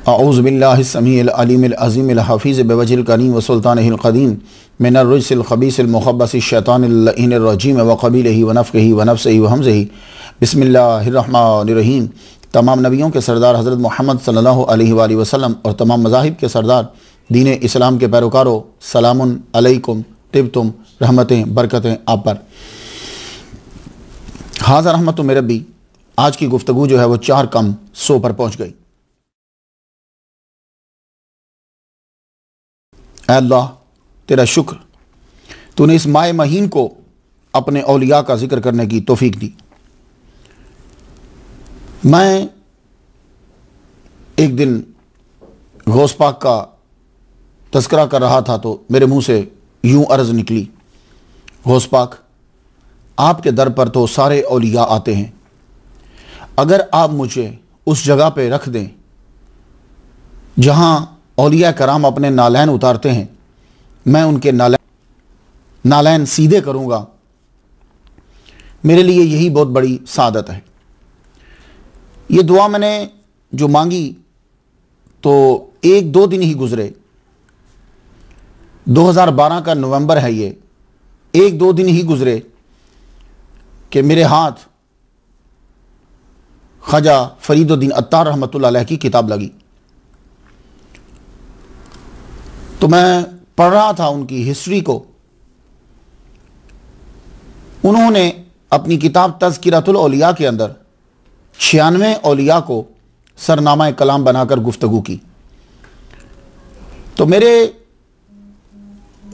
अऊज़ु बिल्लाहि समीइल अलीमिल अज़ीमिल हफ़ीज़ बिवजिहिल करीम व सुल्तानिहिल क़दीम मिनर रिज्सिल ख़बीसिल मुख़ब्बसिश शैतानिर लईनिर रजीम व क़बीलिही व नफ़्ख़िही व नफ़्सिही व हमज़िही बिस्मिल्लाहिर रहमानिर रहीम। तमाम नबियों के सरदार हज़रत मोहम्मद सल्लल्लाहु अलैहि वसल्लम और तमाम मज़ाहिब के सरदार दीन इस्लाम के पैरोकारों, सलामुन अलैकुम तिब्तुम, रहमतें बरकतें आप पर। हाज़ा रहमतुम मिर रब्बी। आज की गुफ्तगू जो है वो 4 कम 100 पर पहुँच गई। अल्लाह तेरा शुक्र, तूने इस माह महीन को अपने औलिया का जिक्र करने की तौफीक दी। मैं एक दिन गौस पाक का तज़किरा कर रहा था तो मेरे मुंह से यूं अर्ज़ निकली, गौस पाक आपके दर पर तो सारे औलिया आते हैं, अगर आप मुझे उस जगह पे रख दें जहां औलिया कराम अपने नालैन उतारते हैं, मैं उनके नालैन सीधे करूंगा। मेरे लिए यही बहुत बड़ी सादत है। ये दुआ मैंने जो मांगी तो 1-2 दिन ही गुजरे, 2012 का नवंबर है, ये 1-2 दिन ही गुजरे कि मेरे हाथ ख्वाजा फरीदुद्दीन अत्तार रहमतुल्लाह अलैह की किताब लगी। तो मैं पढ़ रहा था उनकी हिस्ट्री को। उन्होंने अपनी किताब तज़किरतुल औलिया के अंदर 96 औलिया को सरनामा कलाम बनाकर गुफ्तगू की। तो मैं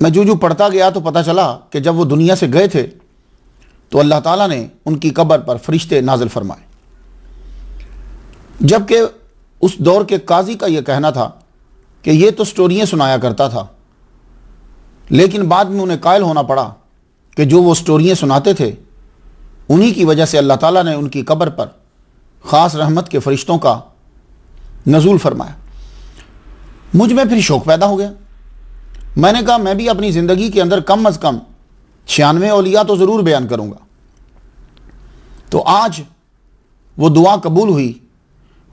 जो पढ़ता गया तो पता चला कि जब वो दुनिया से गए थे तो अल्लाह ताला ने उनकी कब्र पर फरिश्ते नाजिल फरमाए। जबकि उस दौर के काजी का यह कहना था कि ये तो स्टोरियाँ सुनाया करता था, लेकिन बाद में उन्हें कायल होना पड़ा कि जो वो स्टोरियाँ सुनाते थे उन्हीं की वजह से अल्लाह ताला ने उनकी कब्र पर ख़ास रहमत के फरिश्तों का नज़ूल फरमाया। मुझ में फिर शौक़ पैदा हो गया। मैंने कहा मैं भी अपनी ज़िंदगी के अंदर कम अज़ कम 96 औलिया तो ज़रूर बयान करूँगा। तो आज वो दुआ कबूल हुई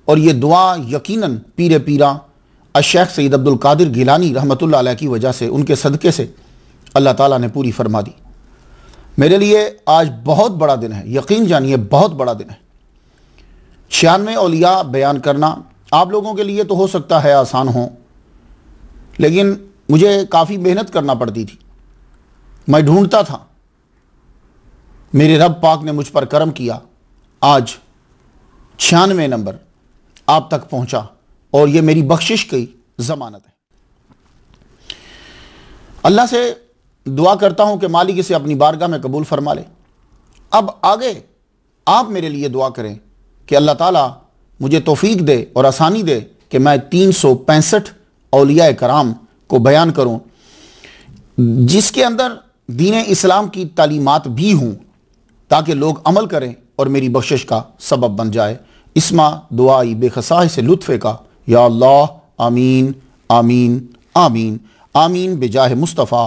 और ये दुआ यकीनन पीरे पीरा शेख सैयद अब्दुल कादिर गिलानी रहमतुल्लाह अलैह की वजह से, उनके सदक़े से अल्लाह ताला ने पूरी फरमा दी। मेरे लिए आज बहुत बड़ा दिन है, यकीन जानिए बहुत बड़ा दिन है। 96 औलिया बयान करना आप लोगों के लिए तो हो सकता है आसान हो, लेकिन मुझे काफ़ी मेहनत करना पड़ती थी। मैं ढूंढता था, मेरे रब पाक ने मुझ पर करम किया, आज 96 नंबर आप तक पहुंचा और ये मेरी बख्शिश की ज़मानत है। अल्लाह से दुआ करता हूं कि मालिक इसे अपनी बारगाह में कबूल फरमा ले। अब आगे आप मेरे लिए दुआ करें कि अल्लाह ताला मुझे तौफीक दे और आसानी दे कि मैं 365 औलिया कराम को बयान करूं, जिसके अंदर दीन इस्लाम की तालीमात भी हों, ताकि लोग अमल करें और मेरी बख्शिश का सबब बन जाए। इस्मा दुआई बेखसाह से लुत्फ़े का, या अल्लाह आमीन आमीन आमीन आमीन बेजाह मुस्तफ़ा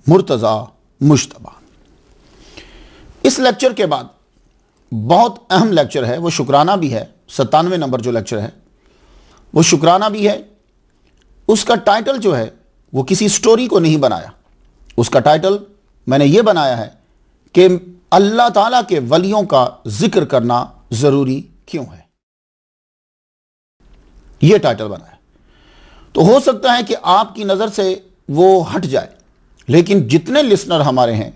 मुर्तज़ा मुश्तबा। इस लेक्चर के बाद बहुत अहम लेक्चर है, वो शुक्राना भी है। 97 नंबर जो लेक्चर है वो शुक्राना भी है। उसका टाइटल जो है वो किसी स्टोरी को नहीं बनाया, उसका टाइटल मैंने ये बनाया है कि अल्लाह ताला के वलियों का जिक्र करना ज़रूरी क्यों है, ये टाइटल बनाया। तो हो सकता है कि आपकी नज़र से वो हट जाए, लेकिन जितने लिसनर हमारे हैं,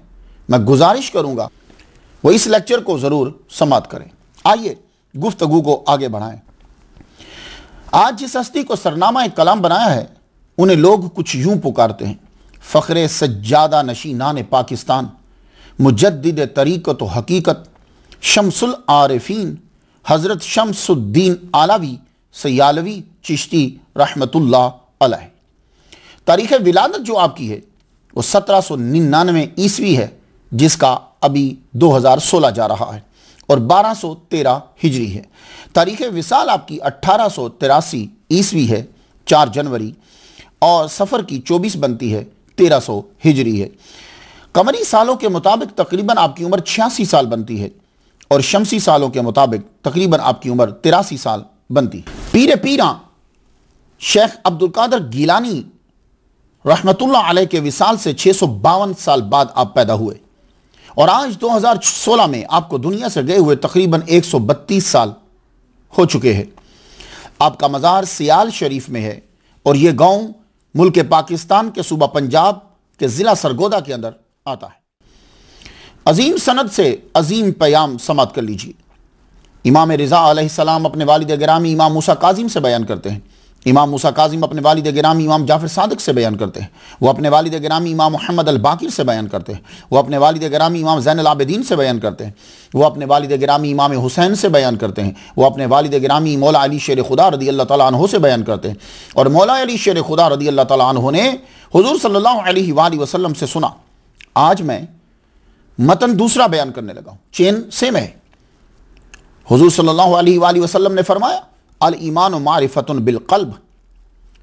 मैं गुजारिश करूंगा वो इस लेक्चर को ज़रूर समाअत करें। आइए गुफ्तगू को आगे बढ़ाएं। आज जिस हस्ती को सरनामा कलाम बनाया है उन्हें लोग कुछ यूं पुकारते हैं, फ़ख्रे सज्जादा नशीनान पाकिस्तान, मुजद्दिद तरीक़त व हकीकत, शम्सुल आरिफीन, हज़रत शम्सुद्दीन आलवी सयालवी चिश्ती रहमतुल्लाह अलैह। तारीख़ विलादत जो आपकी है वो 1799 ईस्वी है, जिसका अभी 2016 जा रहा है, और 1213 हिजरी है। तारीख़ विसाल आपकी 1883 ईस्वी है, 4 जनवरी, और सफ़र की 24 बनती है, 1300 हिजरी है। कमरी सालों के मुताबिक तकरीबन आपकी उम्र 86 साल बनती है, और शमसी सालों के मुताबिक तकरीबन आपकी उम्र 83 साल बनती है। पीरे पीरा शेख अब्दुल कादर गीलानी रहमतुल्लाह अलैह के विसाल से 652 साल बाद आप पैदा हुए और आज 2016 में आपको दुनिया से गए हुए तकरीबन 132 साल हो चुके हैं। आपका मज़ार सियाल शरीफ में है और यह गांव मुल्क पाकिस्तान के सूबा पंजाब के ज़िला सरगोदा के अंदर आता है। अजीम सनद से अजीम पैगाम समात कर लीजिए। इमाम रिज़ा अलैहिस्सलाम अपने वालिद गिरामी इमाम मूसा काज़िम से बयान करते हैं। इमाम मूसा काज़िम अपने वालिद गिरामी इमाम जाफ़र सादिक से बयान करते हैं। वो अपने वालिद गिरामी इमाम मोहम्मद अल बाकिर से बयान करते हैं। वो अपने वालिद गिरामी इमाम ज़ैनुल आबिदीन से बयान करते हैं। वो अपने वालिद गिरामी इमाम हुसैन से बयान करते हैं। वो अपने वालिद गिरामी मौला अली शेर खुदा रदी अल्लाह तआला अन्हु से बयान करते हैं। और मौला अली शेर खुदा रदी अल्लाह तआला अन्हु ने हुज़ूर सल्लल्लाहु अलैहि वसल्लम से सुना। आज मैं मतन दूसरा बयान करने लगा हूँ, चेन सेम है। हुज़ूर सल्लल्लाहु अलैहि वसल्लम ने फरमाया, अल ईमान मारिफतुन बिल क़ल्ब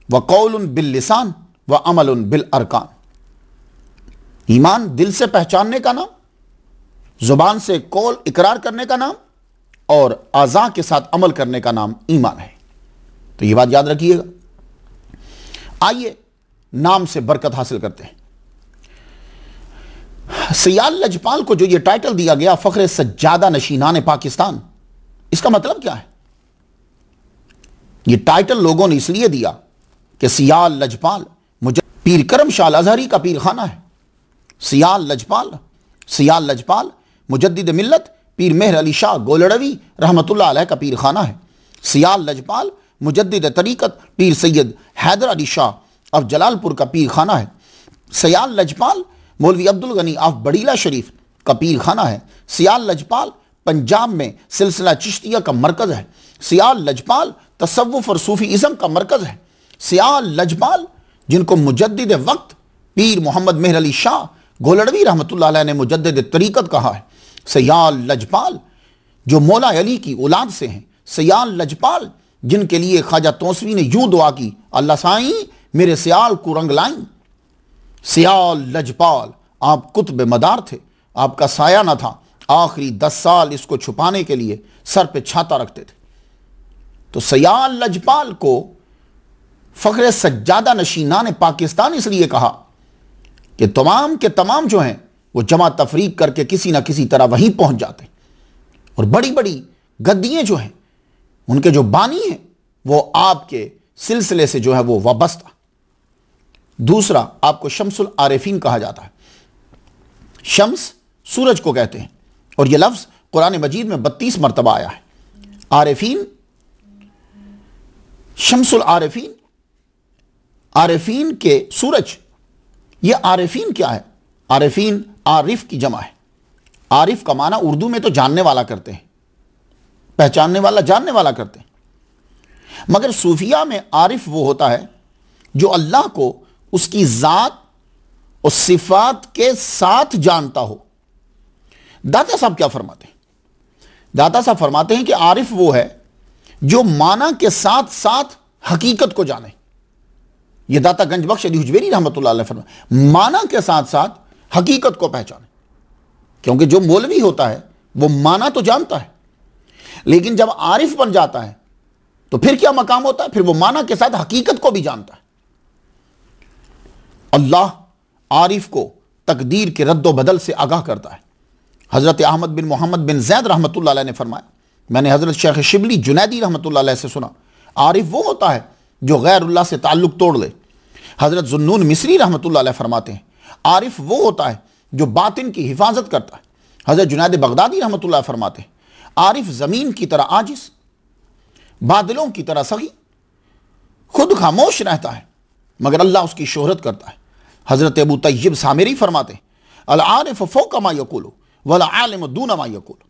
व क़ौलुन बिल लिसान व अमलुन बिल अरकान। ईमान दिल से पहचानने का नाम, जुबान से कौल इकरार करने का नाम और आज़ा के साथ अमल करने का नाम ईमान है। तो ये बात याद रखिएगा। आइए नाम से बरकत हासिल करते हैं। सियाल लजपाल को जो ये टाइटल दिया गया फ़ख्र सज्जादा नशीनान पाकिस्तान, इसका मतलब क्या है? ये टाइटल लोगों ने इसलिए दिया कि सियाल लजपाल पीर करम शाह अज़हरी का पीर खाना है। सियाल लजपाल मुजद्दिद मिल्लत पीर मेहर अली शाह गोलड़वी रहमतुल्लाह अलैह का पीर खाना है। सियाल लजपाल मुजद्दिद तरीक़त पीर सैयद हैदर अली शाह ऑफ जलालपुर का पीर खाना है। सियाल लजपाल मौलवी अब्दुल गनी ऑफ बड़ीला शरीफ का पीर खाना है। सियाल लजपाल पंजाब में सिलसिला चिश्तिया का मरकज़ है। सियाल लजपाल तसव्वुफ़ और सूफ़ीइज़्म का मरकज़ है। सियाल लजपाल जिनको मुजद्दिद वक्त पीर मोहम्मद मेहर अली शाह गोलड़वी रहमतुल्लाह अलैह ने मुजद्दिद तरीक़त कहा है। सियाल लजपाल जो मौला अली की औलाद से हैं। सियाल लजपाल जिनके लिए ख्वाजा तौसवी ने यूं दुआ की, अल्लाह साईं मेरे सियाल को रंग लाईं। सियाल लजपाल आप कुतुब मदार थे, आपका साया न था। आखिरी 10 साल इसको छुपाने के लिए सर पे छाता रखते थे। तो सियाल लजपाल को फ़ख्र सज्जादा नशीनान पाकिस्तान इसलिए कहा कि तमाम के तमाम जो हैं वो जमा तफरीक करके किसी ना किसी तरह वहीं पहुंच जाते और बड़ी बड़ी गद्दियाँ जो हैं उनके जो बानी हैं वो आपके सिलसिले से जो है वो वाबस्ता। दूसरा, आपको शम्सुल आरिफीन कहा जाता है। शम्स सूरज को कहते हैं और यह लफ्ज़ कुरान मजीद में 32 मरतबा आया है। आरिफीन, शम्सुल आरिफीन, आरिफीन के सूरज। यह आरिफीन क्या है? आरिफीन आरिफ की जमा है। आरिफ का माना उर्दू में तो जानने वाला करते हैं, पहचानने वाला, जानने वाला करते हैं, मगर सूफिया में आरिफ वो होता है जो अल्लाह को उसकी ज़ात और सिफात के साथ जानता हो। दाता साहब क्या फरमाते हैं? दाता साहब फरमाते हैं कि आरिफ वो है जो माना के साथ साथ हकीकत को जाने। ये दाता गंज बख्श अली हुजवेरी रहमतुल्लाह अलैह फरमाते, माना के साथ साथ हकीकत को पहचाने। क्योंकि जो मौलवी होता है वो माना तो जानता है, लेकिन जब आरिफ बन जाता है तो फिर क्या मकाम होता है? फिर वो माना के साथ हकीकत को भी जानता है। अल्लाह आरिफ को तकदीर के रद्दो बदल से आगाह करता है। हज़रत अहमद बिन मोहम्मद बिन ज़ैद रहमतुल्लाह अलैह ने फरमाया, मैंने हज़रत शेख शिबली जुनैदी रहमतुल्लाह अलैह से सुना, आरिफ वो होता है जो गैरुल्लाह से ताल्लुक़ तोड़ ले। हज़रत ज़ुन्नून मिस्री रहमतुल्लाह अलैह फरमाते हैं, आरिफ वो होता है जो बातिन की हिफाजत करता है। हज़रत जुनैद बगदादी रहमतुल्लाह फरमाते हैं, आरिफ ज़मीन की तरह आजिज़, बादलों की तरह सही, खुद खामोश रहता है मगर अल्लाह उसकी शोहरत करता है। हज़रत अबू तय्यब सामिरी फरमाते हैं, अल आरिफ फ़ौक़ मा यक़ूलु वल आलिम दून मा यक़ूलु।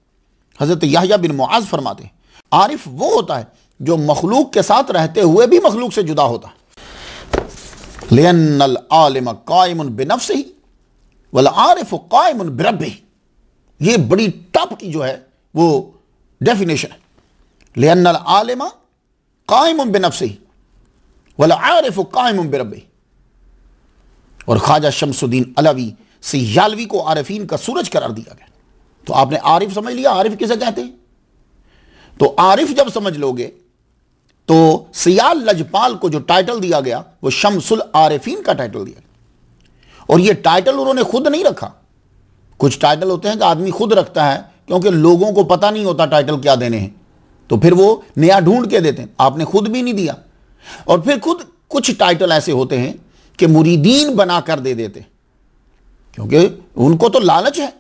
हज़रत याहया बिन मुआज़ फरमाते हैं, आरिफ वो होता है जो मखलूक के साथ रहते हुए भी मखलूक से जुदा होता है। लिअन्नल आलिम काइमुन बिनफ्सिही वल आरिफ काइमुन बिरब्बिही। ये बड़ी टॉप की जो है वो डेफिनेशन है। लिअन्नल आलिम काइमुन बिनफ्सिही वल आरिफ काइमुन बिरब्बिही। और ख्वाजा शम्सुद्दीन अलवी सियालवी को आरिफीन का सूरज करार दिया गया। तो आपने आरिफ समझ लिया, आरिफ किसे कहते हैं? तो आरिफ जब समझ लोगे तो सियाल लजपाल को जो टाइटल दिया गया वो शम्सुल आरिफीन का टाइटल दिया गया। और ये टाइटल उन्होंने खुद नहीं रखा। कुछ टाइटल होते हैं कि आदमी खुद रखता है क्योंकि लोगों को पता नहीं होता टाइटल क्या देने हैं, तो फिर वो नया ढूंढ के देते हैं। आपने खुद भी नहीं दिया। और फिर खुद कुछ टाइटल ऐसे होते हैं कि मुरीदीन बनाकर दे देते, क्योंकि उनको तो लालच है।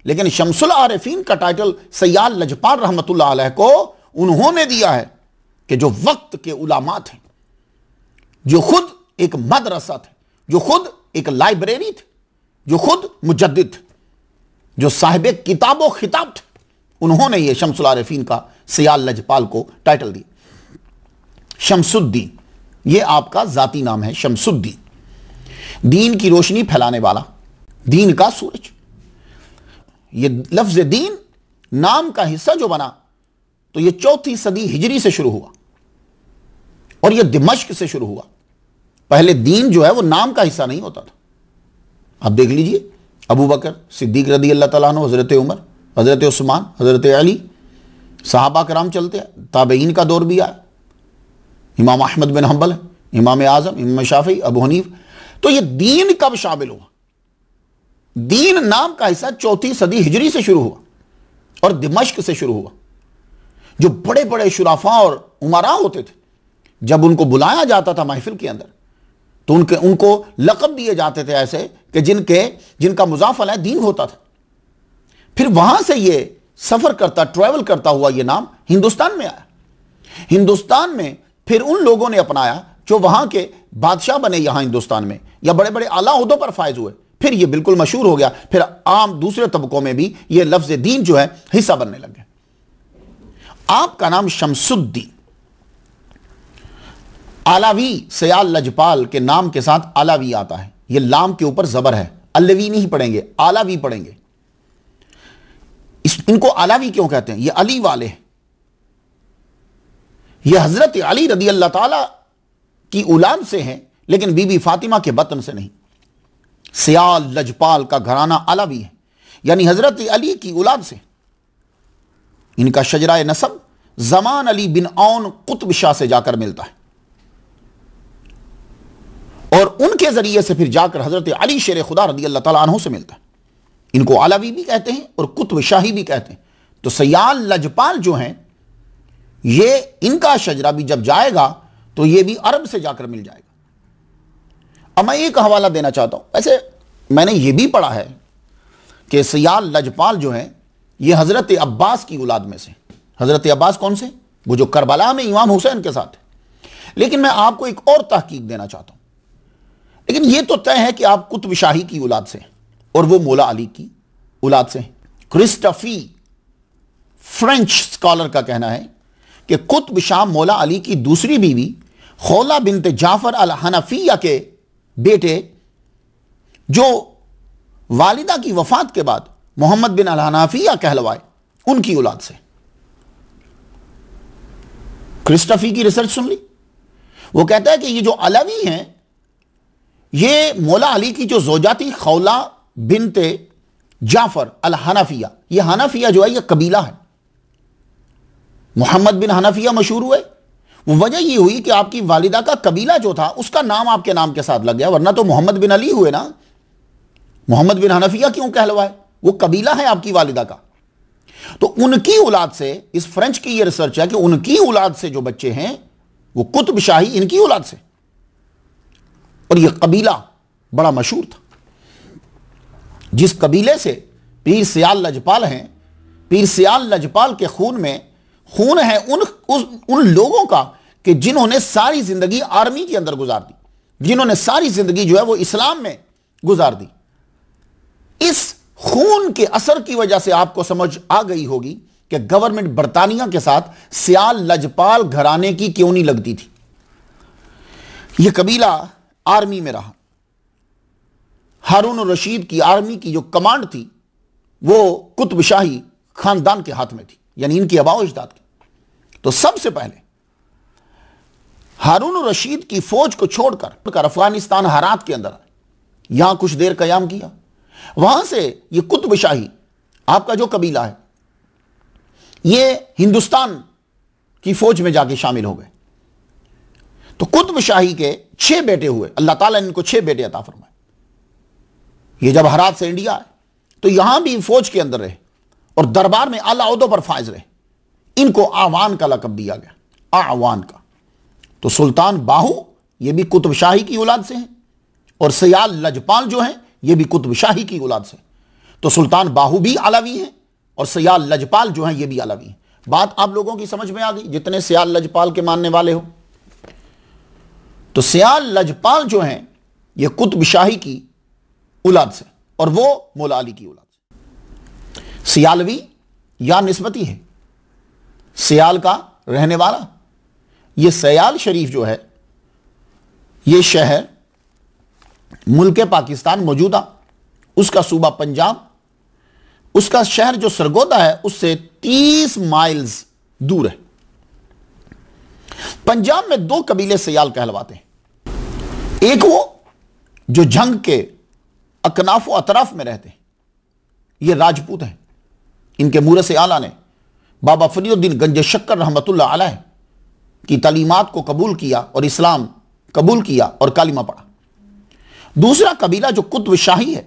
लेकिन शम्सुल आरिफीन का टाइटल सैयाद लजपाल रहमतुल्लाह अलैह को उन्होंने दिया है कि जो वक्त के उलामा थे, जो खुद एक मदरसा थे, जो खुद एक लाइब्रेरी थे, जो खुद मुजद्दिद थे, जो साहिब किताब व खिताब थे, उन्होंने ये शम्सुल आरिफीन का सैयाद लजपाल को टाइटल दिया। शम्सुद्दीन ये आपका जाती नाम है। शम्सुद्दीन दीन की रोशनी फैलाने वाला, दीन का सूरज। ये लफ्ज दीन नाम का हिस्सा जो बना तो ये 4वीं सदी हिजरी से शुरू हुआ और ये दिमश्क से शुरू हुआ। पहले दीन जो है वो नाम का हिस्सा नहीं होता था। आप देख लीजिए, अबू बकर सिद्दीक रदी अल्लाह तआला अन्हु, हजरत उमर, हजरत उस्मान, हजरत अली, सहाबा कराम चलते हैं, ताबईन का दौर भी आया, इमाम अहमद बिन हंबल, इमाम आजम, इमाम शाफी, अबू हनीफ। तो ये दीन कब शामिल हुआ? दीन नाम का हिस्सा 4वीं सदी हिजरी से शुरू हुआ और दिमश्क से शुरू हुआ। जो बड़े बड़े शुराफा और उमरा होते थे, जब उनको बुलाया जाता था महफिल के अंदर, तो उनको लक़ब दिए जाते थे ऐसे कि जिनका मुज़ाफ़ दीन होता था। फिर वहां से ये सफर करता, ट्रैवल करता हुआ ये नाम हिंदुस्तान में आया। हिंदुस्तान में फिर उन लोगों ने अपनाया जो वहां के बादशाह बने यहां हिंदुस्तान में, या बड़े बड़े आला ओहदों पर फायज हुए। फिर ये बिल्कुल मशहूर हो गया। फिर आम दूसरे तबकों में भी ये लफ्ज दीन जो है हिस्सा बनने लगे। आपका नाम शम्सुद्दीन, आलावी, सयाल लजपाल के नाम के साथ आलावी आता है। ये लाम के ऊपर जबर है, अल्लवी नहीं पढ़ेंगे, आलावी पढ़ेंगे। इनको आलावी क्यों कहते हैं? ये अली वाले हैं। ये हजरत अली रदी अल्लाह ताला की औलाद से हैं, लेकिन बीबी फातिमा के बतन से नहीं। सयाल लजपाल का घराना अलावी है, यानी हजरत अली की औलाद से। इनका शजरा नसब जमान अली बिन औन कुतब शाह से जाकर मिलता है और उनके जरिए से फिर जाकर हजरत अली शेर खुदा रदी अल्लाह ताला अन्हु से मिलता है। इनको अलावी भी कहते हैं और कुतब शाही भी कहते हैं। तो सयाल लजपाल जो हैं, ये इनका शजरा भी जब जाएगा तो ये भी अरब से जाकर मिल जाएगा। अब मैं एक हवाला देना चाहता हूं। वैसे मैंने ये भी पढ़ा है कि सयाल लजपाल जो है ये हजरत अब्बास की औलाद में से। हजरत अब्बास कौन से? वो जो करबला में इमाम हुसैन के साथ है। लेकिन मैं आपको एक और तहकीक देना चाहता हूं। लेकिन ये तो तय है कि आप कुतुब शाही की औलाद से हैं और वो मौला अली की औलाद से हैं। क्रिस्टफी फ्रेंच स्कॉलर का कहना है कि कुतुब शाह मौला अली की दूसरी बीवी खौला बिनत जाफर अल हनफिया के बेटे, जो वालिदा की वफात के बाद मोहम्मद बिन अल हनफिया कहलवाए, उनकी औलाद से। क्रिस्टफी की रिसर्च सुन ली। वो कहता है कि ये जो अलवी हैं, ये मौला अली की जो जोजाती खौला बिनते जाफर अल हनफिया, ये हनफिया जो है ये कबीला है। मोहम्मद बिन हनफिया मशहूर हुए, वो वजह ये हुई कि आपकी वालिदा का कबीला जो था उसका नाम आपके नाम के साथ लग गया, वरना तो मोहम्मद बिन अली हुए ना। मोहम्मद बिन हनफिया क्यों कहलवाए? वो कबीला है आपकी वालिदा का। तो उनकी औलाद से, इस फ्रेंच की ये रिसर्च है कि उनकी औलाद से जो बच्चे हैं वो कुतुब शाही इनकी औलाद से। और ये कबीला बड़ा मशहूर था। जिस कबीले से पीर सियाल लजपाल हैं, पीर सियाल लजपाल के खून में खून है उन लोगों का कि जिन्होंने सारी जिंदगी आर्मी के अंदर गुजार दी, जिन्होंने सारी जिंदगी जो है वो इस्लाम में गुजार दी। इस खून के असर की वजह से आपको समझ आ गई होगी कि गवर्नमेंट बरतानिया के साथ सियाल लजपाल घराने की क्यों नहीं लगती थी। यह कबीला आर्मी में रहा। हारून रशीद की आर्मी की जो कमांड थी वो कुतुब शाही खानदान के हाथ में थी, यानी इनकी आबाओ अजदाद की। तो सबसे पहले हारून रशीद की फौज को छोड़कर अफगानिस्तान हरात के अंदर यहां कुछ देर कयाम किया। वहां से ये कुतुब शाही आपका जो कबीला है ये हिंदुस्तान की फौज में जाके शामिल हो गए। तो कुतुब शाही के 6 बेटे हुए, अल्लाह ताला ने इनको 6 बेटे अता फरमाए। ये जब हरात से इंडिया आए तो यहां भी फौज के अंदर रहे और दरबार में आला ओहदों पर फायज रहे। इनको आवान का लक़ब दिया गया, आवान का। तो सुल्तान बाहू ये भी कुतुब शाही की औलाद से हैं और सयाल लजपाल जो हैं ये भी कुतुब शाही की औलाद से। तो सुल्तान बाहू भी अलवी हैं और सयाल लजपाल जो हैं ये भी अलवी हैं। बात आप लोगों की समझ में आ गई जितने सयाल लजपाल के मानने वाले हो। तो सयाल लजपाल जो हैं ये कुतुब शाही की औलाद से और वो मौला अली की औलाद से। सियालवी या निस्बती है, सियाल का रहने वाला। ये सयाल शरीफ जो है ये शहर मुल्क पाकिस्तान मौजूदा, उसका सूबा पंजाब, उसका शहर जो सरगोदा है उससे 30 माइल्स दूर है। पंजाब में 2 कबीले सयाल कहलवाते हैं। एक वो जो जंग के अकनाफ व अतराफ में रहते हैं, ये राजपूत हैं। इनके मूरस आला ने बाबा फरीउद्दीन गंज शक्कर रहमतुल्लाह अलैह की तालीमात को कबूल किया और इस्लाम कबूल किया और कालिमा पढ़ा। दूसरा कबीला जो कुतुब शाही है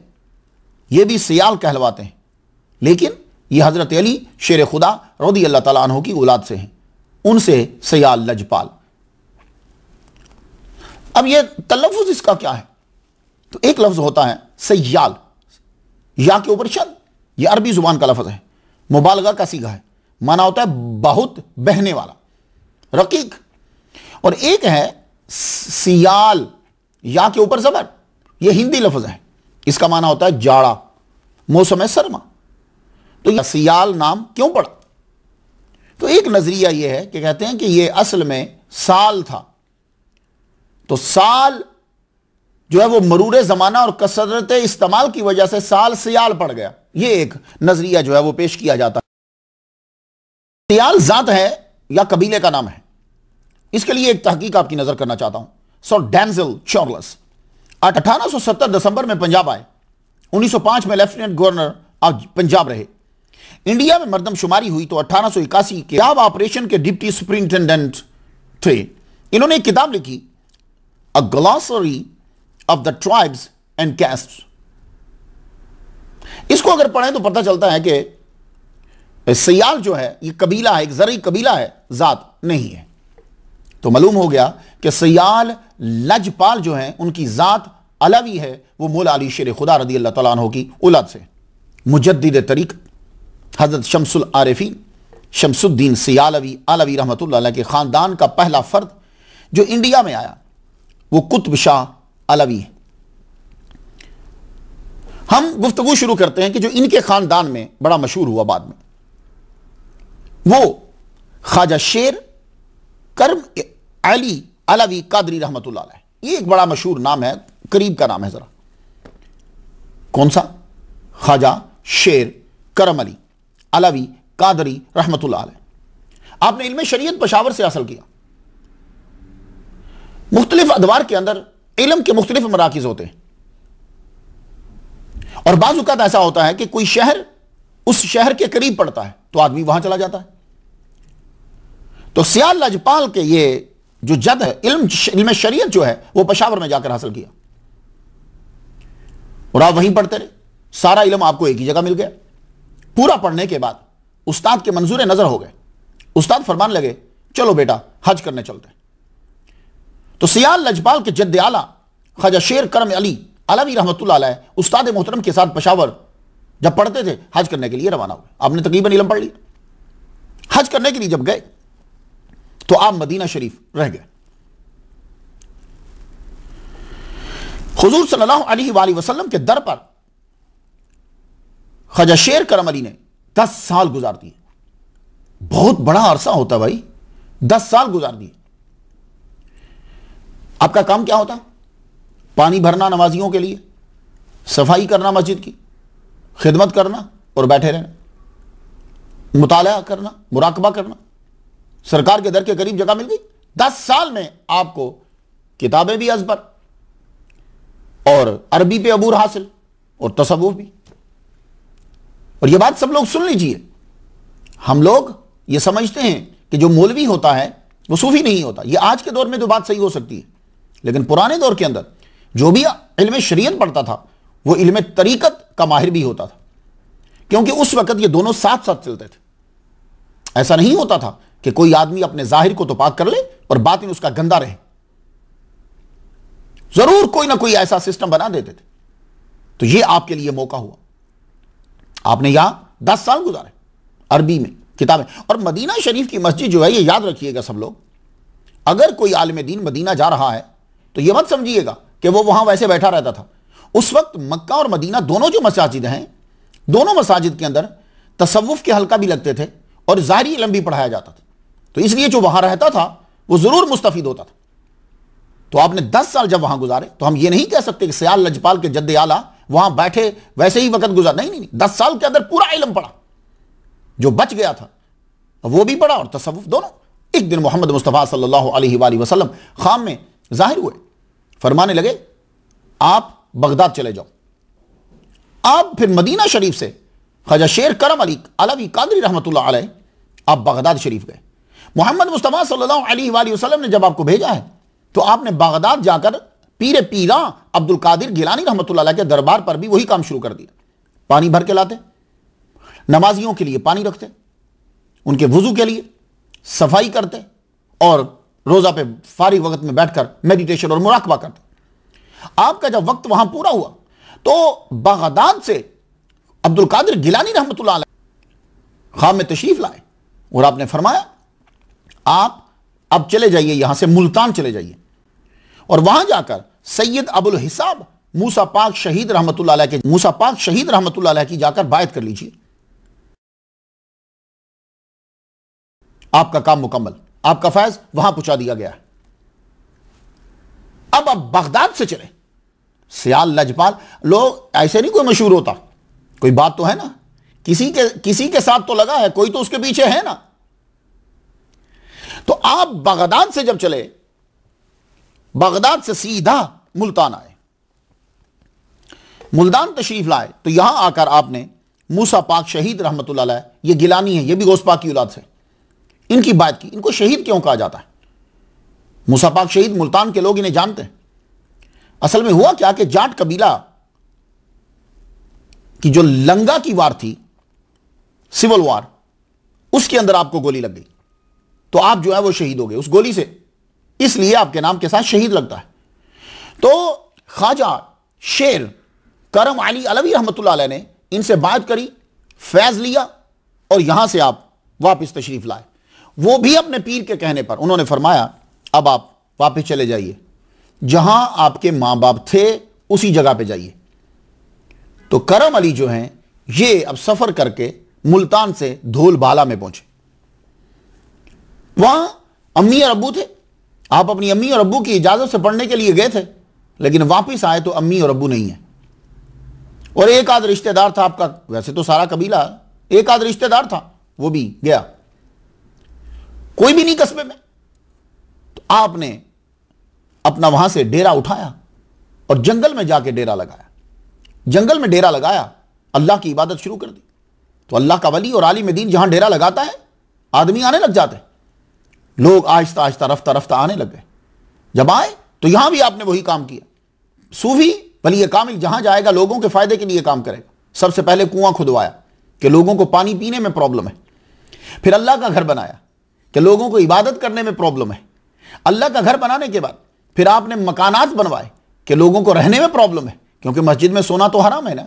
ये भी सयाल कहलवाते हैं, लेकिन ये हजरत अली शेर खुदा रज़ी अल्लाह ताला अन्हु की औलाद से हैं, उनसे सयाल लजपाल। अब ये तलफ़ुज़ इसका क्या है? तो एक लफ्ज़ होता है सयाल, या के ऊपर शद, ये अरबी जुबान का लफ्ज़ है, मुबालगा का सीगा है, माना होता है बहुत बहने वाला, रकीक। और एक है सियाल, या के ऊपर ज़बर, ये हिंदी लफ्ज़ है, इसका माना होता है जाड़ा, मौसम सरमा। तो यह सियाल नाम क्यों पड़ा? तो एक नजरिया यह है कि कहते हैं कि यह असल में साल था। तो साल जो है वो मरूर ज़माना और कसरत इस्तेमाल की वजह से साल सियाल पड़ गया। यह एक नजरिया जो है वो पेश किया जाता है। सियाल जात है या कबीले का नाम है? इसके लिए एक तहकीक आपकी नजर करना चाहता हूं। सर डेंजल चार्ल्स 1870 दिसंबर में पंजाब आए। 1905 में लेफ्टिनेंट गवर्नर ऑफ पंजाब रहे। इंडिया में मर्दमशुमारी हुई तो 1881 के पंजाब ऑपरेशन के डिप्टी सुपरिंटेंडेंट थे। इन्होंने एक किताब लिखी, a glossary of the tribes and castes. इसको अगर पढ़ें तो पता चलता है कि सयाल जो है ये कबीला है, एक ज़रई कबीला है, जात नहीं है। तो मालूम हो गया कि सयाल लजपाल जो है उनकी जात अलवी है, वो मौला अली शेर खुदा रज़ी अल्लाह तआला अन्हु की औलाद से। मुजद्दिद तरीक़ हज़रत शम्सुल आरिफीन शम्सुद्दीन सियालवी अलवी रहमतुल्लाह अलैह के ख़ानदान का पहला फ़र्द जो इंडिया में आया वो कुतुब शाह अलवी है। हम गुफ्तगू शुरू करते हैं कि जो इनके ख़ानदान में बड़ा मशहूर हुआ बाद में, वो ख्वाजा शेर करम अली अलवी कादरी रहमतुल्लाह अलैह। ये एक बड़ा मशहूर नाम है, करीब का नाम है जरा। कौन सा? ख्वाजा शेर करम अली अलवी कादरी रहमतुल्लाह अलैह। आपने इल्म शरीयत पेशावर से हासिल किया। मुख्तलिफ अदवार के अंदर इल्म के मुख्तलिफ मराकिज होते हैं और बाज़ औक़ात ऐसा होता है कि कोई शहर उस शहर के करीब पड़ता है तो आदमी वहां चला जाता है। तो सियाल लजपाल के ये जो जद है इल्म शरीयत जो है वो पेशावर में जाकर हासिल किया और आप वहीं पढ़ते रहे। सारा इल्म आपको एक ही जगह मिल गया। पूरा पढ़ने के बाद उस्ताद के मंजूर नजर हो गए। उस्ताद फरमान लगे, चलो बेटा हज करने चलते हैं। तो सियाल लजपाल के जद्द आला ख्वाजा शेर करम अली अलवी रहमतुल्लाह अलैह उस्ताद मोहतरम के साथ पेशावर जब पढ़ते थे हज करने के लिए रवाना हुए। आपने तकरीबन इल्म पढ़ लिया। हज करने के लिए जब गए तो आप मदीना शरीफ रह गए। हुजूर सल्लल्लाहु अलैहि वसल्लम के दर पर ख्वाजा शेर करम अली ने 10 साल गुजार दिए। बहुत बड़ा अरसा होता भाई, 10 साल गुजार दिए। आपका काम क्या होता? पानी भरना नमाजियों के लिए, सफाई करना मस्जिद की, खिदमत करना और बैठे रहना, मुताला करना, मुराकबा करना। सरकार के दर के करीब जगह मिल गई। 10 साल में आपको किताबें भी अज़बर और अरबी पे अबूर हासिल और तसव्वुफ भी। और यह बात सब लोग सुन लीजिए। हम लोग ये समझते हैं कि जो मौलवी होता है वो सूफी नहीं होता। ये आज के दौर में तो बात सही हो सकती है, लेकिन पुराने दौर के अंदर जो भी इल्म शरीयत पढ़ता था वो इल्म तरीकत का माहिर भी होता था, क्योंकि उस वक्त ये दोनों साथ साथ चलते थे। ऐसा नहीं होता था कि कोई आदमी अपने जाहिर को तो पाक कर ले और बातिन उसका गंदा रहे। जरूर कोई ना कोई ऐसा सिस्टम बना देते थे। तो ये आपके लिए मौका हुआ, आपने यहां 10 साल गुजारे अरबी में किताबें। और मदीना शरीफ की मस्जिद जो है, ये याद रखिएगा सब लोग, अगर कोई आलिम दीन मदीना जा रहा है तो ये मत समझिएगा कि वो वहां वैसे बैठा रहता था। उस वक्त मक्का और मदीना दोनों जो मसाजिद हैं, दोनों मसाजिद के अंदर तसव्वुफ के हल्का भी लगते थे और ज़ाहिरी इल्म भी पढ़ाया जाता था। तो इसलिए जो वहां रहता था वो जरूर मुस्तफीद होता था। तो आपने 10 साल जब वहां गुजारे, तो हम ये नहीं कह सकते कि सयाल लजपाल के जद्दे आला वहां बैठे वैसे ही वक्त गुजार। नहीं, 10 साल के अंदर पूरा इल्म पढ़ा, जो बच गया था वो भी पढ़ा और तसव्वुफ दोनों। एक दिन मोहम्मद मुस्तफ़ा सल्लल्लाहु अलैहि वसल्लम खाम में जाहिर हुए, फरमाने लगे आप बगदाद चले जाओ। आप फिर मदीना शरीफ से ख्वाजा शेर करम अली अलवी कादरी रहमतुल्लाह अलैह आप बगदाद शरीफ गए। मोहम्मद मुस्तफ़ा सल्लल्लाहु अलैहि वसल्लम ने जब आपको भेजा है तो आपने बगदाद जाकर पीरा अब्दुल कादिर गिलानी रहमतुल्लाह अलैह के दरबार पर भी वही काम शुरू कर दिया। पानी भर के लाते, नमाजियों के लिए पानी रखते, उनके वुजू के लिए सफाई करते और रोजा पे फारिग वक्त में बैठकर मेडिटेशन और मुराकबा करते। आपका जब वक्त वहां पूरा हुआ तो बगदाद से अब्दुल कादिर गिलानी रहमतुल्लाह अलैह खाम में तशरीफ लाए और आपने फरमाया आप अब चले जाइए, यहां से मुल्तान चले जाइए और वहां जाकर सैयद अबुल हिसाब मूसा पाक शहीद रहमतुल्लाह अलैह की जाकर बायत कर लीजिए। आपका काम मुकम्मल, आपका फैज वहां पहुंचा दिया गया है। अब आप बगदाद से चले। सियाल लजपाल लोग ऐसे नहीं कोई मशहूर होता, कोई बात तो है ना, किसी के साथ तो लगा है, कोई तो उसके पीछे है ना। तो आप बगदाद से जब चले, बगदाद से सीधा मुल्तान आए, मुल्तान तशरीफ लाए, तो यहां आकर आपने मूसा पाक शहीद रहमतुल्लाह अलैह, ये गिलानी है, ये भी गौस पाक की औलाद से, इनकी बात की। इनको शहीद क्यों कहा जाता है? मूसा पाक शहीद, मुल्तान के लोग इन्हें जानते हैं। असल में हुआ क्या कि जाट कबीला की जो लंगा की वार थी, सिविल वार, उसके अंदर आपको गोली लग गई, तो आप जो है वो शहीद हो गए उस गोली से, इसलिए आपके नाम के साथ शहीद लगता है। तो ख्वाजा शेर करम अली अलवी रहमतुल्लाह अलैह ने इनसे बात करी, फैज लिया और यहां से आप वापस तशरीफ लाए। वो भी अपने पीर के कहने पर उन्होंने फरमाया अब आप वापस चले जाइए, जहां आपके मां बाप थे उसी जगह पे जाइए। तो करम अली जो हैं ये अब सफर करके मुल्तान से धोल बाला में पहुंचे। वहां अम्मी और अब्बू थे, आप अपनी अम्मी और अब्बू की इजाजत से पढ़ने के लिए गए थे, लेकिन वापस आए तो अम्मी और अब्बू नहीं है और एक आध रिश्तेदार था आपका, वैसे तो सारा कबीला, एक आध रिश्तेदार था वो भी गया, कोई भी नहीं कस्बे में। तो आपने अपना वहां से डेरा उठाया और जंगल में जाके डेरा लगाया। जंगल में डेरा लगाया, अल्लाह की इबादत शुरू कर दी। तो अल्लाह का वली और आलिम दीन जहां डेरा लगाता है, आदमी आने लग जाते, लोग आहिस्ता आहिस्ता रफ्ता रफ्ता आने लग गए। जब आए तो यहां भी आपने वही काम किया। सूफी वली कामिल जहां जाएगा लोगों के फायदे के लिए काम करेगा। सबसे पहले कुआं खुदवाया कि लोगों को पानी पीने में प्रॉब्लम है, फिर अल्लाह का घर बनाया कि लोगों को इबादत करने में प्रॉब्लम है। अल्लाह का घर बनाने के बाद फिर आपने मकानात बनवाए कि लोगों को रहने में प्रॉब्लम है, क्योंकि मस्जिद में सोना तो हराम है ना।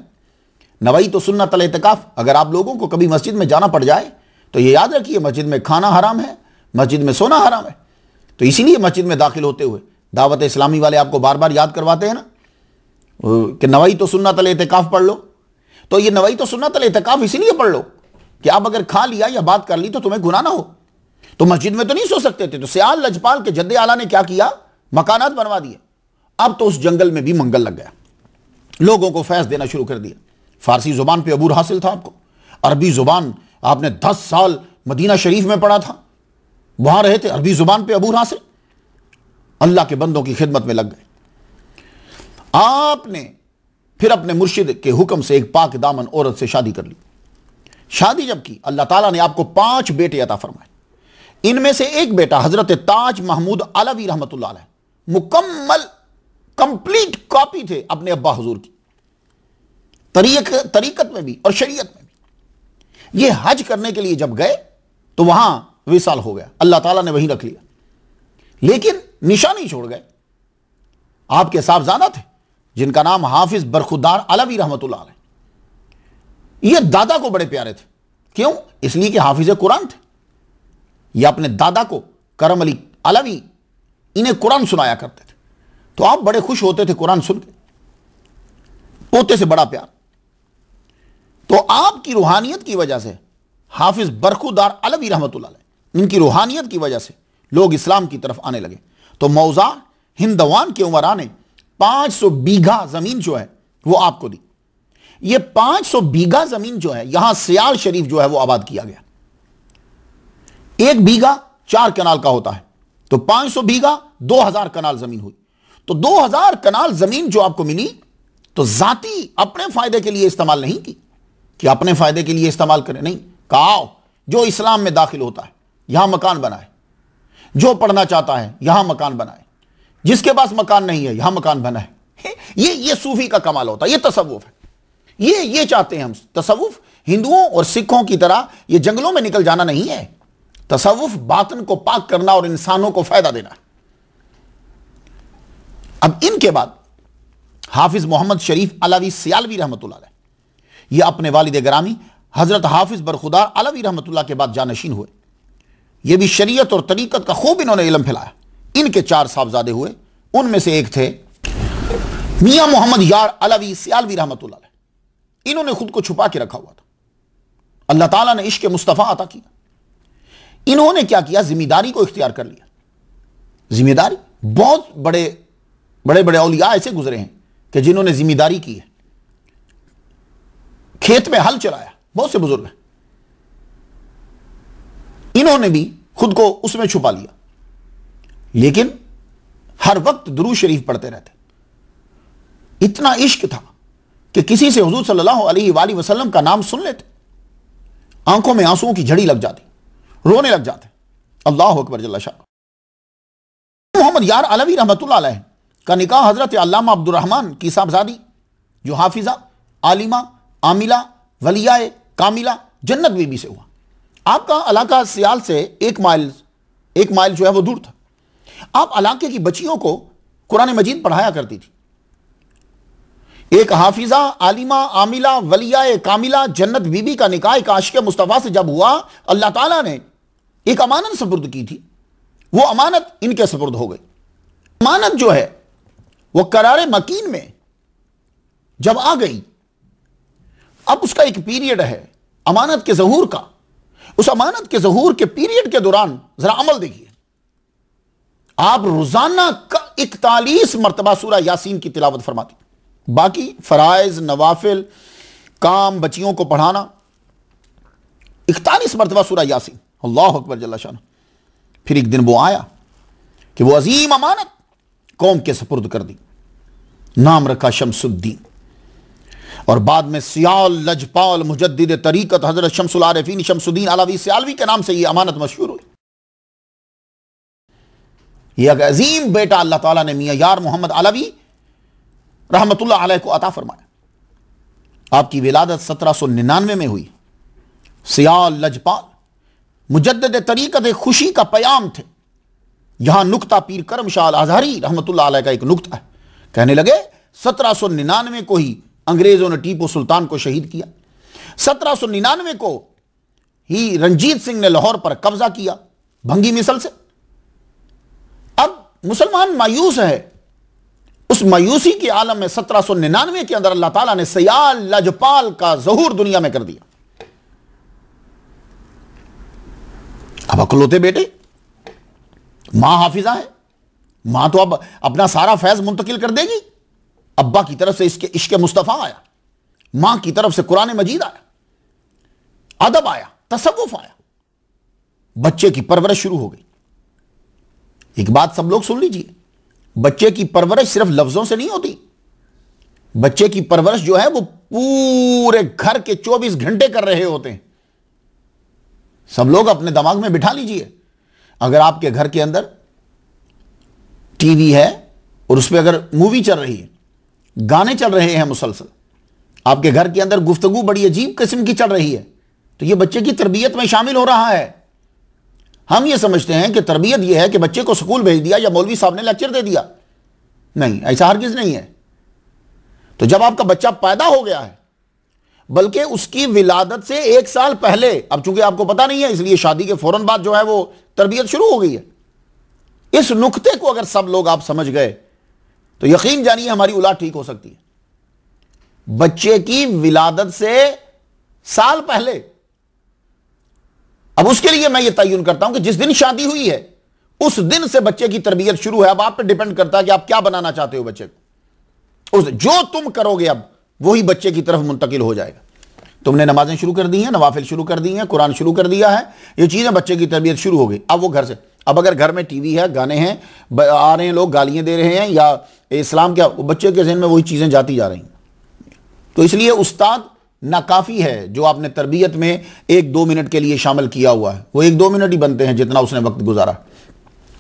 नवई तो सुन्नत अल इतिकाफ, अगर आप लोगों को कभी मस्जिद में जाना पड़ जाए तो ये याद रखिए मस्जिद में खाना हराम है, मस्जिद में सोना हराम है। तो इसीलिए मस्जिद में दाखिल होते हुए दावत इस्लामी वाले आपको बार बार याद करवाते हैं ना कि नवई तो सुन्नत अल इतिकाफ पढ़ लो। तो ये नवई तो सुन्नत अल इतिकाफ इसीलिए पढ़ लो कि आप अगर खा लिया या बात कर ली तो तुम्हें गुनाह ना हो। तो मस्जिद में तो नहीं सो सकते थे, तो सियाल लजपाल के जद्दे आला ने क्या किया, मकानात बनवा दिए। अब तो उस जंगल में भी मंगल लग गया, लोगों को फैज देना शुरू कर दिया। फारसी जुबान पे अबूर हासिल था आपको, अरबी जुबान आपने 10 साल मदीना शरीफ में पढ़ा था, वहां रहे थे, अरबी जुबान पे अबूर हासिल, अल्लाह के बंदों की खिदमत में लग गए। आपने फिर अपने मुर्शिद के हुक्म से एक पाक दामन औरत से शादी कर ली। शादी जब की, अल्लाह ताला ने आपको 5 बेटे अता फरमाए। इनमें से एक बेटा हजरत ताज महमूद अलवी रहमतुल्लाह अलैह मुकम्मल कंप्लीट कॉपी थे अपने अब्बा हुजूर की, तरीकत में भी और शरीयत में भी। ये हज करने के लिए जब गए तो वहां विसाल हो गया, अल्लाह ताला ने वहीं रख लिया, लेकिन निशानी छोड़ गए। आपके साहबजादा थे जिनका नाम हाफिज बरखुदार अलवी रहमतुल्लाह अलैह, ये दादा को बड़े प्यारे थे। क्यों? इसलिए कि हाफिज कुरान थे। ये अपने दादा को करम अली अलवी इन्हें कुरान सुनाया करते थे, तो आप बड़े खुश होते थे कुरान सुन के, पोते से बड़ा प्यार। तो आपकी रूहानियत की वजह से हाफिज बरखुदार अलवी रहमतुल्लाह अलैह, इनकी रूहानियत की वजह से लोग इस्लाम की तरफ आने लगे। तो मौजा हिंदवान के उमरा ने 500 बीघा जमीन जो है वो आपको दी। ये 500 बीघा जमीन जो है, यहां सियाल शरीफ जो है वो आबाद किया गया। एक बीघा 4 कनाल का होता है, तो 500 बीघा 2000 कनाल जमीन हुई। तो 2000 कनाल जमीन जो आपको मिली, तो जाती अपने फायदे के लिए इस्तेमाल नहीं की कि अपने फायदे के लिए इस्तेमाल करें, नहीं कहा जो इस्लाम में दाखिल होता है यहां मकान बनाए, जो पढ़ना चाहता है यहां मकान बनाए, जिसके पास मकान नहीं है यहां मकान बनाए। ये सूफी का कमाल होता है, ये तसव्वुफ है। ये चाहते हैं हम। तसव्वुफ हिंदुओं और सिखों की तरह ये जंगलों में निकल जाना नहीं है। तसव्वुफ बातिन को पाक करना और इंसानों को फायदा देना। अब इनके बाद हाफिज मोहम्मद शरीफ अलवी सियालवी रहमतुल्लाह अलैह, ये अपने वालिद ग्रामी हजरत हाफिज बरखुदार अलवी रहमतुल्लाह के बाद जानशीन हुए। ये भी शरीयत और तरीकत का खूब इन्होंने इल्म फैलाया। इनके 4 साहबजादे हुए, उनमें से एक थे मियां मोहम्मद यार अलवी सियालवी रहमतुल्लाह अलैह। इन्होंने खुद को छुपा के रखा हुआ था, अल्लाह ताला ने इश्क मुस्तफ़ा अता किया। इन्होंने क्या किया, जिम्मेदारी को इख्तियार कर लिया। जिम्मेदारी, बहुत बड़े औलिया ऐसे गुजरे हैं कि जिन्होंने जिम्मेदारी की है, खेत में हल चलाया, बहुत से बुजुर्ग हैं। इन्होंने भी खुद को उसमें छुपा लिया, लेकिन हर वक्त दुरूद शरीफ पढ़ते रहते। इतना इश्क था कि किसी से हुजूर सल्लल्लाहु अलैहि वसल्लम का नाम सुन लेते, आंखों में आंसुओं की झड़ी लग जाती, रोने लग जाते। अल्लाह अकबर जल्ला शाह। मोहम्मद यार अलवी रहमतुल्लाह अलैह का निकाह हजरत अल्लामा अब्दुर्रहमान की साहबजादी जो हाफिजा आलिमा आमिला वलिया कामिला जन्नत बीबी से हुआ। आपका इलाका सियाल से 1 माइल जो है वो दूर था। आप इलाके की बच्चियों को कुरान मजीद पढ़ाया करती थी। एक हाफिजा आलिमा आमिला वलिया कामिला जन्नत बीबी का निकाह एक आशिक मुस्तफ़ा से जब हुआ, अल्लाह ताला ने एक अमानत सपुर्द की थी, वो अमानत इनके सपुर्द हो गई। अमानत जो है वो करारे मकीन में जब आ गई, अब उसका एक पीरियड है अमानत के ज़हूर का। उस अमानत के ज़हूर के पीरियड के दौरान जरा अमल देखिए, आप रोजाना का 41 मरतबा सूरह यासीन की तिलावत फरमाती। बाकी फराइज नवाफिल काम बच्चियों को पढ़ाना 41 मरतबा सूरह यासीन। अल्लाह अकबर जल्ला शान। फिर एक दिन वो आया कि वो अजीम अमानत कौम के सपुर्द कर दी, नाम रखा शमसुद्दीन, और बाद में सियाल लजपाल मुजद्दिद तरीकत हजरत शमसुल आरिफीन शमसुद्दीन अलवी सियालवी के नाम से यह अमानत मशहूर हुई। यह एक अजीम बेटा अल्लाह ताला ने मियां यार मोहम्मद अलवी रहमतुल्लाह अलैह को अता फरमाया। आपकी विलादत 1799 में हुई। सियाल लजपाल मुजद्दिद तरीकत खुशी का पयाम थे। यहां नुक्ता पीर करम शाह अज़हरी रहमतुल्लाह अलैह का एक नुक्ता है। कहने लगे 1799 को ही अंग्रेजों ने टीपू सुल्तान को शहीद किया। 1799 को ही रंजीत सिंह ने लाहौर पर कब्जा किया भंगी मिसल से। अब मुसलमान मायूस है। उस मायूसी के आलम में 1799 के अंदर अल्लाह ताला ने सियाल लजपाल का ज़हूर दुनिया में कर दिया। अब अकलौते बेटे, मां हाफिजा है, मां तो अब अपना सारा फैज मुंतकिल कर देगी। अब्बा की तरफ से इसके इश्क मुस्तफ़ा आया, मां की तरफ से कुरान मजीद आया, अदब आया, तसव्वुफ आया, बच्चे की परवरिश शुरू हो गई। एक बात सब लोग सुन लीजिए, बच्चे की परवरिश सिर्फ लफ्जों से नहीं होती। बच्चे की परवरिश जो है वो पूरे घर के 24 घंटे कर रहे होते हैं। सब लोग अपने दिमाग में बिठा लीजिए, अगर आपके घर के अंदर टीवी है और उस पर अगर मूवी चल रही है, गाने चल रहे हैं मुसलसल, आपके घर के अंदर गुफ्तगू बड़ी अजीब किस्म की चल रही है, तो यह बच्चे की तरबियत में शामिल हो रहा है। हम ये समझते हैं कि तरबियत यह है कि बच्चे को स्कूल भेज दिया या मौलवी साहब ने लेक्चर दे दिया। नहीं, ऐसा हरगिज नहीं है। तो जब आपका बच्चा पैदा हो गया है, बल्कि उसकी विलादत से 1 साल पहले, अब चूंकि आपको पता नहीं है इसलिए शादी के फौरन बाद जो है वो तरबियत शुरू हो गई है। इस नुक्ते को अगर सब लोग आप समझ गए तो यकीन जानिए हमारी औलाद ठीक हो सकती है। बच्चे की विलादत से साल पहले, अब उसके लिए मैं ये तयन करता हूं कि जिस दिन शादी हुई है उस दिन से बच्चे की तरबियत शुरू है। अब आप पे डिपेंड करता है कि आप क्या बनाना चाहते हो बच्चे को। जो तुम करोगे अब वही बच्चे की तरफ मुंतकिल हो जाएगा। तुमने नमाजें शुरू कर दी हैं, नवाफिल शुरू कर दी हैं, कुरान शुरू कर दिया है, ये चीजें बच्चे की तरबियत शुरू हो गई। अब वो घर से, अब अगर घर में टीवी है, गाने हैं, आ रहे हैं लोग, गालियां दे रहे हैं या इस्लाम क्या, बच्चे के जहन में वही चीजें जाती जा रही हैं। तो इसलिए उस्ताद नाकाफी है जो आपने तरबियत में 1-2 मिनट के लिए शामिल किया हुआ है, वो 1-2 मिनट ही बनते हैं जितना उसने वक्त गुजारा।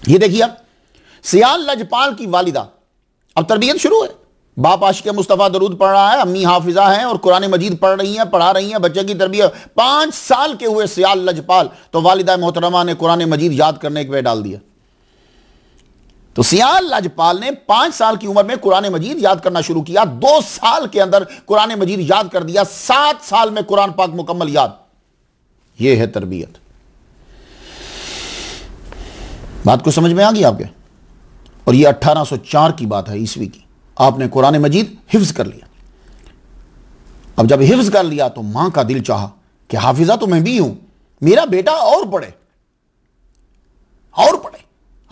ये देखिए अब सियाल लजपाल की वालिदा, अब तरबियत शुरू है। बाप आशिक मुस्तफ़ा दरूद पढ़ रहा है, अम्मी हाफिजा है और कुरान मजीद पढ़ रही हैं, पढ़ा रही हैं, बच्चे की तरबियत। 5 साल के हुए सियाल लजपाल, तो वालिदा मोहतरमा ने कुरान मजीद याद करने के पे डाल दिया। तो सियाल लजपाल ने 5 साल की उम्र में कुरान मजीद याद करना शुरू किया, 2 साल के अंदर कुरान मजीद याद कर दिया, 7 साल में कुरान पाक मुकम्मल याद। यह है तरबियत। बात को समझ में आ गई आपके? और यह 1804 की बात है, ईस्वी की। आपने कुरान मजीद हिफ्ज कर लिया। अब जब हिफ्ज कर लिया तो मां का दिल चाहा कि हाफिजा तो मैं भी हूं, मेरा बेटा और पढ़े और पढ़े।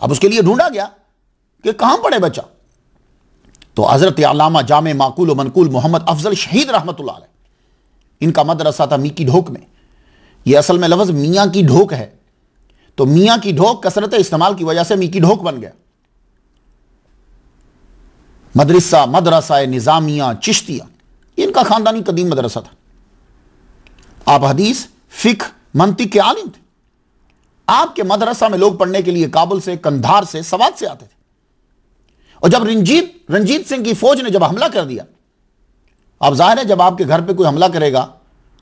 अब उसके लिए ढूंढा गया कि कहां पढ़े बच्चा। तो हजरत अल्लामा जामे माकूल व मनकूल मोहम्मद अफजल शहीद रहमतुल्लाह अलैह, इनका मदरसा था मियां की ढोक में। यह असल में लफ्ज मियां की ढोक है, तो मियां की ढोक कसरत इस्तेमाल की वजह से मियां की ढोक बन गया। मदरसा निजामिया चिश्तिया, इनका खानदानी कदीम मदरसा था। आप हदीस, फिक्र, मंतिक के आलिम थे। आपके मदरसा में लोग पढ़ने के लिए काबुल से, कंधार से, सवात से आते थे। और जब रंजीत सिंह की फौज ने जब हमला कर दिया, अब जाहिर है जब आपके घर पे कोई हमला करेगा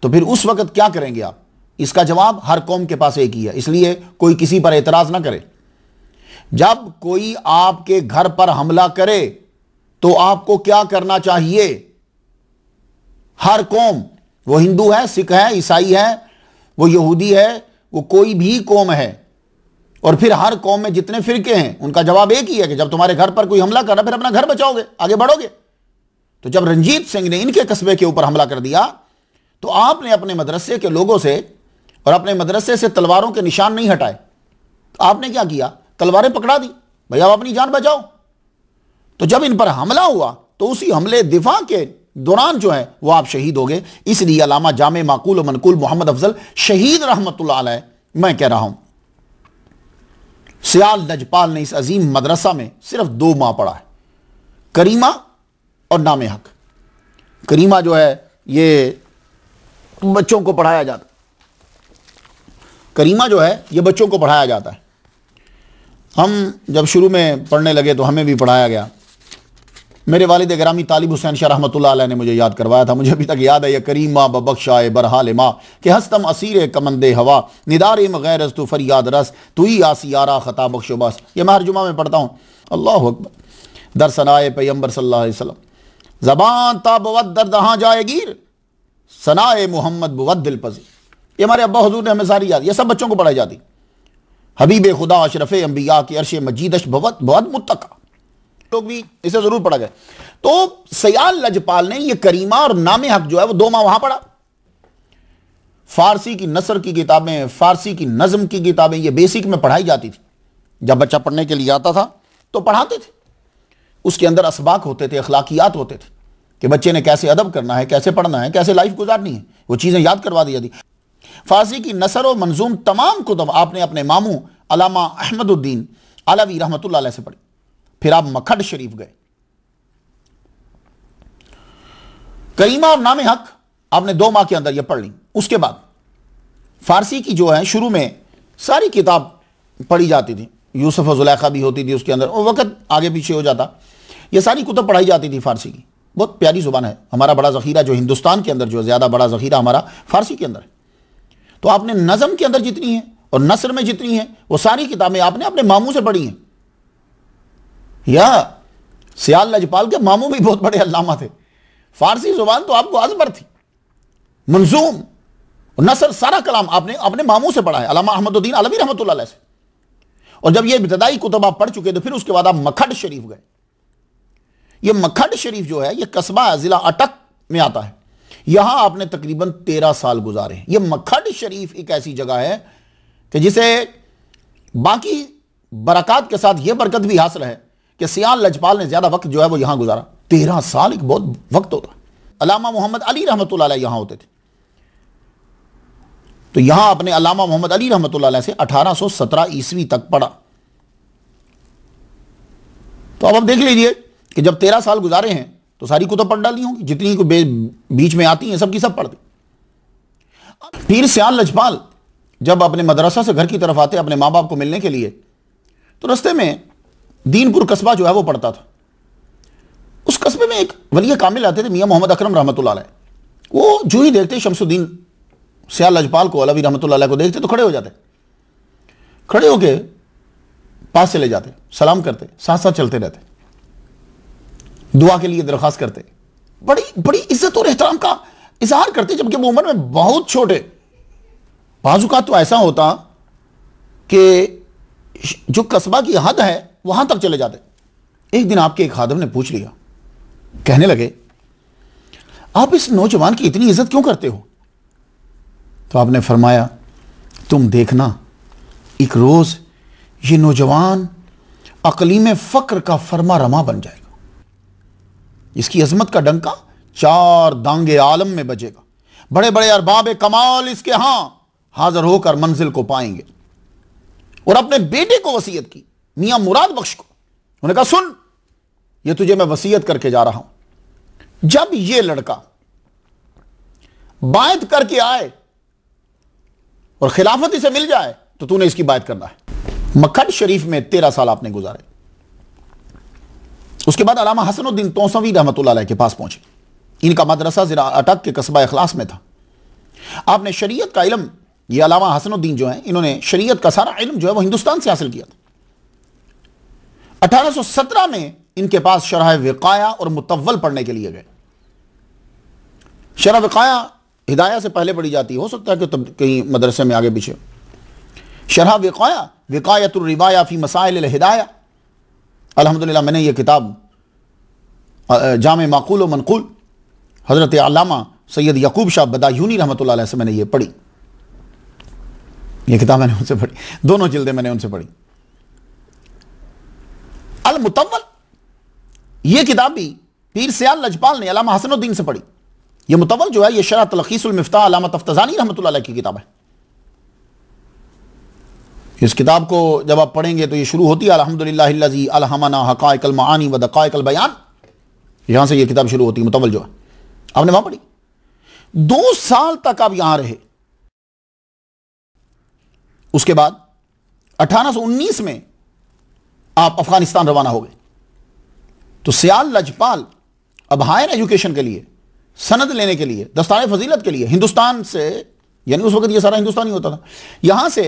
तो फिर उस वक्त क्या करेंगे आप? इसका जवाब हर कौम के पास एक ही है, इसलिए कोई किसी पर एतराज ना करे। जब कोई आपके घर पर हमला करे तो आपको क्या करना चाहिए? हर कौम, वो हिंदू है, सिख है, ईसाई है, वो यहूदी है, वो कोई भी कौम है, और फिर हर कौम में जितने फिरके हैं उनका जवाब एक ही है कि जब तुम्हारे घर पर कोई हमला कर रहा फिर अपना घर बचाओगे, आगे बढ़ोगे। तो जब रंजीत सिंह ने इनके कस्बे के ऊपर हमला कर दिया तो आपने अपने मदरसे के लोगों से और अपने मदरसे से तलवारों के निशान नहीं हटाए। तो आपने क्या किया? तलवारें पकड़ा दी, भैया आप अपनी जान बचाओ। तो जब इन पर हमला हुआ तो उसी हमले दिफा के दौरान जो है वो आप शहीद हो गए। इसलिए अल्लामा जामे माकूल व मनकूल मोहम्मद अफजल शहीद रहमतुल्लाह अलैह, मैं कह रहा हूं सियाल लजपाल ने इस अजीम मदरसा में सिर्फ 2 माह पढ़ा है, करीमा और नामे हक। करीमा जो है ये बच्चों को पढ़ाया जाता, करीमा जो है ये बच्चों को पढ़ाया जाता है। हम जब शुरू में पढ़ने लगे तो हमें भी पढ़ाया गया। मेरे वालिद गिरामी तालिब हुसैन शाह रहमतुल्लाह अलैह ने मुझे याद करवाया था। मुझे अभी तक याद है ये करीमा बबख्शाए बरहाल माँ के हस्तम असीर कमंदे हवा निदारे मगैरस तू फरियाद रस तू ही आसियारा खता बख्शो बस। ये मैं हर जुमा में पढ़ता हूँ। अल्लाह अकबर। दरसनाए पैगंबर सल्लल्लाहु अलैहि वसल्लम, ज़बान ता बवद दर्द हाँ जाएगीर, सनाए मोहम्मद बवद दिल पजी। ये हमारे अब्बा हुजूर ने हमें सारी याद, ये सब बच्चों को पढ़ाई जाती। हबीब खुदा अशरफ अंबिया के अर्श मजीदश बहुत बहुत मुत्तका, लोग भी इसे जरूर पढ़ा गए। तो सियाल लजपाल ने ये करीमा और नामे हक जो है वो 2 माह वहां पढ़ा। फारसी की नसर की किताबें, फारसी की नज्म की किताबें ये बेसिक में पढ़ाई जाती थी। जब बच्चा पढ़ने के लिए आता था तो पढ़ाते थे। उसके अंदर असबाक होते थे, अखलाकियात होते थे कि बच्चे ने कैसे अदब करना है, कैसे पढ़ना है, कैसे लाइफ गुजारनी है, वो चीजें याद करवा दी जाती। फारसी की नसर और मंजूम तमाम कुतुब आपने अपने मामू अल्लामा अहमदुद्दीन अलवी रहमतुल्लाह अलैह से पढ़ी। फिर आप मखड शरीफ गए। करीमा और नामे हक आपने 2 माह के अंदर यह पढ़ ली। उसके बाद फारसी की जो है शुरू में सारी किताब पढ़ी जाती थी, यूसुफ और जुलेखा भी होती थी उसके अंदर, वो वक्त आगे पीछे हो जाता। ये सारी कुतुब पढ़ाई जाती थी फारसी की। बहुत प्यारी ज़ुबान है, हमारा बड़ा ज़ख़ीरा जो हिंदुस्तान के अंदर जो ज़्यादा बड़ा ज़ख़ीरा हमारा फ़ारसी के अंदर है। तो आपने नज़म के अंदर जितनी है और नसर में जितनी है वो सारी किताबें आपने अपने मामू से पढ़ी हैं। या सियाल लजपाल के मामू भी बहुत बड़े अल्लामा थे। फारसी ज़ुबान तो आपको अज़बर थी, मंजूम और नसर सारा कलाम आपने अपने मामू से पढ़ा है, अल्लामा अहमदुद्दीन अलवी रहमतुल्लाह अलैह से। और जब ये इब्तदाई कुतुब आप पढ़ चुके तो फिर उसके बाद आप मखड शरीफ गए। ये मखड शरीफ जो है ये कस्बा ज़िला अटक में आता है। यहां आपने तकरीबन 13 साल गुजारे हैं। ये मखड शरीफ एक ऐसी जगह है कि जिसे बाकी बरकत के साथ यह बरकत भी हासिल है कि सियाल लजपाल ने ज्यादा वक्त जो है वो यहां गुजारा। 13 साल एक बहुत वक्त होता है। अल्लामा मोहम्मद अली रहमतुल्लाह अलैह यहां होते थे। तो यहां अपने अल्लामा मोहम्मद अली रहमतुल्लाह अलैह से 1817 ईस्वी तक पढ़ा। तो अब आप देख लीजिए कि जब 13 साल गुजारे हैं तो सारी कुतुब पढ़ डाली होंगी, जितनी को बीच में आती हैं सबकी सब पढ़ दी। पीर सियाल लजपाल जब अपने मदरसा से घर की तरफ आते अपने माँ बाप को मिलने के लिए, तो रास्ते में दीनपुर कस्बा जो है वो पड़ता था। उस कस्बे में एक वली कामिल आते थे, मियाँ मोहम्मद अकरम रहमतुल्लाह अलैह। वो जो ही देखते शमसुद्दीन सियाल लजपाल को, अलवी रहमतुल्लाह अलैह को देखते तो खड़े हो जाते, खड़े होके पास चले जाते, सलाम करते, साथ साथ चलते रहते, दुआ के लिए दरख्वास्त करते, बड़ी बड़ी इज्जत और एहतराम का इजहार करते, जबकि वो उम्र में बहुत छोटे। बाजुका तो ऐसा होता कि जो कस्बा की हद है वहां तक चले जाते। एक दिन आपके एक खादिम ने पूछ लिया, कहने लगे आप इस नौजवान की इतनी इज्जत क्यों करते हो? तो आपने फरमाया तुम देखना एक रोज ये नौजवान अकलीम फक्र का फरमा रमा बन जाएगा, इसकी अजमत का डंका 4 दांगे आलम में बजेगा, बड़े बड़े अरबाब कमाल इसके यहां हाजिर होकर मंजिल को पाएंगे। और अपने बेटे को वसीयत की, मियां मुराद बख्श को। उन्होंने कहा सुन, ये तुझे मैं वसीयत करके जा रहा हूं, जब ये लड़का बायत करके आए और खिलाफत इसे मिल जाए तो तूने इसकी बायत करना है। मखड शरीफ में 13 साल आपने गुजारे। उसके बाद अल्लामा हसनुद्दीन तौसवी रहमतुल्लाह अलैह के पास पहुंचे। इनका मदरसा ज़िला अटक के कस्बा इखलास में था। आपने शरीयत का इल्म, ये अल्लामा हसनुद्दीन जो है, इन्होंने शरीयत का सारा इल्म जो है वो हिंदुस्तान से हासिल किया था। 1817 में इनके पास शरह विकाया और मुतव्वल पढ़ने के लिए गए। शरह विकाया हिदाया से पहले पढ़ी जाती, हो सकता है कि तब कहीं मदरसे में आगे पीछे। शरह विकाया, विकायतुर रिवाया फी मसाइल हिदाया। अल्हम्दुलिल्लाह मैंने ये किताब जामे माकूल व मनकूल हज़रत अल्लामा सैयद यकूब शाह बदायूनी रहमतुल्लाह अलैह से मैंने ये पढ़ी। ये किताब मैंने उनसे पढ़ी, दोनों जिल्दें मैंने उनसे पढ़ी। अल मुतव्वल, ये किताब भी पीर सियाल लजपाल ने अल्लामा हसनुद्दीन से पढ़ी। ये मुतव्वल जो है ये शरह तलखीसुल मिफ्ताह अल्लामा तफ्ताज़ानी रहमतुल्लाह अलैह की किताब है। इस किताब को जब आप पढ़ेंगे तो ये शुरू होती है अल्हम्दुलिल्लाहिल्लज़ी अलहमना हक़ाइक़ल मआनी व दक़ाइक़ल बयान। यहां से ये किताब शुरू होती है, मुतव्वल जो है आपने वहां पढ़ी। 2 साल तक आप यहां रहे। उसके बाद 1819 में आप अफगानिस्तान रवाना हो गए। तो सियाल लजपाल अब हायर एजुकेशन के लिए, सनद लेने के लिए, दस्ताने फजीलत के लिए हिंदुस्तान से, यानी उस वक्त ये सारा हिंदुस्तान ही होता था, यहां से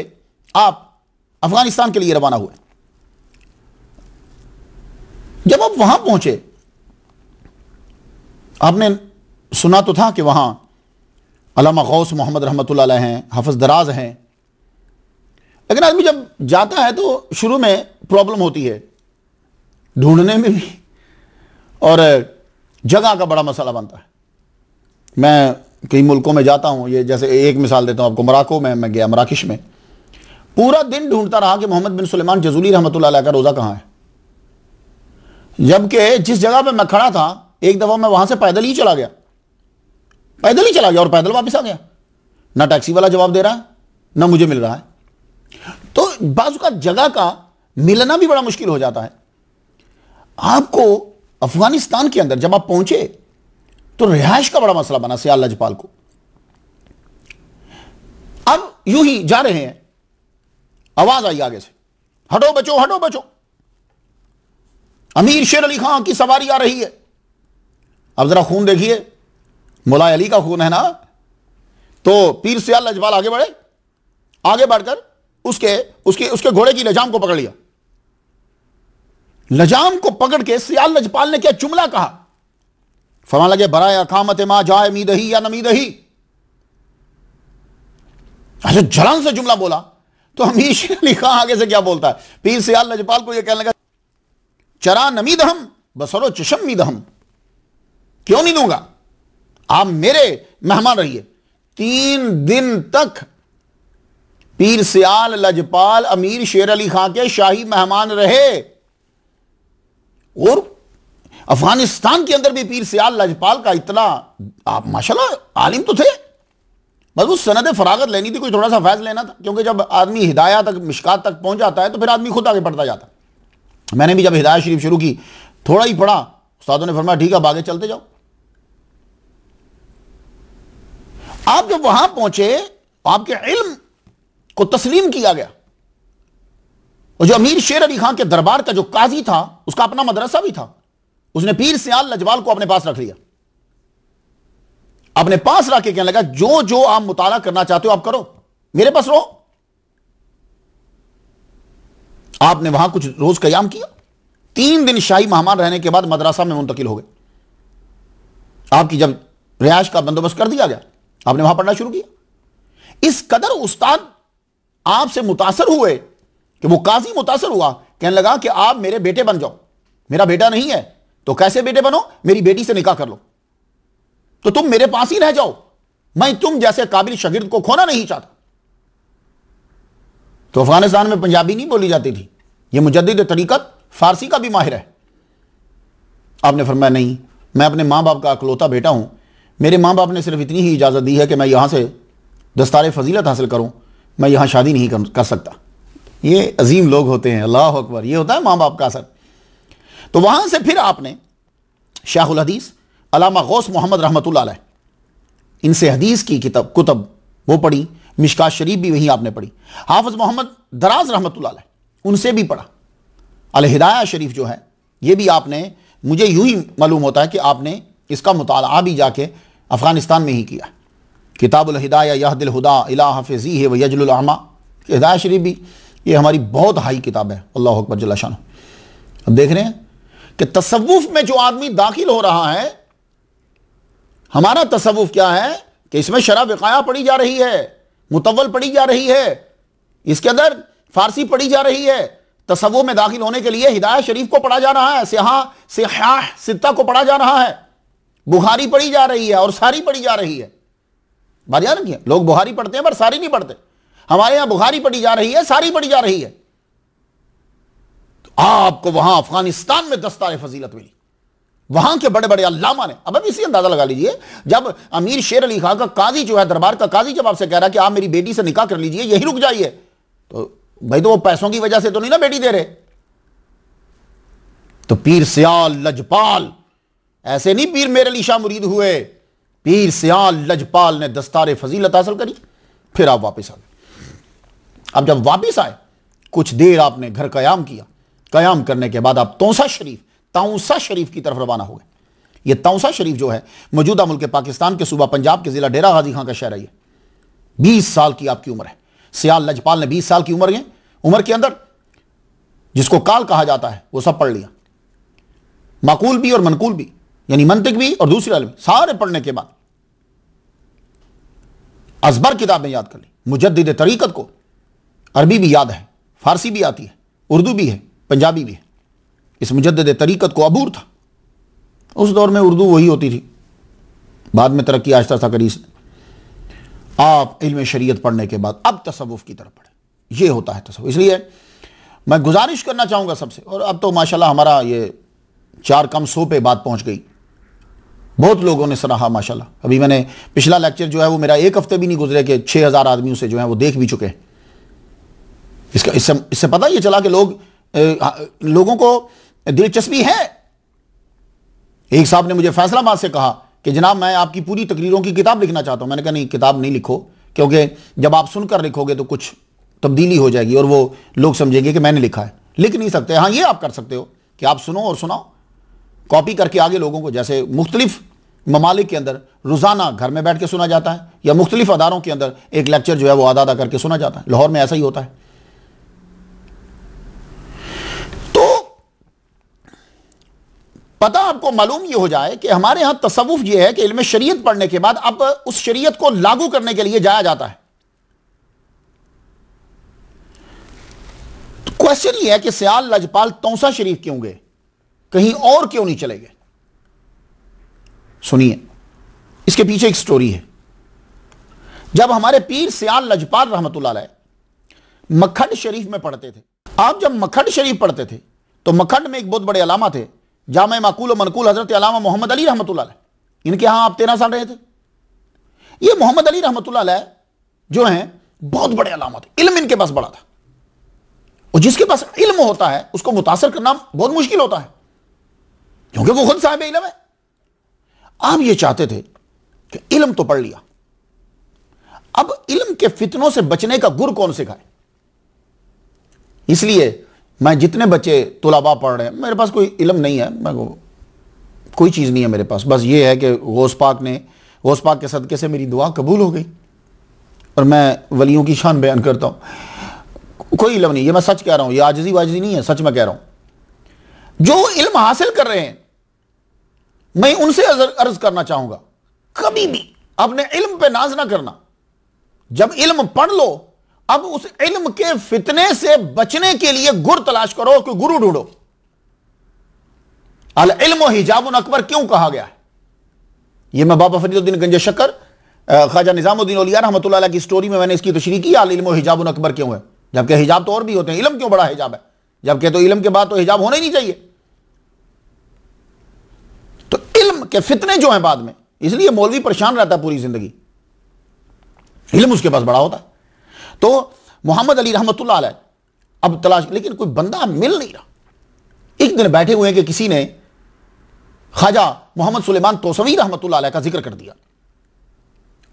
आप अफगानिस्तान के लिए रवाना हुए। जब आप वहां पहुंचे, आपने सुना तो था कि वहां अल्लामा गौस मोहम्मद रहमतुल्लाह अलैह हैं, हाफिज दराज हैं, लेकिन आदमी जब जाता है तो शुरू में प्रॉब्लम होती है, ढूंढने में भी और जगह का बड़ा मसला बनता है। मैं कई मुल्कों में जाता हूं, ये जैसे एक मिसाल देता हूं आपको, मोरक्को में मैं गया, मराकिश में पूरा दिन ढूंढता रहा कि मोहम्मद बिन सुलेमान जजूली रहमतुल्लाह अलैह का रोज़ा कहाँ है। जबकि जिस जगह पे मैं खड़ा था, एक दफ़ा मैं वहां से पैदल ही चला गया, पैदल ही चला गया और पैदल वापस आ गया। ना टैक्सी वाला जवाब दे रहा है, ना मुझे मिल रहा है। तो बाज़ का जगह का मिलना भी बड़ा मुश्किल हो जाता है। आपको अफगानिस्तान के अंदर जब आप पहुंचे तो रिहाइश का बड़ा मसला बना सियाल लजपाल को। अब यूं ही जा रहे हैं, आवाज आई आगे से, हटो बचो, हटो बचो, अमीर शेर अली खां की सवारी आ रही है। अब जरा खून देखिए, मुला अली का खून है ना। तो पीर सियाल लजपाल आगे बढ़े, आगे बढ़कर उसके उसके उसके घोड़े की लजाम को पकड़ लिया। लजाम को पकड़ के सियाल लजपाल ने क्या जुमला कहा, फरमान लगे बराया कामत मा जाए मीदही या नमीदही। अच्छा, जलन से जुमला बोला। तो अमीर शेर अली खां आगे से क्या बोलता है, पीर सियाल लजपाल को यह कहने लगा, चरा नमीदहम बसरो चशमीदहम, क्यों नहीं दूंगा, आप मेरे मेहमान रहिए। 3 दिन तक पीर सियाल लजपाल अमीर शेर अली खां के शाही मेहमान रहे। और अफगानिस्तान के अंदर भी पीर सियाल लजपाल का इतना, आप माशाल्लाह आलिम तो थे, बस उस सनद फरागत लेनी थी, कोई थोड़ा सा फैज लेना था। क्योंकि जब आदमी हिदाया तक, मिशकात तक पहुंच जाता है तो फिर आदमी खुद आगे बढ़ता जाता। मैंने भी जब हिदायत शरीफ शुरू की, थोड़ा ही पढ़ा, उस्तादों ने फरमाया ठीक है, अब आगे चलते जाओ। आप जब वहां पहुंचे, आपके इल्म को तस्लीम किया गया। और जो अमीर शेर अली खां के दरबार का जो काजी था, उसका अपना मदरसा भी था, उसने पीर सियाल लजपाल को अपने पास रख लिया। अपने पास रख के कहने लगा, जो जो आप मुताला करना चाहते हो आप करो, मेरे पास रहो। आपने वहां कुछ रोज कयाम किया। 3 दिन शाही मेहमान रहने के बाद मदरसा में मुंतकिल हो गए। आपकी जब रिहायश का बंदोबस्त कर दिया गया, आपने वहां पढ़ना शुरू किया। इस कदर उस्ताद आपसे मुतासर हुए कि वो काजी मुतासर हुआ, कहने लगा कि आप मेरे बेटे बन जाओ। मेरा बेटा नहीं है तो कैसे बेटे बनो, मेरी बेटी से निकाह कर लो, तो तुम मेरे पास ही रह जाओ, मैं तुम जैसे काबिल शागिर्द को खोना नहीं चाहता। तो अफगानिस्तान में पंजाबी नहीं बोली जाती थी, यह मुजद्दिद तरीकत फारसी का भी माहिर है। आपने फरमाया नहीं, मैं अपने मां बाप का अकलौता बेटा हूं, मेरे मां बाप ने सिर्फ इतनी ही इजाजत दी है कि मैं यहां से दस्तार फजीलत हासिल करूं, मैं यहां शादी नहीं कर सकता। ये अजीम लोग होते हैं, अल्लाह अकबर, ये होता है मां बाप का असर। तो वहां से फिर आपने शेखुल हदीस अल्लामा गौस मोहम्मद रहमतुल्लाह अलैह, इनसे हदीस की कुतब वो पढ़ी, मिशकात शरीफ भी वहीं आपने पढ़ी। हाफिज मोहम्मद दराज रहमतुल्लाह अलैह, उनसे भी पढ़ा। अल हिदाया शरीफ जो है, ये भी आपने, मुझे यूं ही मालूम होता है कि आपने इसका मुताला भी जाके अफगानिस्तान में ही किया। किताबुल हिदाया यहदिल हुदा इला हफ़ीज़ी है व यजलुल अमा, हिदाया शरीफ भी ये हमारी बहुत हाई किताब है, अल्लाह अकबर जल्ला शान। अब देख रहे हैं कि तसव्वुफ में जो आदमी दाखिल हो रहा है, हमारा तसव्वुफ क्या है कि इसमें शरअ विक़ाया पढ़ी जा रही है, मुतव्वल पढ़ी जा रही है, इसके अंदर फारसी पढ़ी जा रही है। तसव्वुफ में दाखिल होने के लिए हिदायत शरीफ को पढ़ा जा रहा है, सिहाह सित्ता को पढ़ा जा रहा है, बुखारी पढ़ी जा रही है और सारी पढ़ी जा रही है। बात याद रखिए, लोग बुखारी पढ़ते हैं पर सारी नहीं पढ़ते। हमारे यहां बुखारी पढ़ी जा रही है, सारी पढ़ी जा रही है। तो आपको वहां अफगानिस्तान में दस्तार फजीलत मिली, वहां के बड़े बड़े अल्लामा ने। अब इसी अंदाजा लगा लीजिए, जब अमीर शेर अली खां का काजी जो है, दरबार का काजी जब आपसे कह रहा है कि आप मेरी बेटी से निकाह कर लीजिए, यही रुक जाइए, तो भाई तो वो पैसों की वजह से तो नहीं ना बेटी दे रहे। तो पीर सियाल लजपाल, ऐसे नहीं पीर मेर अली शाह मुरीद हुए, पीर सियाल लजपाल ने दस्तार फजीलत हासिल करी। फिर आप वापस आ गए। अब जब वापस आए, कुछ देर आपने घर कयाम किया। कयाम करने के बाद आप तौसा शरीफ की तरफ रवाना हो गए। यह तौसा शरीफ जो है, मौजूदा मुल्क पाकिस्तान के सूबा पंजाब के जिला डेरा गाजी खां का शहर है। 20 साल की आपकी उम्र है। सियाल लजपाल ने 20 साल की उम्र के अंदर जिसको काल कहा जाता है वो सब पढ़ लिया, माकूल भी और मनकूल भी, यानी मंतिक भी और दूसरे इल्म सारे पढ़ने के बाद अजबर किताबें याद कर ली। मुजद्दिद तरीकत को अरबी भी याद है, फारसी भी आती है, उर्दू भी है, पंजाबी भी है। इस मुजद्दिद तरीकत को अबूर था। उस दौर में उर्दू वही होती थी, बाद में तरक्की आहिस्ता आहिस्ता करी इसने। आप इल्म शरीयत पढ़ने के बाद अब तसव्वुफ की तरफ पढ़े, ये होता है तसव्वुफ। इसलिए मैं गुजारिश करना चाहूँगा सबसे, और अब तो माशाल्लाह हमारा ये 4 कम 100 पे बात पहुँच गई, बहुत लोगों ने सराहा माशाल्लाह। अभी मैंने पिछला लेक्चर जो है वो मेरा 1 हफ्ते भी नहीं गुजरे कि 6000 आदमियों से जो है वो देख भी चुके हैं। इससे पता ये चला कि लोगों को दिलचस्पी है। एक साहब ने मुझे फैसलाबाद से कहा कि जनाब मैं आपकी पूरी तकरीरों की किताब लिखना चाहता हूं। मैंने कहा नहीं, किताब नहीं लिखो, क्योंकि जब आप सुनकर लिखोगे तो कुछ तब्दीली हो जाएगी और वो लोग समझेंगे कि मैंने लिखा है। लिख नहीं सकते। हाँ, ये आप कर सकते हो कि आप सुनो और सुनाओ, कॉपी करके आगे लोगों को, जैसे मुख्तलिफ ममालिक के अंदर रोज़ाना घर में बैठ के सुना जाता है, या मुख्तलिफ अदारों के अंदर एक लेक्चर जो है वो आधा आधा करके सुना जाता है। लाहौर में ऐसा ही होता है। तो पता आपको मालूम ये हो जाए कि हमारे यहां तसव्वुफ ये है कि इल्म शरीयत पढ़ने के बाद अब उस शरीयत को लागू करने के लिए जाया जाता है। तो क्वेश्चन ये है कि सियाल लजपाल तौसा शरीफ क्यों गए, कहीं और क्यों नहीं चले गए? सुनिए, इसके पीछे एक स्टोरी है। जब हमारे पीर सियाल लजपाल रहमतुल्लाह अलैह मखड शरीफ में पढ़ते थे, आप जब मखड शरीफ पढ़ते थे तो मखड में एक बहुत बड़े अलामा थे, जामे माकूल और मनकूल हजरत अल्लामा मोहम्मद अली रहमतुल्लाह अलैह। इनके यहां आप 13 साल रहे थे। ये मोहम्मद अली रहमतुल्लाह अलैह जो हैं बहुत बड़े अलामा थे, इल्म इनके पास बड़ा था, और जिसके पास इल्म होता है उसको मुतासर करना बहुत मुश्किल होता है, क्योंकि वो खुद साहिब इल्म है। आप ये चाहते थे कि इल्म तो पढ़ लिया, अब इल्म के फितनों से बचने का गुर कौन सिखाए? इसलिए मैं जितने बच्चे तुलाबा पढ़ रहे हैं, मेरे पास कोई इल्म नहीं है, मैं कोई चीज़ नहीं है मेरे पास, बस ये है कि गौस पाक के सदक़े से मेरी दुआ कबूल हो गई और मैं वलियों की शान बयान करता हूँ। कोई इल्म नहीं, ये मैं सच कह रहा हूँ, ये आजिज़ी वाजिज़ी नहीं है, सच मैं कह रहा हूँ। जो इल्म हासिल कर रहे हैं मैं उनसे अर्ज करना चाहूंगा, कभी भी अपने इल्म पे नाज ना करना। जब इल्म पढ़ लो, अब उस इल्म के फितने से बचने के लिए गुर तलाश करो, कि गुरु ढूंढो। अल इल्म हिजाबुन अकबर क्यों कहा गया है? यह मैं बाबा फरीदुद्दीन गंज शक्कर ख्वाजा निजामुद्दीन औलिया रहमतुल्लाह अलैह की स्टोरी में मैंने इसकी तशरीह की। अल इल्म हिजाबुन अकबर क्यों है, जबकि हिजाब तो और भी होते हैं, इल्म क्यों बड़ा हिजाब है? जबकि तो इल्म के बाद तो हिजाब होना ही नहीं चाहिए। तो इल्म के फितने जो हैं बाद में, इसलिए मौलवी परेशान रहता है पूरी जिंदगी, इल्म उसके पास बड़ा होता है। तो मोहम्मद अली रहमतुल्लाह अलैह अब तलाश, लेकिन कोई बंदा मिल नहीं रहा। एक दिन बैठे हुए हैं कि किसी ने ख्वाजा मोहम्मद सुलेमान तोसवी रहमतुल्लाह अलैह का जिक्र कर दिया।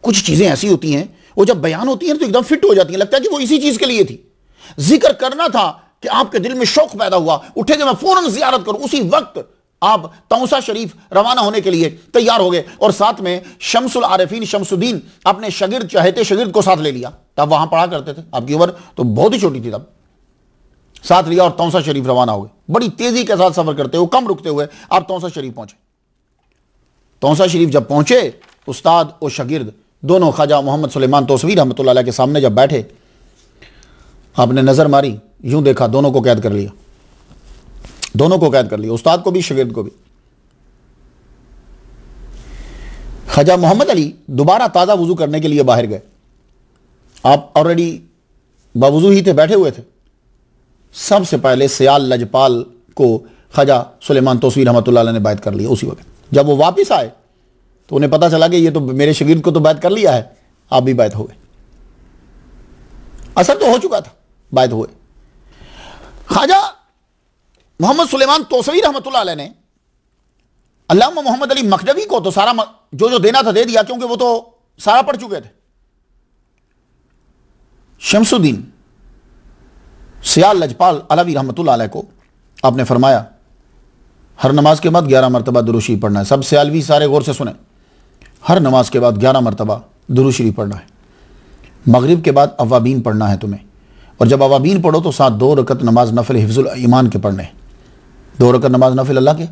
कुछ चीजें ऐसी होती हैं, वो जब बयान होती हैं तो एकदम फिट हो जाती हैं, लगता है कि वो इसी चीज के लिए थी। जिक्र करना था कि आपके दिल में शौक पैदा हुआ, उठे कि मैं फौरन जियारत करूं, उसी वक्त आप तौसा शरीफ रवाना होने के लिए तैयार हो गए, और साथ में शम्सुल आरिफीन शमसुद्दीन अपने शगिर्द, चहेते शगिर्द को साथ ले लिया। तब वहां पढ़ा करते थे, आपकी उम्र तो बहुत ही छोटी थी तब, साथ लिया और तौसा शरीफ रवाना हो गए। बड़ी तेजी के साथ सफर करते हुए, कम रुकते हुए आप तौसा शरीफ पहुंचे। तौसा शरीफ जब पहुंचे, उस्ताद और शगिर्द दोनों ख्वाजा मोहम्मद सुलेमान तोसवी रहमतुल्लाह अलैह के सामने जब बैठे, आपने नजर मारी, यूं देखा, दोनों को कैद कर लिया, दोनों को कैद कर लिया, उस्ताद को भी शगिर्द को भी। ख्वाजा मोहम्मद अली दोबारा ताज़ा वुजू करने के लिए बाहर गए। आप ऑलरेडी बावुजू ही थे, बैठे हुए थे। सबसे पहले सियाल लजपाल को ख्वाजा सुलेमान तोसवी रहमतुल्लाह अलैह ने बैत कर लिया उसी वक्त। जब वो वापस आए तो उन्हें पता चला कि ये तो मेरे शगिर्द को तो बैत कर लिया है, आप भी बैत हो गए। असर तो हो चुका था, बैत हुए। ख्वाजा मोहम्मद सुलेमान तोसवी रहमतुल्लाह अलैह ने अल्लामा मोहम्मद अली मखदवी को तो सारा जो देना था दे दिया, क्योंकि वो तो सारा पढ़ चुके थे। शमसुद्दीन सियाल लजपाल अलवी रहमतुल्लाह अलैह को आपने फरमाया, हर नमाज के बाद 11 मरतबा दुरूद शरीफ पढ़ना है। सब सियालवी सारे गौर से सुने, हर नमाज के बाद 11 मरतबा दुरूद शरीफ पढ़ना है। मगरिब के बाद अवाबीन पढ़ना है तुम्हें, और जब अवाबीन पढ़ो तो साथ 2 रकत नमाज नफिल हिफ्जुल ईमान के पढ़ने। 2 रकत नमाज नफिल अल्लाह के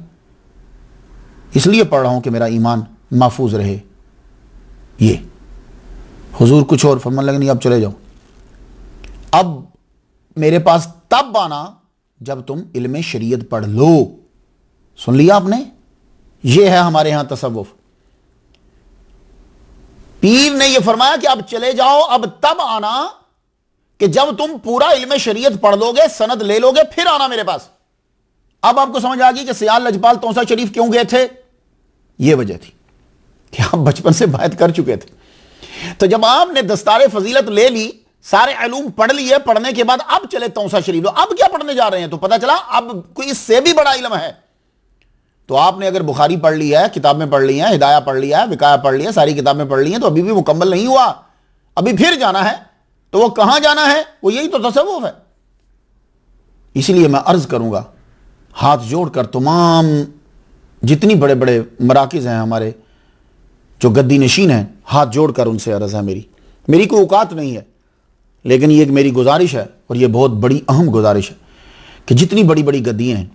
इसलिए पढ़ रहा हूं कि मेरा ईमान महफूज रहे। ये हुजूर कुछ और फरमान लगे, नहीं अब चले जाओ, अब मेरे पास तब आना जब तुम इल्म शरीयत पढ़ लो। सुन लिया आपने? ये है हमारे यहां तसव्वुफ। पीर ने यह फरमाया कि अब चले जाओ, अब तब आना कि जब तुम पूरा इल्म शरीयत पढ़ लोगे, सनद ले लोगे, फिर आना मेरे पास। अब आपको समझ आ गई कि सियाल लजपाल तौसा शरीफ क्यों गए थे? यह वजह थी कि आप बचपन से बात कर चुके थे। तो जब आपने दस्तारे फजीलत ले ली, सारे इल्म पढ़ लिए, पढ़ने के बाद अब चले तौसा शरीफ लो, अब क्या पढ़ने जा रहे हैं? तो पता चला अब कोई इससे भी बड़ा इल्म है। तो आपने अगर बुखारी पढ़ लिया है, किताबें पढ़ ली हैं, हिदाया पढ़ लिया है, विकाया पढ़ लिया, सारी किताबें पढ़ ली हैं, तो अभी भी मुकम्मल नहीं हुआ, अभी फिर जाना है। तो वो कहां जाना है? वो यही तो तसव्वुफ है। इसलिए मैं अर्ज करूंगा हाथ जोड़कर, तमाम जितनी बड़े बड़े मराकिज हैं हमारे जो गद्दी नशीन हैं, हाथ जोड़कर उनसे अर्ज है मेरी कोई औकात नहीं है, लेकिन ये एक मेरी गुजारिश है और ये बहुत बड़ी अहम गुजारिश है कि जितनी बड़ी बड़ी गद्दियाँ हैं,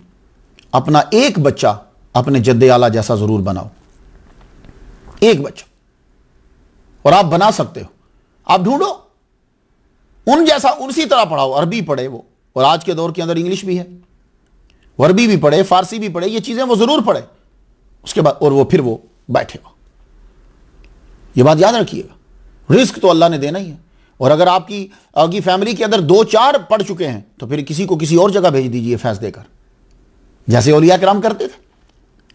अपना एक बच्चा अपने जद्दे आला जैसा ज़रूर बनाओ, एक बच्चा। और आप बना सकते हो, आप ढूंढो उन जैसा, उसी तरह पढ़ाओ। अरबी पढ़े वो, और आज के दौर के अंदर इंग्लिश भी है, अरबी भी पढ़े, फारसी भी पढ़े, ये चीज़ें वो ज़रूर पढ़े। उसके बाद और वो फिर वो बैठेगा। ये बात याद रखिएगा, रिस्क तो अल्लाह ने देना ही है। और अगर आपकी फैमिली के अंदर 2-4 पढ़ चुके हैं तो फिर किसी को किसी और जगह भेज दीजिए फैस देकर, जैसे औलिया किराम करते थे।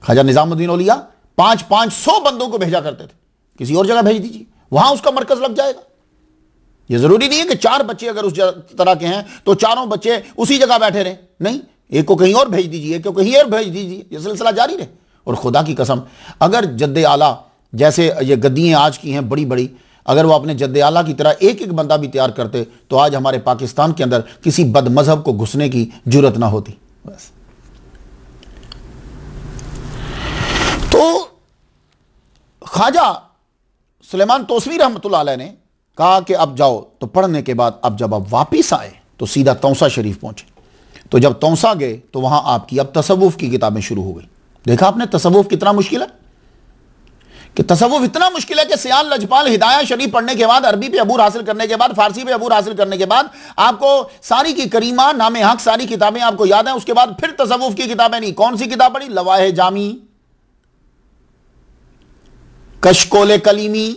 ख्वाजा निजामुद्दीन औलिया 500 बंदों को भेजा करते थे, किसी और जगह भेज दीजिए, वहां उसका मरकज लग जाएगा। यह जरूरी नहीं है कि 4 बच्चे अगर उस तरह के हैं तो चारों बच्चे उसी जगह बैठे रहे, नहीं, एक को कहीं और भेज दीजिए, एक को कहीं और भेज दीजिए, यह सिलसिला जारी रहे। और खुदा की कसम, अगर जद्दे आला जैसे ये गद्दियाँ आज की हैं बड़ी बड़ी, अगर वो अपने जद्दे आला की तरह एक एक बंदा भी तैयार करते तो आज हमारे पाकिस्तान के अंदर किसी बद मजहब को घुसने की जुर्रत ना होती। बस तो ख्वाजा सुलेमान तोसवी रहमतुल्लाह अलैह ने कहा कि अब जाओ। तो पढ़ने के बाद अब जब आप वापिस आए तो सीधा तौसा शरीफ पहुंचे। तो जब तौसा गए तो वहां आपकी अब तसव्वुफ की किताबें शुरू हो गई। देखा आपने तसव्वुफ कितना मुश्किल है, कि तसव्वुफ इतना मुश्किल है कि सियाल लजपाल हिदाया शरीफ पढ़ने के बाद, अरबी पे अबूर हासिल करने के बाद, फारसी पे अबूर हासिल करने के बाद, आपको सारी की करीमा, नामे हक, सारी किताबें आपको याद हैं। उसके बाद फिर तसव्वुफ की किताबें नहीं, कौन सी किताब पढ़ी? लवाहे जामी, कशकोले कलीमी,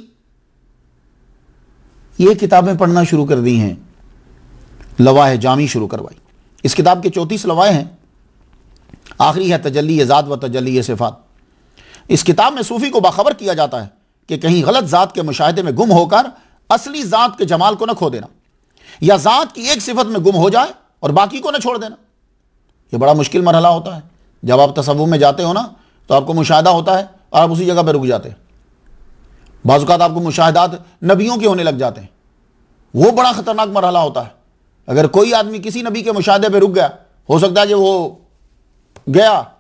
ये किताबें पढ़ना शुरू कर दी हैं। लवाहे जामी शुरू करवाई। इस किताब के 34 लवाहे हैं। आखिरी है तजल्ली ज़ात व तजल्ली सिफात। इस किताब में सूफी को बाखबर किया जाता है कि कहीं गलत ज़ात के मुशाहिदे में गुम होकर असली ज़ात के जमाल को न खो देना, या ज़ात की एक सिफत में गुम हो जाए और बाकी को न छोड़ देना। यह बड़ा मुश्किल मरहला होता है। जब आप तसव्वुफ में जाते हो ना तो आपको मुशाहिदा होता है और आप उसी जगह पर रुक जाते हैं। बाज़ औक़ात आपको मुशाहिदात नबियों के होने लग जाते हैं। वो बड़ा ख़तरनाक मरहला होता है। अगर कोई आदमी किसी नबी के मुशाहिदे पर रुक गया, हो सकता है कि वो गया,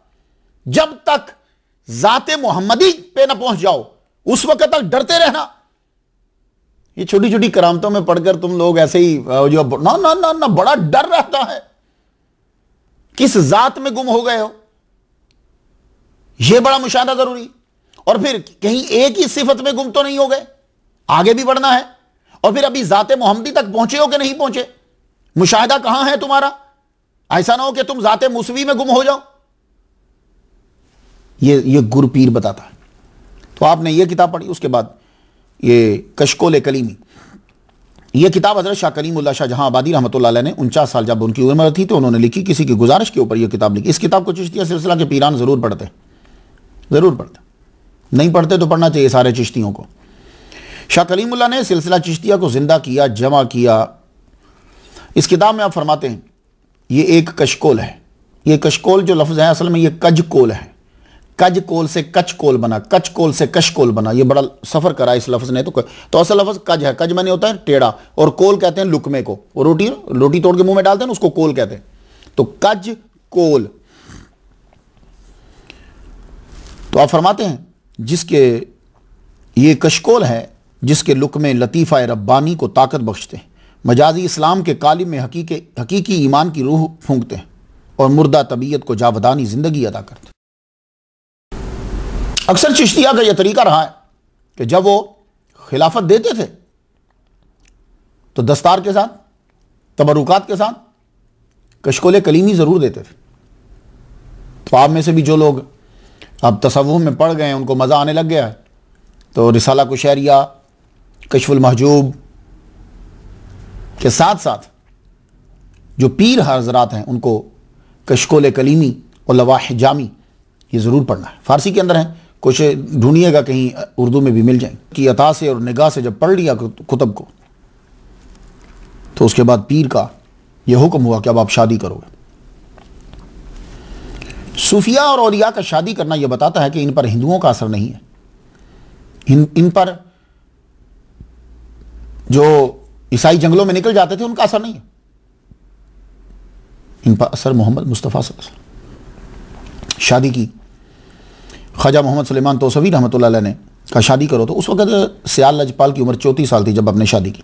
जब तक ज़ाते मोहम्मदी पे ना पहुंच जाओ उस वक्त तक डरते रहना। ये छोटी छोटी करामतों में पढ़कर तुम लोग ऐसे ही जो ना ना ना ना बड़ा डर रहता है, किस ज़ात में गुम हो गए हो, यह बड़ा मुशाहिदा जरूरी। और फिर कहीं एक ही सिफत में गुम तो नहीं हो गए, आगे भी बढ़ना है। और फिर अभी ज़ाते मोहम्मदी तक पहुंचे हो कि नहीं पहुंचे, मुशाहिदा कहां है तुम्हारा? ऐसा ना हो कि तुम ज़ाते मुसवी में गुम हो जाओ। ये गुरपीर बताता है। तो आपने ये किताब पढ़ी। उसके बाद ये कशकोल कलीमी, ये किताब हज़रत शाह कलीमुल्लाह शाह जहां आबादी रहमतुल्लाह अलैह ने 49 साल जब उनकी उम्र थी तो उन्होंने लिखी, किसी की गुजारिश के ऊपर यह किताब लिखी। इस किताब को चिश्तिया सिलसिला के पीरान ज़रूर पढ़ते, नहीं पढ़ते तो पढ़ना चाहिए सारे चिश्तियों को। शाह कलीमुल्लाह ने सिलसिला चिश्तिया को जिंदा किया, जमा किया। इस किताब में आप फरमाते हैं ये एक कशकोल है। ये कशकोल जो लफ्ज़ है असल में ये कजकोल है। कजकोल से कचकोल बना, कचकोल से कशकोल बना। ये बड़ा सफ़र करा इस लफ्ज़ ने। तो असल लफ्ज़ कज है। कज मैंने होता है टेढ़ा, और कोल कहते हैं लुकमे को। वो रोटी तोड़ के मुंह में डालते हैं ना, उसको कोल कहते हैं। तो कज कोल। तो आप फरमाते हैं जिसके ये कशकोल है, जिसके लुकमे लतीफ़ा रब्बानी को ताकत बख्शते हैं, मजाजी इस्लाम के कालिम में हकीकी ईमान की रूह फूंकते हैं और मुर्दा तबीयत को जावदानी ज़िंदगी अदा करते हैं। अक्सर चिश्तिया का यह तरीका रहा है कि जब वो खिलाफत देते थे तो दस्तार के साथ, तबरुकात के साथ कशकोल कलीमी ज़रूर देते थे। तो आप में से भी जो लोग अब तसव्वुफ में पढ़ गए हैं उनको मज़ा आने लग गया है, तो रिसाला कुशैरिया, कशफुल महजूब के साथ साथ जो पीर हज़रात हैं उनको कशकोल कलीमी और लवाह जामी ये ज़रूर पढ़ना है। फ़ारसी के अंदर है, कुछ ढूंढिएगा कहीं उर्दू में भी मिल जाए। कि अता से और निगाह से जब पढ़ लिया कुतुब को तो उसके बाद पीर का यह हुक्म हुआ कि अब आप शादी करोगे। सूफिया और औलिया का शादी करना यह बताता है कि इन पर हिंदुओं का असर नहीं है। इन पर जो ईसाई जंगलों में निकल जाते थे, उनका असर नहीं है। इन पर असर मोहम्मद मुस्तफ़ा सल्लल्लाहु अलैहि वसल्लम। शादी की, ख्वाजा मोहम्मद सुलेमान तोसवी रहमतुल्लाह अलैह ने कहा शादी करो, तो उस वक्त सियाल लजपाल की उम्र 34 साल थी जब आपने शादी की।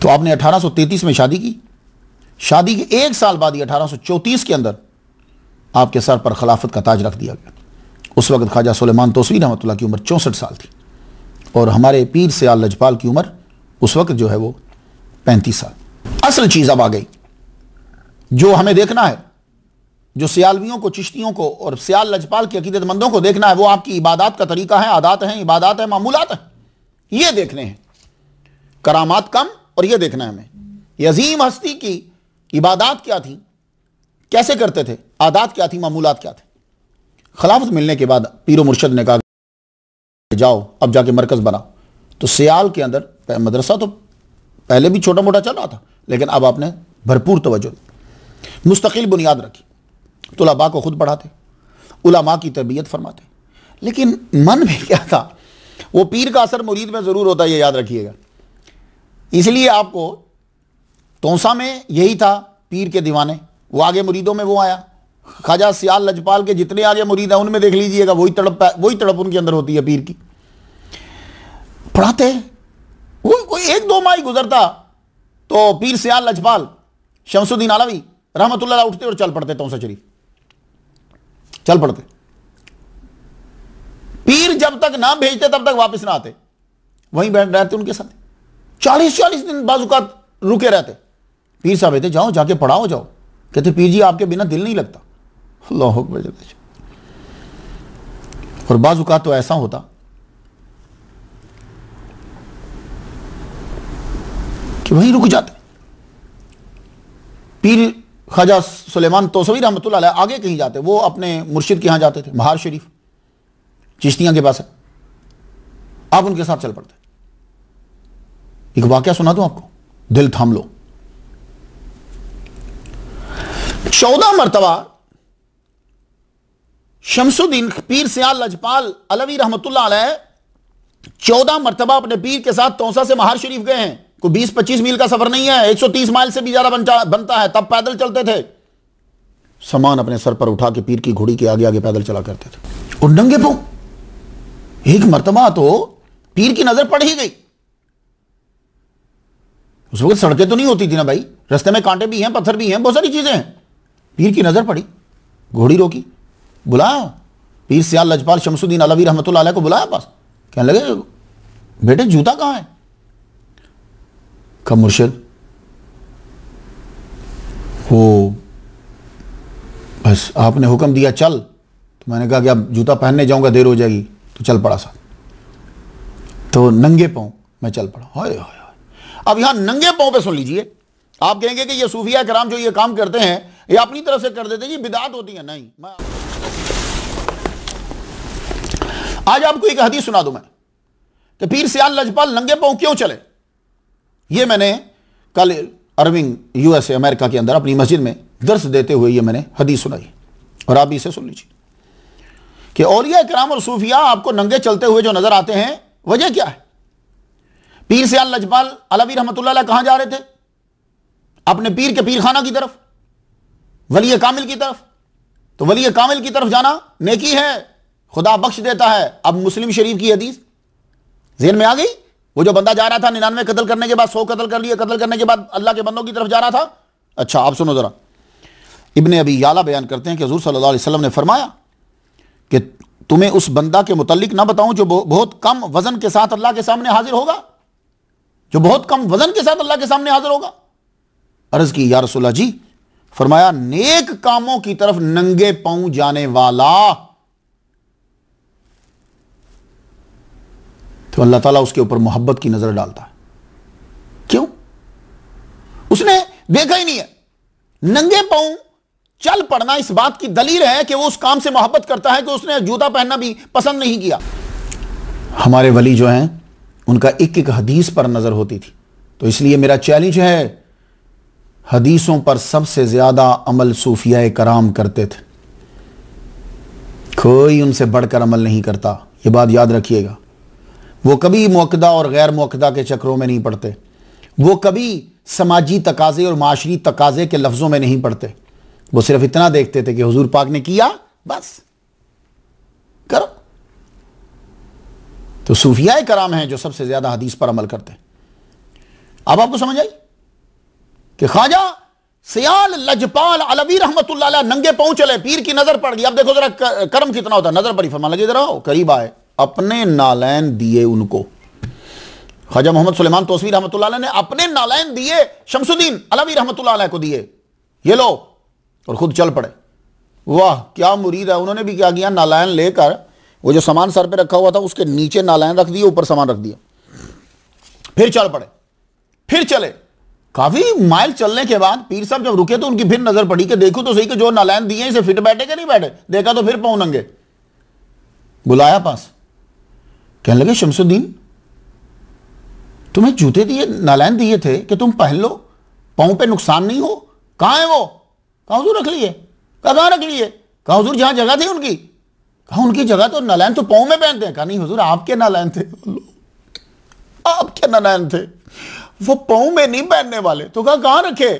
तो आपने 1833 में शादी की। शादी के 1 साल बाद ही 1834 के अंदर आपके सर पर खिलाफत का ताज रख दिया गया। उस वक्त ख्वाजा सुलेमान तोसवी रहमतुल्लाह की उम्र 64 साल थी और हमारे पीर सियाल लजपाल की उम्र उस वक्त जो है वो 35 साल। असल चीज़ अब आ गई जो हमें देखना है, जो सियालवियों को, चिश्तियों को और सियाल लजपाल के अकीदतमंदों को देखना है, वो आपकी इबादत का तरीका है, आदात हैं, इबादत है, मामूलात हैं, ये देखने हैं। करामात कम और ये देखना है हमें ये अजीम हस्ती की इबादत क्या थी, कैसे करते थे, आदात क्या थी, मामूलात क्या थे। खिलाफत मिलने के बाद पीर मुर्शद ने कहा जाओ अब जाके मरकज़ बनाओ। तो सियाल के अंदर मदरसा तो पहले भी छोटा मोटा चल रहा था, लेकिन अब आपने भरपूर तवज्जो मुस्तकिल बुनियाद रखी। तुलबा को खुद पढ़ाते, उलमा की तरबियत फरमाते, लेकिन मन में क्या था, वो पीर का असर मुरीद में ज़रूर होता है, ये याद रखिएगा। इसलिए आपको तोसा में यही था, पीर के दीवाने, वो आगे मुरीदों में वो आया। ख्वाजा सियाल लजपाल के जितने आगे मुरीद हैं उनमें देख लीजिएगा वही तड़प उनके अंदर होती है पीर की। पढ़ाते वो कोई 1-2 माह गुजरता तो पीर सियाल लजपाल शमसुद्दीन आलवी रहमतुल्लाह उठते और चल पड़ते तौसा शरीफ, चल पड़ते। पीर जब तक ना भेजते तब तक वापस ना आते, वहीं बैठ रहते उनके साथ। 40-40 दिन बाजुकात रुके रहते। पीर साहब कहते जाओ जाके पढ़ाओ जाओ। कहते पीर जी आपके बिना दिल नहीं लगता। अल्लाह अकबर। और बाजुकात तो ऐसा होता कि वहीं रुक जाते। पीर ख्वाजा सुलेमान तोसवी रहमतुल्लाह अलैह आगे कहीं जाते, वो अपने मुर्शिद के यहाँ जाते थे, महार शरीफ चिश्तियाँ के पास है। आप उनके साथ चल पड़ते। एक वाकया सुना दूं आपको, दिल थाम लो। 14 मरतबा शमसुद्दीन पीर सियाल लजपाल अलवी रहमतुल्लाह अलैह 14 मरतबा अपने पीर के साथ तौसा से महार शरीफ गए हैं। कोई 20-25 मील का सफर नहीं है, 130 माइल से भी ज्यादा बनता है। तब पैदल चलते थे, सामान अपने सर पर उठा के पीर की घोड़ी के आगे आगे पैदल चला करते थे और नंगे पांव। एक मरतबा तो पीर की नजर पड़ ही गई। उस वक्त सड़कें तो नहीं होती थी ना भाई, रास्ते में कांटे भी हैं, पत्थर भी हैं, बहुत सारी चीजें हैं। पीर की नजर पड़ी, घोड़ी रोकी, बुलाया पीर सियाल लजपाल शमसुद्दीन अलवी रहमतुल्लाह अलैह को, बुलाया पास। कहने लगे बेटे जूता कहां है? कहा मुर्शिद वो बस आपने हुक्म दिया चल, तो मैंने कहा कि अब जूता पहनने जाऊंगा देर हो जाएगी, तो चल पड़ा साथ। तो नंगे पांव मैं चल पड़ा। हाय हाय। अब यहां नंगे पांव पे सुन लीजिए, आप कहेंगे कि ये सूफिया कराम जो ये काम करते हैं ये अपनी तरफ से कर देते हैं, ये बिदात होती है। नहीं, आज आपको एक हदीस सुना दूं मैं कि पीर सियाल लजपाल नंगे पांव क्यों चले। ये मैंने कल अर्विंग यूएसए अमेरिका के अंदर अपनी मस्जिद में दर्स देते हुए ये मैंने हदीस सुनाई, और आप भी इसे सुन लीजिए कि औलिया कराम और सूफिया आपको नंगे चलते हुए जो नजर आते हैं, वजह क्या है? पीर सियाल लजपाल अलवी रहमतुल्लाह अलैह कहां जा रहे थे? अपने पीर के पीर खाना की तरफ, वली कामिल की तरफ। तो वली कामिल की तरफ जाना नेकी है, खुदा बख्श देता है। अब मुस्लिम शरीफ की हदीस ज़हन में आ गई। वो जो बंदा जा रहा था 99 कत्ल करने के बाद 100 कत्ल कर लिए, कत्ल करने के बाद अल्लाह के बंदों की तरफ जा रहा था। अच्छा आप सुनो जरा, इब्ने अबी याला बयान करते हैं कि हुज़ूर सल्लल्लाहु अलैहि वसल्लम ने फरमाया कि तुम्हें उस बंदा के मुतल्लिक ना बताऊं जो बहुत कम वजन के साथ अल्लाह के सामने हाजिर होगा, जो बहुत कम वजन के साथ अल्लाह के सामने हाजिर होगा। अर्ज की या रसूलल्लाह जी, फरमाया नेक कामों की तरफ नंगे पांव जाने वाला। तो अल्लाह ताला उसके ऊपर मोहब्बत की नजर डालता है। क्यों? उसने देखा ही नहीं है। नंगे पांव चल पड़ना इस बात की दलील है कि वो उस काम से मोहब्बत करता है कि उसने जूता पहनना भी पसंद नहीं किया। हमारे वली जो हैं उनका एक एक हदीस पर नजर होती थी। तो इसलिए मेरा चैलेंज है, हदीसों पर सबसे ज्यादा अमल सूफिया कराम करते थे, कोई उनसे बढ़कर अमल नहीं करता। यह बात याद रखिएगा। वो कभी मुअक्कदा और गैर मुअक्कदा के चक्रों में नहीं पड़ते। वो कभी समाजी तकाजे और माशरी तकाजे के लफ्जों में नहीं पढ़ते, वो सिर्फ इतना देखते थे कि हुजूर पाक ने किया, बस करो। तो सूफियाए कराम हैं जो सबसे ज्यादा हदीस पर अमल करते हैं। अब आपको समझ आई कि ख्वाजा सियाल लजपाल अलवी रहमतुल्लाह अलैह नंगे पांव चले, पीर की नजर पड़ गई। अब देखो जरा कर्म कितना होता है, नजर पड़ी, फरमान लगे जरा आओ करीब आए, अपने नालैन दिए उनको। ख्वाजा मोहम्मद सुलेमान तोसवी रहमतुल्लाह अलैह ने अपने नालैन दिए शमसुद्दीन अलवी रहमतुल्लाह अलैह को दिए, ये लो, और खुद चल पड़े। वाह क्या मुरीद है। उन्होंने भी क्या किया, नालैन लेकर वो जो सामान सर पे रखा हुआ था उसके नीचे नालैन रख दिए, ऊपर सामान रख दिया, फिर चल पड़े, फिर चले। काफी माइल चलने के बाद पीर साहब जब रुके तो उनकी फिर नजर पड़ी कि देखो तो सही कि जो नालैन दिए इसे फिट बैठे कि नहीं बैठे। देखा तो फिर पांव नंगे। बुलाया पास, कहने लगे शमसुद्दीन तुम्हें जूते दिए, नालैन दिए थे कि तुम पहन लो, पांव पे नुकसान नहीं हो। कहां है वो? कहा हुजूर रख लिए। कहां रख लिए? कहा हुजूर जहां जगह थी उनकी। कहा उनकी जगह तो नालैन तो पांव में पहनते हैं। कहा नहीं हुजूर आपके नालैन थे, आपके नालैन थे, वो पांव में नहीं पहनने वाले। तो कहा कहां रखे?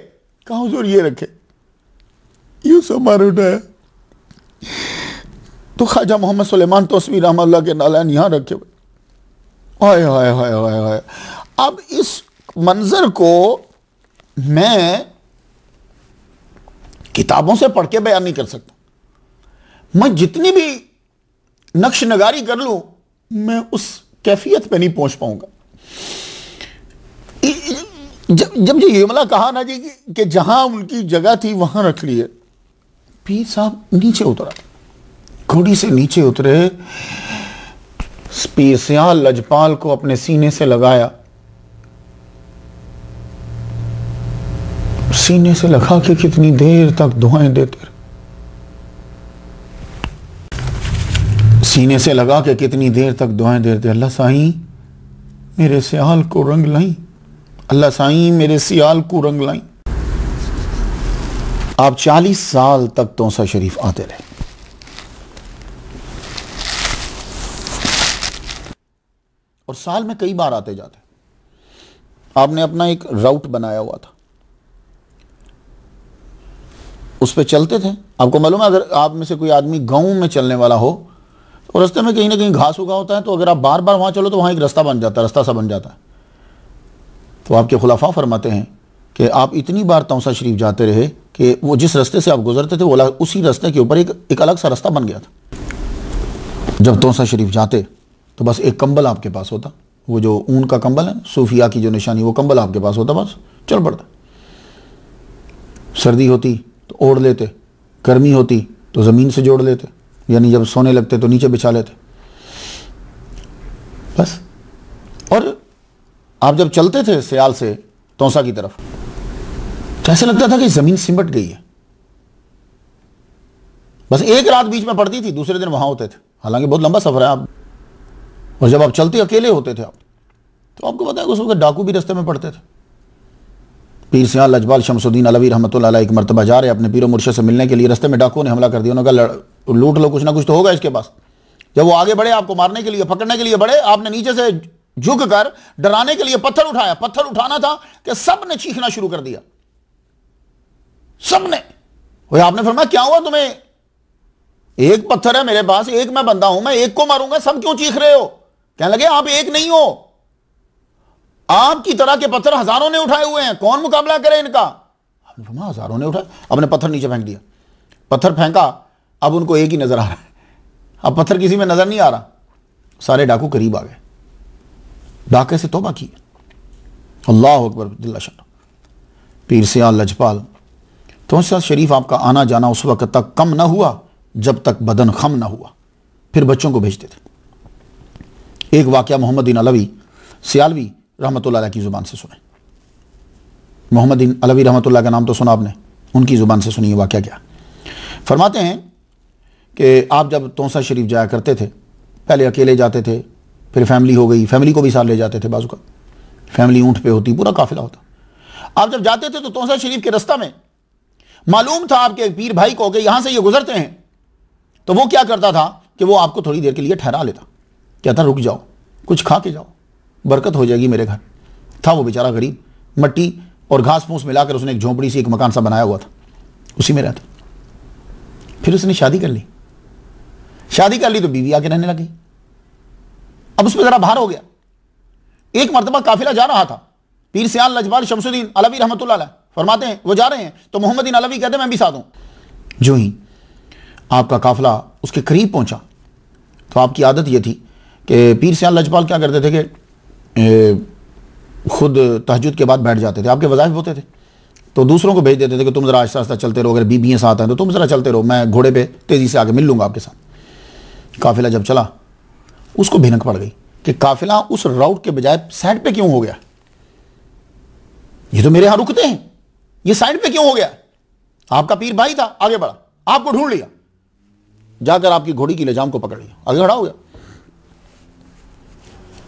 कहा हुजूर ये रखे। यूं सब मार उठाया तो ख्वाजा मोहम्मद सुलेमान तोसवी रहमतुल्लाह के नालैन यहां रखे हुए। हाय हाय हाय हाय हाय। अब इस मंजर को मैं किताबों से पढ़ के बयान नहीं कर सकता। मैं जितनी भी नक्श नगारी कर लूं मैं उस कैफियत पे नहीं पहुंच पाऊंगा। जब ये जुमला कहा ना जी कि जहां उनकी जगह थी वहां रख लिए, पीर साहब नीचे उतरा, घोड़ी से नीचे उतरे, पीर सियाल लजपाल को अपने सीने से लगाया, सीने से लगा के कितनी देर तक दुआएं देते रहे, सीने से लगा के कितनी देर तक दुआएं देते। अल्लाह साईं मेरे सियाल को रंग लाई, अल्लाह साईं मेरे सियाल को रंग लाई। आप 40 साल तक तोसा शरीफ आते रहे। और साल में कई बार आते जाते। आपने अपना एक राउट बनाया हुआ था, उस पर चलते थे। आपको मालूम है अगर आप में से कोई आदमी गांव में चलने वाला हो और रास्ते में कहीं ना कहीं घास उगा होता है, तो अगर आप बार बार वहां चलो तो वहां एक रास्ता बन जाता है, रास्ता सा बन जाता है। तो आपके खुलाफा फरमाते हैं कि आप इतनी बार तौसा शरीफ जाते रहे कि वो जिस रास्ते से आप गुजरते थे वो उसी रास्ते के ऊपर एक अलग सा रास्ता बन गया था। जब तौसा शरीफ जाते तो बस एक कंबल आपके पास होता, वो जो ऊन का कंबल है, सूफिया की जो निशानी, वो कंबल आपके पास होता, बस चल पड़ता। सर्दी होती तो ओढ़ लेते, गर्मी होती तो ज़मीन से जोड़ लेते, यानी जब सोने लगते तो नीचे बिछा लेते, बस। और आप जब चलते थे सियाल से तौसा की तरफ तो ऐसे लगता था कि ज़मीन सिमट गई है। बस एक रात बीच में पड़ती थी, दूसरे दिन वहां होते थे। हालांकि बहुत लंबा सफ़र है आप, और जब आप चलते अकेले होते थे आप, तो आपको पता है उस वक्त डाकू भी रास्ते में पड़ते थे। पीर सियाल लजपाल शमसुद्दीन अलवी रहमतुल्लाह अलैह एक मरतबा जा रहे अपने पीर मुर्शिद से मिलने के लिए, रास्ते में डाकुओं ने हमला कर दिया। उन्होंने कहा लूट लो, कुछ ना कुछ तो होगा इसके पास। जब वो आगे बढ़े आपको मारने के लिए, पकड़ने के लिए बढ़े, आपने नीचे से झुक कर डराने के लिए पत्थर उठाया। पत्थर उठाना था कि सब ने चीखना शुरू कर दिया, सबने। वो आपने फरमाया क्या हुआ तुम्हें? एक पत्थर है मेरे पास, एक मैं बंदा हूं, मैं एक को मारूंगा, सब क्यों चीख रहे हो? कहने लगे आप एक नहीं हो, आपकी तरह के पत्थर हजारों ने उठाए हुए हैं, कौन मुकाबला करे इनका? आपने फरमाया हजारों ने उठाए। अपने पत्थर नीचे फेंक दिया, पत्थर फेंका, अब उनको एक ही नजर आ रहा है, अब पत्थर किसी में नजर नहीं आ रहा। सारे डाकू करीब आ गए, डाके से तौबा की। अल्लाह अकबर जल्ला शान। पीर सियाल लजपाल तौसा शरीफ आपका आना जाना उस वक्त तक कम ना हुआ जब तक बदन खम ना हुआ। फिर बच्चों को भेजते थे। एक वाकया मोहम्मद बिन अलवी सियालवी रहमतुल्लाह अलैह की ज़ुबान से सुने। मोहम्मद बिन अलवी रहमतुल्लाह का नाम तो सुना आपने, उनकी ज़ुबान से सुनिए वाकया क्या। फरमाते हैं कि आप जब तौसा शरीफ जाया करते थे, पहले अकेले जाते थे, फिर फैमिली हो गई, फैमिली को भी साथ ले जाते थे। बाजू का फैमिली ऊँट पे होती, पूरा काफिला होता। आप जब जाते थे तो तौसा शरीफ के रास्ता में मालूम था आपके पीर भाई को कि यहां से ये गुजरते हैं, तो वो क्या करता था कि वो आपको थोड़ी देर के लिए ठहरा लेता, कहता रुक जाओ, कुछ खा के जाओ, बरकत हो जाएगी मेरे घर। था वो बेचारा गरीब, मट्टी और घास फूस मिलाकर उसने एक झोंपड़ी से एक मकान सा बनाया हुआ था, उसी में रहता। फिर उसने शादी कर ली। शादी कर ली तो बीवी आके रहने लगी। अब उस पर जरा भार हो गया। एक मरतबा काफिला जा रहा था, पीर सियाल लजपाल शमसुद्दीन अलवी रहमतुल्लाह अलैह फरमाते हैं वो जा रहे हैं तो मोहम्मदीन अलवी कहते हैं मैं भी साथ हूं। जो ही आपका काफिला उसके करीब पहुंचा तो आपकी आदत यह थी कि पीर सियाल लजपाल क्या करते थे कि खुद तहज्जुद के बाद बैठ जाते थे। आपके वज़ाइफ होते थे तो दूसरों को भेज देते थे कि तुम ज़रा आहिस्ता आहिस्ता चलते रहो, अगर बीबियाँ साथ हैं तो तुम ज़रा चलते रहो, मैं घोड़े पे तेज़ी से आके मिल लूँगा आपके साथ। काफिला जब चला उसको भिनक पड़ गई कि काफिला उस राउट के बजाय साइड पे क्यों हो गया, ये तो मेरे यहां रुकते हैं, ये साइड पे क्यों हो गया। आपका पीर भाई था, आगे बढ़ा, आपको ढूंढ लिया, जाकर आपकी घोड़ी की लजाम को पकड़ लिया, आगे खड़ा हो गया।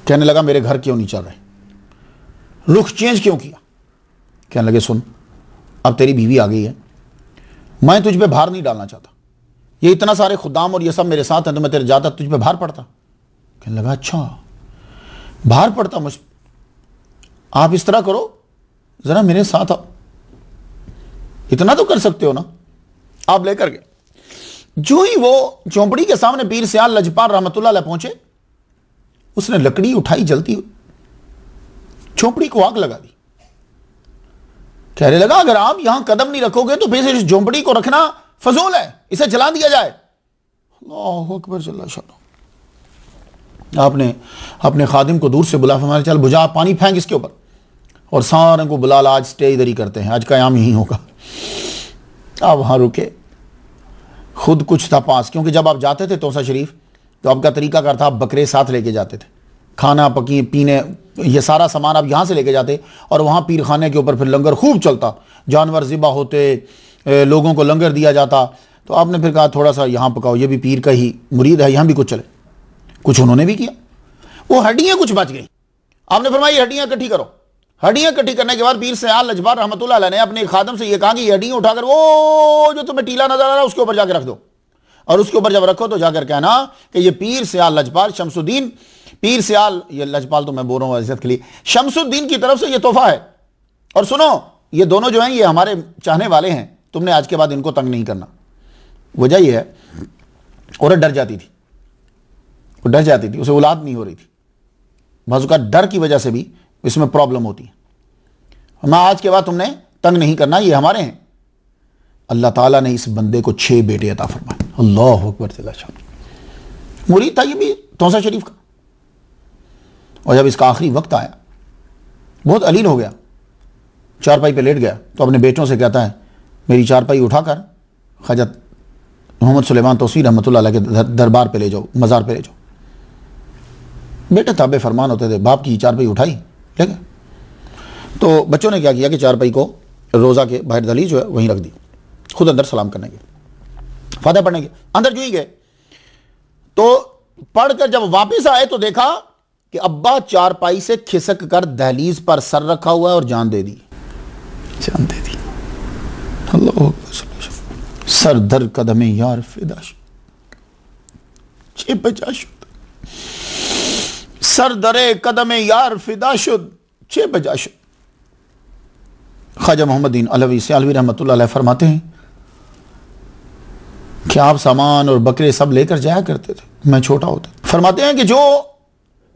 कहने लगा मेरे घर क्यों नहीं चल रहे, रुख चेंज क्यों किया। कहने लगे सुन, अब तेरी बीवी आ गई है, मैं तुझ पे भार नहीं डालना चाहता, ये इतना सारे खुदाम और ये सब मेरे साथ हैं तो मैं तेरे जाता तुझ पे भार पड़ता। कहने लगा अच्छा भार पड़ता मुझ, आप इस तरह करो जरा मेरे साथ आओ, इतना तो कर सकते हो ना। आप लेकर गए। जो ही वो झोंपड़ी के सामने पीर सियाल लजपाल रहमतुल्लाह अलैह पहुंचे, उसने लकड़ी उठाई जलती हुई, झोंपड़ी को आग लगा दी। कहने लगा अगर आप यहां कदम नहीं रखोगे तो फिर इस झोंपड़ी को रखना फजूल है, इसे जला दिया जाए। अल्लाहु अकबर जल्ला शाह। आपने अपने खादिम को दूर से बुला, फरमाया चल बुझा, पानी फेंक इसके ऊपर, और सारे को बुला ला, आज स्टे इधर ही करते हैं, आज कयाम यहीं होगा। आप वहां रुके, खुद कुछ था पास, क्योंकि जब आप जाते थे तोसा शरीफ तो आपका तरीका कार था, आप बकरे साथ लेके जाते थे, खाना पकी पीने ये सारा सामान आप यहाँ से लेके जाते, और वहाँ पीर खाने के ऊपर फिर लंगर खूब चलता, जानवर ज़िबा होते, लोगों को लंगर दिया जाता। तो आपने फिर कहा थोड़ा सा यहाँ पकाओ, ये भी पीर का ही मुरीद है, यहाँ भी कुछ चले। कुछ उन्होंने भी किया, वो हड्डियाँ कुछ बच गई। आपने फरमाया ये हड्डियाँ इकट्ठी करो। हड्डियाँ इकट्ठी करने के बाद पीर सियाल लजपाल रहमतुल्लाह अलैह ने अपने खादम से ये कहा कि ये हड्डियाँ उठाकर वो जो तुम्हें टीला नजर आ रहा है उसके ऊपर जाकर रख दो, और उसके ऊपर जब रखो तो जाकर कहना कि ये पीर सियाल लजपाल शमसुद्दीन, पीर सियाल, ये लजपाल तो मैं बोल रहा हूँ इज्जत के लिए, शमसुद्दीन की तरफ से ये तोहफा है। और सुनो ये दोनों जो हैं ये हमारे चाहने वाले हैं, तुमने आज के बाद इनको तंग नहीं करना। वजह यह है औरत डर जाती थी, वो डर जाती थी, उसे औलाद नहीं हो रही थी, बाज़ औक़ात डर की वजह से भी इसमें प्रॉब्लम होती है। मैं आज के बाद तुमने तंग नहीं करना, ये हमारे हैं। अल्लाह ताला ने इस बंदे को 6 बेटे अता फरमाए। अल्लाहु अकबर जल्ला शाह। मुरीद था ये भी तौसा शरीफ का। और जब इसका आखिरी वक्त आया, बहुत अलील हो गया, चारपाई पे लेट गया, तो अपने बेटों से कहता है मेरी चारपाई उठाकर ख्वाजा मोहम्मद सुलेमान तौसी रहमतुल्लाह अलैह के दरबार पे ले जाओ, मज़ार पे ले जाओ। बेटे ताबे फरमान होते थे, बाप की चारपाई उठाई ले गए। तो बच्चों ने क्या किया कि चारपाई को रोज़ा के बाहर दहलीज जो है वहीं रख दी, खुद अंदर सलाम करने के, फातिहा पढ़ने के। अंदर जो ही गए तो पढ़कर जब वापस आए तो देखा कि अब्बा चारपाई से खिसक कर दहलीज पर सर रखा हुआ है और जान दे दी, जान दे दी। अल्लाह सर दर कदमे यार फिदाश सर दरे कदमे यार फिदाशुद 6 बजाशुद। ख्वाजा मोहम्मदीन अलवी सियालवी रहमतुल्लाह अलैह फरमाते हैं कि आप सामान और बकरे सब लेकर जाया करते थे, मैं छोटा होता। फरमाते हैं कि जो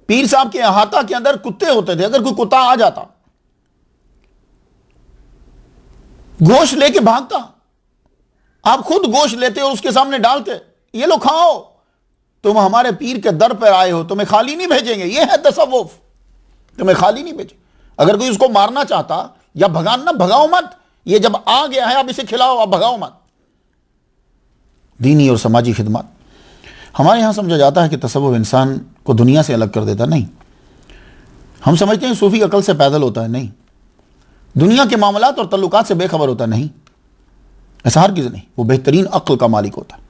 पीर साहब के अहाता के अंदर कुत्ते होते थे, अगर कोई कुत्ता आ जाता गोश्त लेके भागता, आप खुद गोश्त लेते और उसके सामने डालते, ये लो खाओ, तुम हमारे पीर के दर पर आए हो, तुम्हें खाली नहीं भेजेंगे, ये है तसव्वुफ, तुम्हें खाली नहीं भेजे। अगर कोई उसको मारना चाहता या भगाना, भगाओ मत, ये जब आ गया है आप इसे खिलाओ, आप भगाओ मत। दीनी और समाजी खिदमत। हमारे यहां समझा जाता है कि तसव्वुफ इंसान को दुनिया से अलग कर देता, नहीं। हम समझते हैं सूफी अकल से पैदल होता है, नहीं। दुनिया के मामलात और तल्लुकात से बेखबर होता है, नहीं, ऐसा हरगिज़ नहीं। वो बेहतरीन अक्ल का मालिक होता है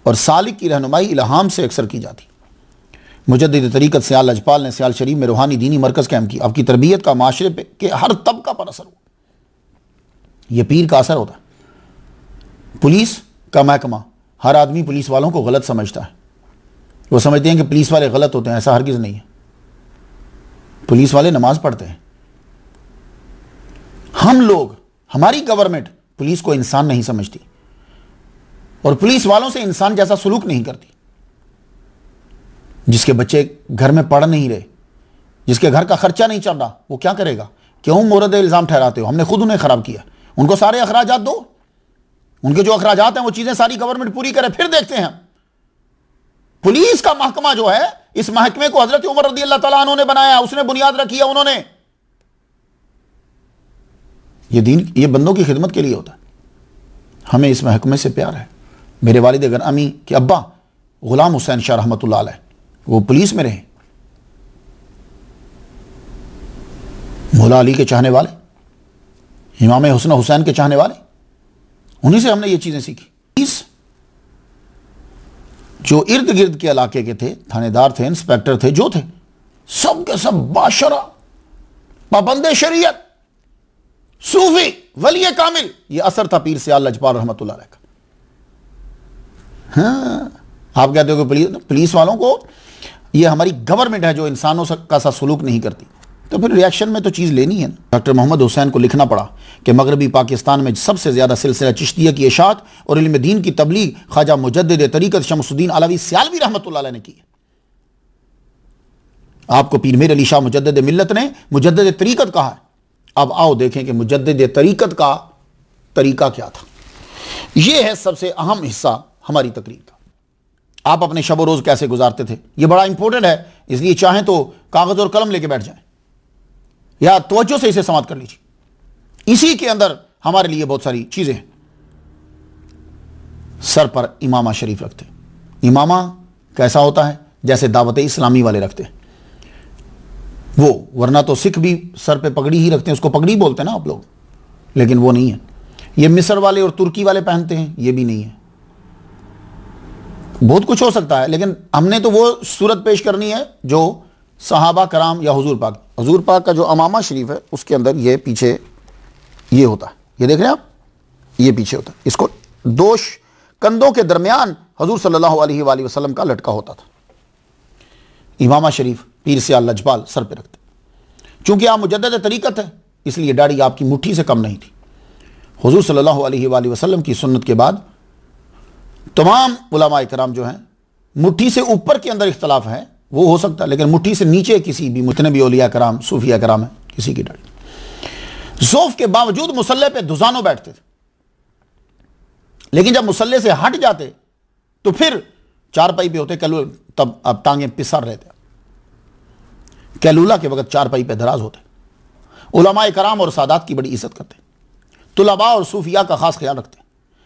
और सालिक की रहनुमाई इल्हाम से अक्सर की जाती। मुजद्दिद तरीक़त सियाल लजपाल ने सियाल शरीफ में रूहानी दीनी मरकज़ कायम की। आपकी तरबियत का माशरे पे के हर तबका पर असर हुआ, यह पीर का असर होता है। पुलिस का महकमा, हर आदमी पुलिस वालों को गलत समझता है, वो समझते हैं कि पुलिस वाले गलत होते हैं, ऐसा हरगिज़ नहीं है। पुलिस वाले नमाज पढ़ते हैं, हम लोग, हमारी गवर्नमेंट पुलिस को इंसान नहीं समझती और पुलिस वालों से इंसान जैसा सलूक नहीं करती। जिसके बच्चे घर में पढ़ नहीं रहे, जिसके घर का खर्चा नहीं चल रहा, वो क्या करेगा? क्यों मोरद इल्जाम ठहराते हो? हमने खुद उन्हें खराब किया। उनको सारे अखराजात दो, उनके जो अखराजात हैं वो चीजें सारी गवर्नमेंट पूरी करे, फिर देखते हैं। पुलिस का महकमा जो है, इस महकमे को हजरत उमर रज़ी अल्लाह तआला अन्हु ने बनाया, उसने बुनियाद रखी है उन्होंने। ये दीन, ये बंदों की खिदमत के लिए होता है। हमें इस महकमे से प्यार है। मेरे वालिद गर्मी के अब्बा गुलाम हुसैन शाह रहमतुल्लाह अलैह, वो पुलिस में रहे, मौला अली के चाहने वाले, इमाम हुसन हुसैन के चाहने वाले, उन्हीं से हमने ये चीजें सीखी। इस जो इर्द गिर्द के इलाके के थे, थानेदार थे, इंस्पेक्टर थे, जो थे, सब के सब बाशरा, पाबंदे शरीयत, सूफी, वली कामिल। ये असर था पीर सियाल लजपाल रहमतुल्लाह अलैह का। हाँ, आप कहते हो कि पुलिस वालों को, ये हमारी गवर्नमेंट है जो इंसानों का सा सलूक नहीं करती, तो फिर रिएक्शन में तो चीज़ लेनी है ना। डॉक्टर मोहम्मद हुसैन को लिखना पड़ा कि मगरबी पाकिस्तान में सबसे ज़्यादा सिलसिला चिश्तिया की इशाअत और इल्म दीन की तबलीग ख्वाजा मुजद्दिद तरीक़त शमसुद्दीन अलवी सियालवी रहमतुल्लाह अलैह ने की है। आपको पीर मीर अली शाह मुजद्दिद मिल्लत ने मुजद्दिद तरीक़त कहा है। अब आओ देखें कि मुजद्दिद तरीक़त का तरीका क्या था। यह है सबसे अहम हिस्सा हमारी तकरीर का। आप अपने शब रोज़ कैसे गुजारते थे, यह बड़ा इंपॉर्टेंट है, इसलिए चाहें तो कागज़ और कलम लेके बैठ जाएं या तवज्जो से इसे समाप्त कर लीजिए। इसी के अंदर हमारे लिए बहुत सारी चीजें हैं। सर पर इमामा शरीफ रखते। इमामा कैसा होता है? जैसे दावत इस्लामी वाले रखते हैं वो, वरना तो सिख भी सर पे पगड़ी ही रखते हैं, उसको पगड़ी बोलते हैं ना आप लोग, लेकिन वो नहीं है। ये मिस्र वाले और तुर्की वाले पहनते हैं, ये भी नहीं है। बहुत कुछ हो सकता है, लेकिन हमने तो वो सूरत पेश करनी है जो सहाबा कराम या हुजूर पाक का जो अमामा शरीफ है उसके अंदर ये पीछे ये होता है, ये देख रहे हैं आप, ये पीछे होता है। इसको दो कंधों के दरमियान हुजूर सल्लल्लाहु अलैहि वसल्लम का लटका होता था। इमामा शरीफ पीर सियाल लजपाल सर पे रखते। चूंकि आप मुजद्दिद तरीक़त है, इसलिए दाढ़ी आपकी मुट्ठी से कम नहीं थी। हुजूर सल्लल्लाहु अलैहि वसल्लम की सुन्नत के बाद तमाम उलमाए कराम जो हैं, मुट्ठी से ऊपर के अंदर इख्तलाफ है, वो हो सकता है, लेकिन मुट्ठी से नीचे किसी भी मुतनबी औलिया कराम, सूफिया कराम है, किसी की दाढ़ी। ज़ौफ़ के बावजूद मुसल्ले पे दुजानो बैठते थे, लेकिन जब मुसल्ले से हट जाते तो फिर चारपाई पे होते, तब अब टांगें पिसर रहे थे। कैलूला के वक्त चारपाई पे दराज होते। उलमाए कराम और सादात की बड़ी इज्जत करते, तुलबा और सूफिया का खास ख्याल रखते।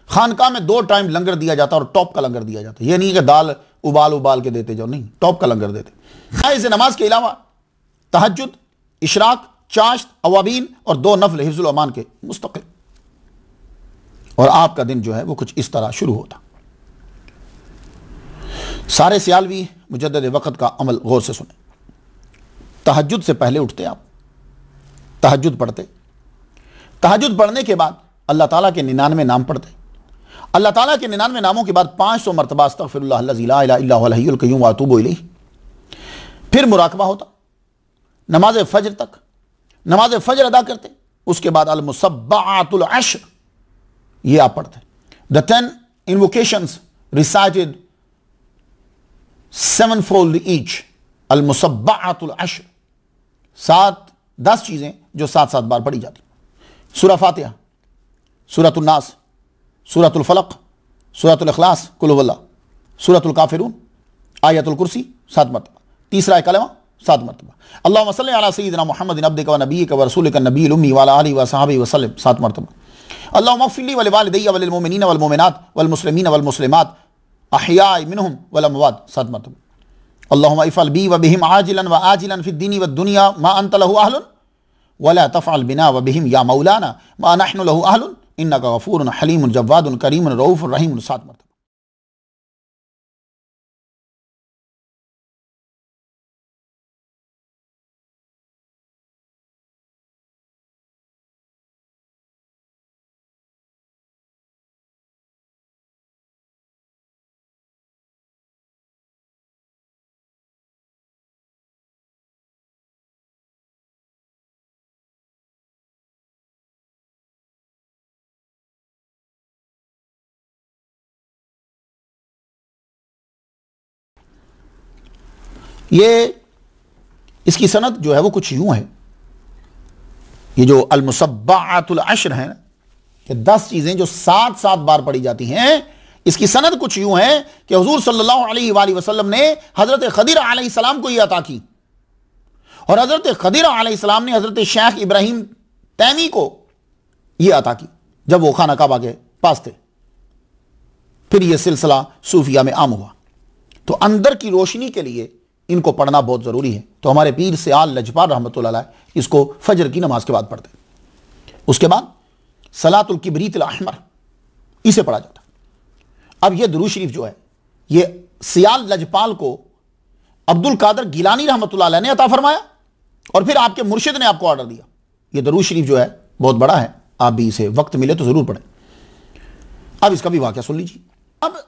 खानका में 2 टाइम लंगर दिया जाता और टॉप का लंगर दिया जाता। यह नहीं कि दाल उबाल के देते जाओ, नहीं, टॉप का लंगर देते। इस नमाज के अलावा तहज्जुद, इशराक, चाश्त, अवाबीन और 2 नफल हिफ्जुल अमान के मुस्तकिल। और आपका दिन जो है वो कुछ इस तरह शुरू होता। सारे सियालवी मुजद्दिद वक़्त का अमल गौर से सुने। तहज्जुद से पहले उठते आप, तहज्जुद पढ़ते, तहज्जुद पढ़ने के बाद अल्लाह ताला के 99 नाम पढ़ते। अल्लाह ताला के 99 नामों के बाद 500 मरतबा अस्तगफिरुल्लाह अल्लज़ी ला इलाहा इल्ला हुवल हय्युल क़य्यूम व अतूबु इलैह। फिर मुराकबा होता नमाज फजर तक, नमाज फजर अदा करते। उसके बाद अल मुसब्बाअतुल अश्र ये आप पढ़ते। The 10 invocations recited 7-fold each. अल मुसब्बाअतुल अश्र, 10 चीजें जो 7 बार पढ़ी जाती। सूरह फातिहा, सूरतुल नास, सूरतुल फलक, सूरतुल इखलास, कुल हुवल्लाह, सूरतुल काफिरून, आयतुल कुर्सी 7 मरतबा, तीसरा कलमा 7 मरतबा, अल्लाहुम्मा सल्लि अला सय्यिदिना मुहम्मदिन अब्दिका व नबिय्यिका व रसूलिका नबिय्यिल उम्मी व अला आलिहि व सहाबिहि व सल्लम 7 मरतबा, अल्लाहुम्मा इग़फिर ली व लिवालिदैया व लिलमुमिनीना वल मुमिनात वल मुस्लिमीना वल मुस्लिमात अहयाइ मिनहुम वल अमवात 7 मरतबा, अल्लाहुम्मा इफ़अल बी व बिहिम आजिलन व आजिलन फ़िद दीनि वद दुनिया मा अंत लहु अहलुन वला तफ़अल बिना व बिहिम या मौलाना मा नहनु लहु अहलुन इन्नका गफ़ूरुन हलीमुन जव्वादुन करीमुन रऊफ़ुर रहीमुन 7 मरतबा। ये इसकी सनद जो है वो कुछ यूं है, ये जो अल-मुसब्बाअतुल अश्र है कि 10 चीजें जो 7-7 बार पढ़ी जाती हैं, इसकी सनद कुछ यूं है कि हुजूर सल्लल्लाहु अलैहि वसल्लम ने हजरत खदिर अलैहिस्सलाम को यह अता की, और हजरत खदिर अलैहिस्सलाम ने हजरत शेख इब्राहिम तैमी को यह अता की जब वो खाना काबा के पास थे। फिर यह सिलसिला सूफिया में आम हुआ। तो अंदर की रोशनी के लिए इनको पढ़ना बहुत जरूरी है। तो हमारे पीर सियाल लजपाल रहमतुल्लाह अलैह इसको फजर की नमाज के बाद पढ़ते। उसके बाद सलातुल किब्रीतिल अहमर इसे पढ़ा जाता। अब यह दुरूद शरीफ जो है यह सियाल लजपाल को अब्दुल कादर गिलानी रहमतुल्लाह अलैह ने अता फरमाया, और फिर आपके मुर्शिद ने आपको ऑर्डर दिया। यह दुरूद शरीफ जो है बहुत बड़ा है, आप भी इसे वक्त मिले तो जरूर पढ़ें। अब इसका भी वाकया सुन लीजिए। अब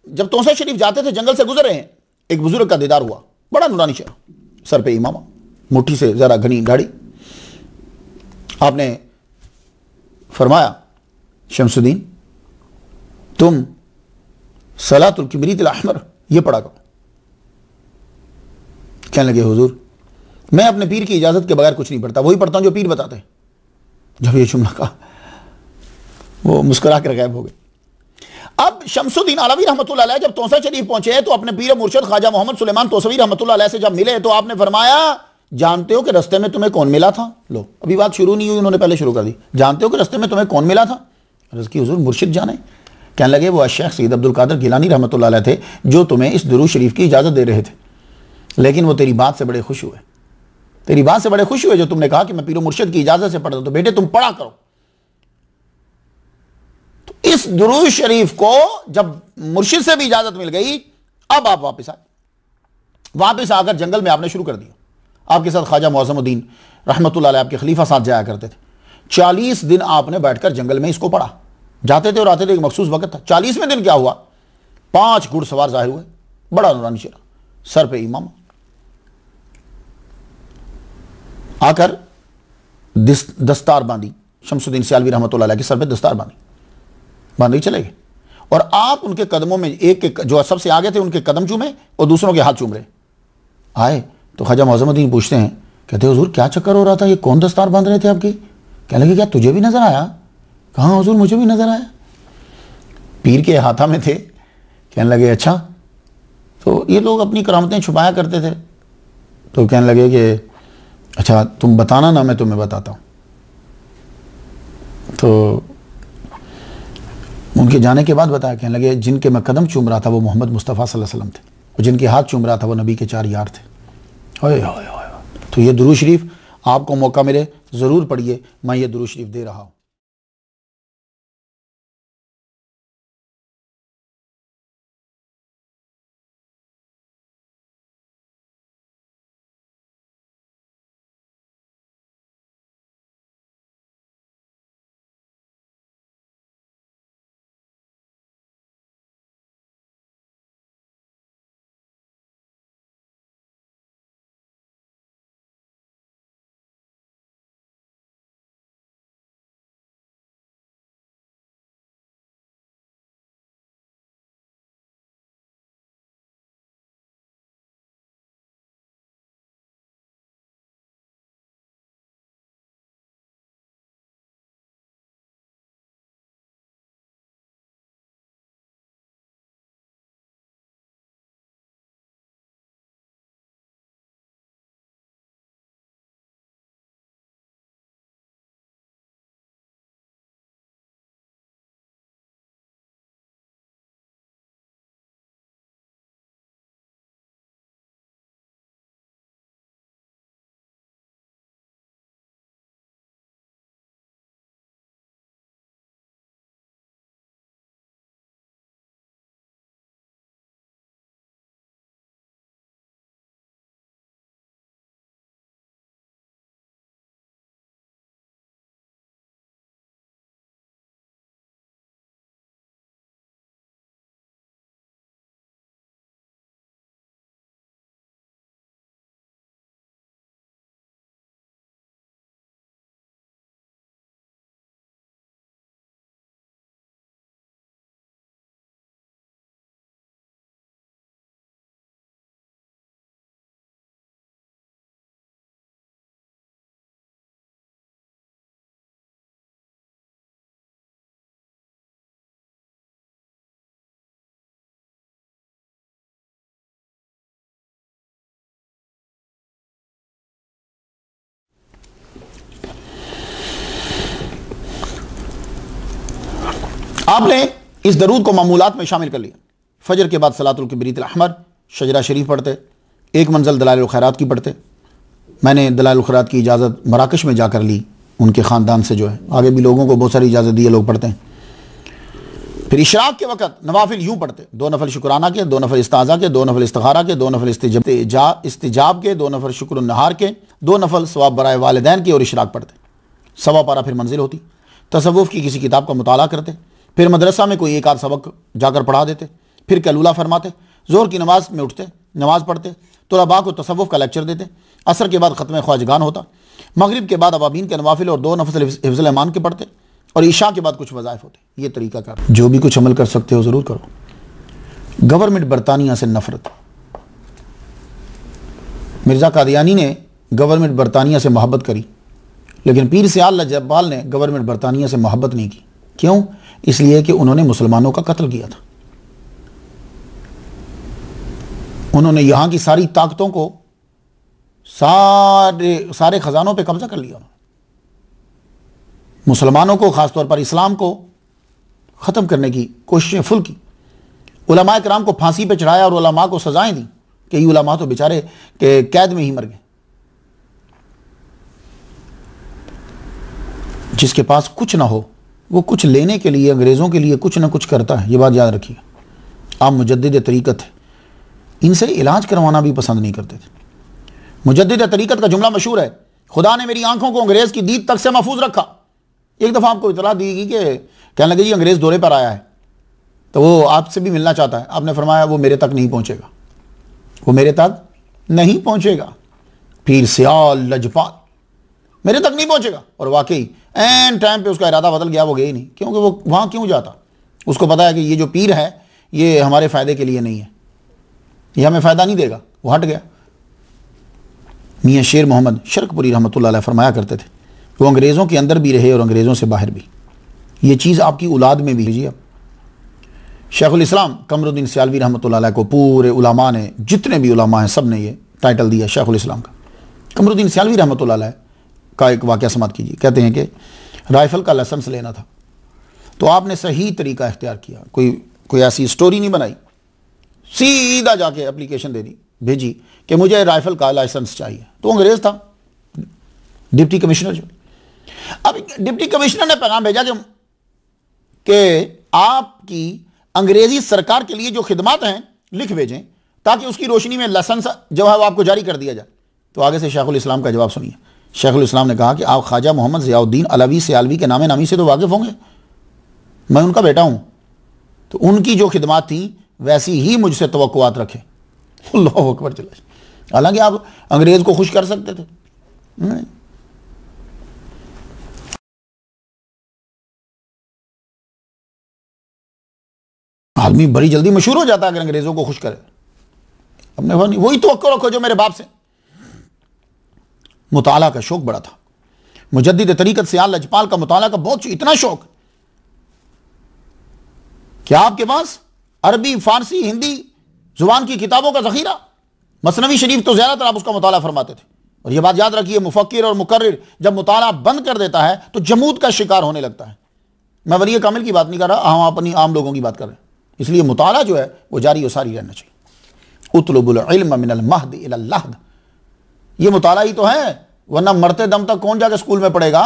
जब तौसा शरीफ जाते थे, जंगल से गुजर रहे हैं, एक बुजुर्ग का दीदार हुआ, बड़ा नूरानी चेहरा, सर पे इमामा, मुट्ठी से जरा घनी दाढ़ी। आपने फरमाया, शमसुद्दीन तुम सलातुल किब्रीतिल अहमर ये पढ़ा करो। कहने लगे हुजूर मैं अपने पीर की इजाजत के बगैर कुछ नहीं पढ़ता, वही पढ़ता हूं जो पीर बताते हैं। जब ये जुमला कहा वो मुस्कुरा कर गायब हो गए। अब शमसुद्दीन अलवी रहमतुल्लाह अलैह जब तौसा शरीफ पहुंचे तो अपने पीर मुर्शिद ख्वाजा मोहम्मद सुलेमान तौसवी रहमतुल्लाह अलैह से जब मिले तो आपने फरमाया, जानते हो कि रास्ते में तुम्हें कौन मिला था? लो अभी बात शुरू नहीं हुई, उन्होंने पहले शुरू कर दी। जानते हो कि रास्ते में तुम्हें कौन मिला था? अर्ज़ की हुजूर मुर्शिद जाने। कहने लगे वो शेख सैयद अब्दुल कादिर गिलानी रहमतुल्लाह अलैह थे जो तुम्हें इस दुरूद शरीफ की इजाजत दे रहे थे, लेकिन वो तेरी बात से बड़े खुश हुए, तेरी बात से बड़े खुश हुए जो तुमने कहा कि मैं पीर मुर्शिद की इजाजत से पढ़ता हूं, तो बेटे तुम पढ़ा करो। तो इस दुरूद शरीफ को जब मुर्शिद से भी इजाजत मिल गई, अब आप वापस आए। वापस आकर जंगल में आपने शुरू कर दिया। आपके साथ ख्वाजा मुअज़्ज़मुद्दीन रहमतुल्लाह अलैह आपके खलीफा साथ जाया करते थे। 40 दिन आपने बैठकर जंगल में इसको पढ़ा, जाते थे और आते थे, एक मखसूस वक्त था। 40वें दिन क्या हुआ, 5 घुड़सवार जाहिर हुए, बड़ा नूरानी चेहरा, सर पे इमाम, आकर दस्तार बांधी, शमसुद्दीन सियालवी रहमतुल्लाह अलैह के सर पे दस्तार बांधी चले गए। और आप उनके कदमों में एक जो सबसे आगे थे उनके कदम चूमे और दूसरों के हाथ चूम रहे। आए तो ख्वाजा मुअज़्ज़मुद्दीन पूछते हैं, कहते हुजूर क्या चक्कर हो रहा था, ये कौन दस्तार बांध रहे थे आपकी? कहने लगे क्या तुझे भी नजर आया? कहाँ हुजूर मुझे भी नजर आया। पीर के हाथा में थे। कहने लगे अच्छा, तो ये लोग अपनी करामतें छुपाया करते थे। तो कहने लगे कि अच्छा तुम बताना ना, मैं तुम्हें बताता हूँ। तो उनके जाने के बाद बताया। कहने लगे जिनके मैं कदम चूम रहा था वो मोहम्मद मुस्तफ़ा सल्लल्लाहु अलैहि वसल्लम थे, और जिनके हाथ चूम रहा था वो नबी के 4 यार थे। ओए ओए ओए। तो ये दुरूद शरीफ आपको मौका मिले ज़रूर पढ़िए, मैं ये दुरूद शरीफ दे रहा हूँ। आपने इस दरूद को मामूलात में शामिल कर लिया। फजर के बाद सलातुल किब्रीत अल-अहमर, शजरा शरीफ पढ़ते, एक मंजिल दलाइल खैरात की पढ़ते। मैंने दलाइल खैरात की इजाज़त मराकश में जाकर ली, उनके ख़ानदान से जो है, आगे भी लोगों को बहुत सारी इजाज़त दी है, लोग पढ़ते हैं। फिर इशराक के वक़्त नवाफिल यूँ पढ़ते, 2 नफल शुक्राना के, 2 नफल इस्ताज़ा के, 2 नफल इस्तिखारा के, 2 नफल इस्तिजाब के, 2 नफल शुक्र नहार के, 2 नफल सवाब बराए वालिदैन के, और इशराक पढ़ते। सवा पारा फिर मंजिल होती। तसव्वुफ़ की किसी किताब का मुताला करते, फिर मदरसा में कोई एक आध सबक जाकर पढ़ा देते, फिर कैलूला फरमाते, ज़ोहर की नमाज में उठते, नमाज पढ़ते, तुलबा को तसव्वुफ़ का लेक्चर देते, असर के बाद ख़त्म ख्वाजगान होता, मगरिब के बाद अवाबीन के नवाफिल और 2 नफल हिफ्ज़ुल ईमान के पढ़ते, और ईशा के बाद कुछ वज़ाइफ होते। ये तरीका कर, जो भी कुछ अमल कर सकते हो ज़रूर करो। गवर्नमेंट बरतानिया से नफरत। मिर्ज़ा कादियानी ने गवर्नमेंट बरतानिया से मोहब्बत करी, लेकिन पीर सियाल लजब्बाल ने गवर्नमेंट बरतानिया से मोहब्बत नहीं की। क्यों? इसलिए कि उन्होंने मुसलमानों का कत्ल किया था। उन्होंने यहाँ की सारी ताकतों को, सारे खजानों पे कब्जा कर लिया। मुसलमानों को, ख़ासतौर पर इस्लाम को ख़त्म करने की कोशिशें फुल की। उलमा किराम को फांसी पे चढ़ाया और उलमा को सजाएं दी कि ये उलमा तो बेचारे के कैद में ही मर गए। जिसके पास कुछ ना हो वो कुछ लेने के लिए अंग्रेज़ों के लिए कुछ ना कुछ करता है। ये बात याद रखिए। आप मुजद्दिद तरीक़त थे, इनसे इलाज करवाना भी पसंद नहीं करते थे। मुजद्दिद तरीक़त का जुमला मशहूर है, खुदा ने मेरी आंखों को अंग्रेज़ की दीद तक से महफूज रखा। एक दफ़ा आपको इतला दी गई कि कहने लगे जी अंग्रेज़ दौरे पर आया है, तो वो आपसे भी मिलना चाहता है। आपने फरमाया वो मेरे तक नहीं पहुँचेगा, वो मेरे तक नहीं पहुँचेगा। पीर सियाल लजपाल मेरे तक नहीं पहुँचेगा। और वाकई एन टाइम पे उसका इरादा बदल गया, वो गया ही नहीं। क्योंकि वो वहाँ क्यों जाता? उसको पता है कि ये जो पीर है ये हमारे फ़ायदे के लिए नहीं है, ये हमें फ़ायदा नहीं देगा। वो हट गया। मियाँ शेर मोहम्मद शर्कपुरी रहमतुल्लाह अलैह फरमाया करते थे, वो अंग्रेज़ों के अंदर भी रहे और अंग्रेज़ों से बाहर भी। ये चीज़ आपकी औलाद में भी लीजिए। शेखुल इस्लाम कमरुद्दीन सियालवी रहमतुल्लाह अलैह को पूरे उलमा ने, जितने भी उलमा हैं, सब ने ये टाइटल दिया शेखुल इस्लाम का। कमरुद्दीन सियालवी रहमतुल्लाह अलैह का एक वाक़या समात कीजिए। कहते हैं कि राइफ़ल का लाइसेंस लेना था, तो आपने सही तरीका इख्तियार किया। कोई ऐसी स्टोरी नहीं बनाई, सीधा जाके एप्लीकेशन दे दी, भेजी कि मुझे राइफ़ल का लाइसेंस चाहिए। तो अंग्रेज़ था, डिप्टी कमिश्नर जो। अब डिप्टी कमिश्नर ने पैगाम भेजा कि आपकी अंग्रेज़ी सरकार के लिए जो खिदमात हैं लिख भेजें, ताकि उसकी रोशनी में लाइसेंस जो है वो आपको जारी कर दिया जाए। तो आगे से शेखुल इस्लाम का जवाब सुनिए। शेखुल इस्लाम ने कहा कि आप ख्वाजा मोहम्मद ज़ियाउद्दीन अलवी सियालवी के नामे नामी से तो वाकिफ़ होंगे, मैं उनका बेटा हूँ, तो उनकी जो खिदमात थी वैसी ही मुझसे तवक्कुआत रखें। अल्लाहु अकबर। चला, हालांकि आप अंग्रेज़ को खुश कर सकते थे। आदमी बड़ी जल्दी मशहूर हो जाता है अगर अंग्रेज़ों को खुश करे। अपने वही तवक्को रखो जो मेरे बाप से। मुताला का शौक बड़ा था। मुजद्दिद तरीक़त सियाल लजपाल का मुताला का बहुत इतना शौक कि आपके पास अरबी, फारसी, हिंदी जुबान की किताबों का ज़ख़ीरा, मसनवी शरीफ तो ज़्यादातर आप उसका मुताला फरमाते थे। और यह बात याद रखिए, मुफक्किर और मुकर्रिर जब मुताला बंद कर देता है तो जमूद का शिकार होने लगता है। मैं वली कामिल की बात नहीं कर रहा, हम अपनी आम लोगों की बात कर रहे हैं। इसलिए मुताला जो है वो जारी और सारी रहना चाहिए। उतलुबुल इल्म मिनल महद इलल लहद, ये मुताला ही तो है, वरना मरते दम तक कौन जाके स्कूल में पढ़ेगा।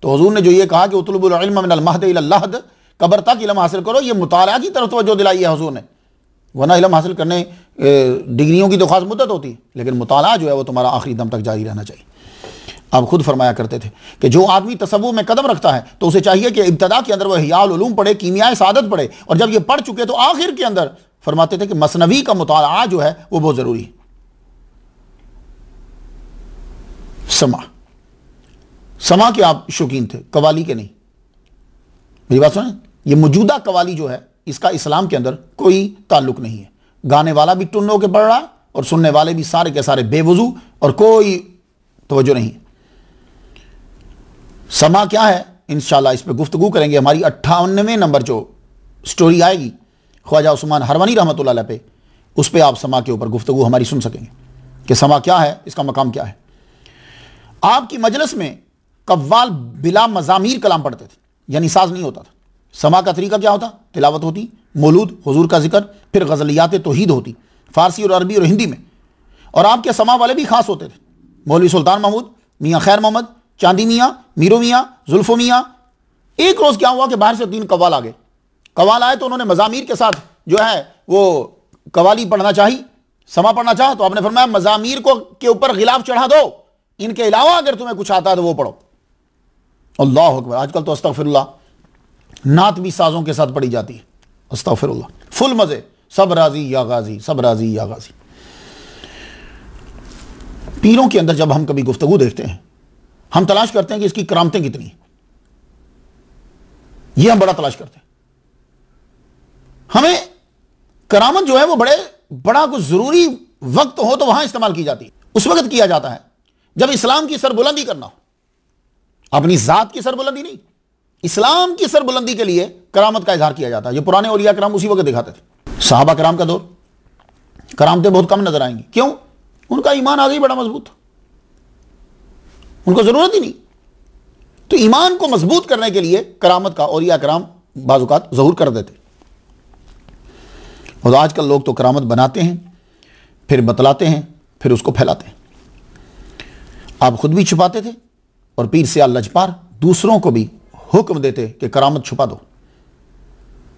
तो हुजूर ने जो ये कहा कि उतलुबुल इल्म मिनल महद इलल लहद, कब्र तक इल्म हासिल करो, ये मुताला की तरफ तवज्जो दिलाई है हुजूर ने। वरना इल्म हासिल करने डिग्रियों की तो खास मुद्दत होती है, लेकिन मुताला जो है वो तुम्हारा आखिरी दम तक जारी रहना चाहिए। आप खुद फरमाया करते थे कि जो आदमी तसव्वुफ़ में कदम रखता है तो उसे चाहिए कि इब्तदा के अंदर वह हियाल उलूम पढ़े, कीमियाए सादत पढ़े, और जब ये पढ़ चुके तो आखिर के अंदर फरमाते थे कि मसनवी का मुताला जो है वो बहुत ज़रूरी है। समा के आप शौकीन थे, कवाली के नहीं। मेरी बात सुने, ये मौजूदा कवाली जो है इसका इस्लाम के अंदर कोई ताल्लुक नहीं है। गाने वाला भी टुन्नो के पढ़ रहा और सुनने वाले भी सारे के सारे बेवजू और कोई तवज्जो नहीं। समा क्या है, इंशाल्लाह इस पर गुफ्तगू करेंगे। हमारी 58वें नंबर जो स्टोरी आएगी ख्वाजा उस्मान हरवनी रहमतुल्लाह अलैह पे, उस पर आप समा के ऊपर गुफ्तगू हमारी सुन सकेंगे कि समा क्या है, इसका मकाम क्या है। आपकी मजलिस में कव्वाल बिला मजामीर कलाम पढ़ते थे, यानी साज नहीं होता था। समा का तरीका क्या होता? तिलावत होती, मौलूद हुजूर का जिक्र, फिर गज़लियात तौहीद होती फ़ारसी और अरबी और हिंदी में। और आपके समा वाले भी खास होते थे, मौलवी सुल्तान महमूद, मियाँ खैर मोहम्मद, चांदी मियाँ, मीरो मियाँ, जुल्फो मियाँ। एक रोज़ क्या हुआ कि बाहर से 3 कव्वाल आ गए। कव्वाल आए तो उन्होंने मज़ामीर के साथ जो है वो कवाली पढ़ना चाहिए, समा पढ़ना चाहा, तो आपने फरमाया मज़ामीर को के ऊपर गिलाफ चढ़ा दो, इनके अलावा अगर तुम्हें कुछ आता है तो वो पढ़ो। अल्लाह अकबर। आजकल तो अस्तगफिरुल्लाह नात भी साजों के साथ पढ़ी जाती है, अस्तगफिरुल्लाह, फुल मजे, सब राजी या गाजी, सब राजी या गाजी। पीरों के अंदर जब हम कभी गुफ्तगू देखते हैं, हम तलाश करते हैं कि इसकी करामतें कितनी हैं, ये हम बड़ा तलाश करते हैं। हमें करामत जो है वो बड़ा कुछ जरूरी वक्त हो तो वहां इस्तेमाल की जाती है, उस वक्त किया जाता है जब इस्लाम की सरबुलंदी करना हो, अपनी जात की सरबुलंदी नहीं, इस्लाम की सरबुलंदी के लिए करामत का इजहार किया जाता है। ये पुराने औलिया कराम उसी वक्त दिखाते थे। सहाबा कराम का दौर, करामतें बहुत कम नजर आएंगी। क्यों? उनका ईमान आगे ही बड़ा मजबूत था, उनको जरूरत ही नहीं। तो ईमान को मजबूत करने के लिए करामत का औलिया कराम बाजुकात ज़हूर कर देते। और आजकल लोग तो करामत बनाते हैं, फिर बतलाते हैं, फिर उसको फैलाते हैं। आप खुद भी छुपाते थे और पीर सियाल लजपार दूसरों को भी हुक्म देते कि करामत छुपा दो,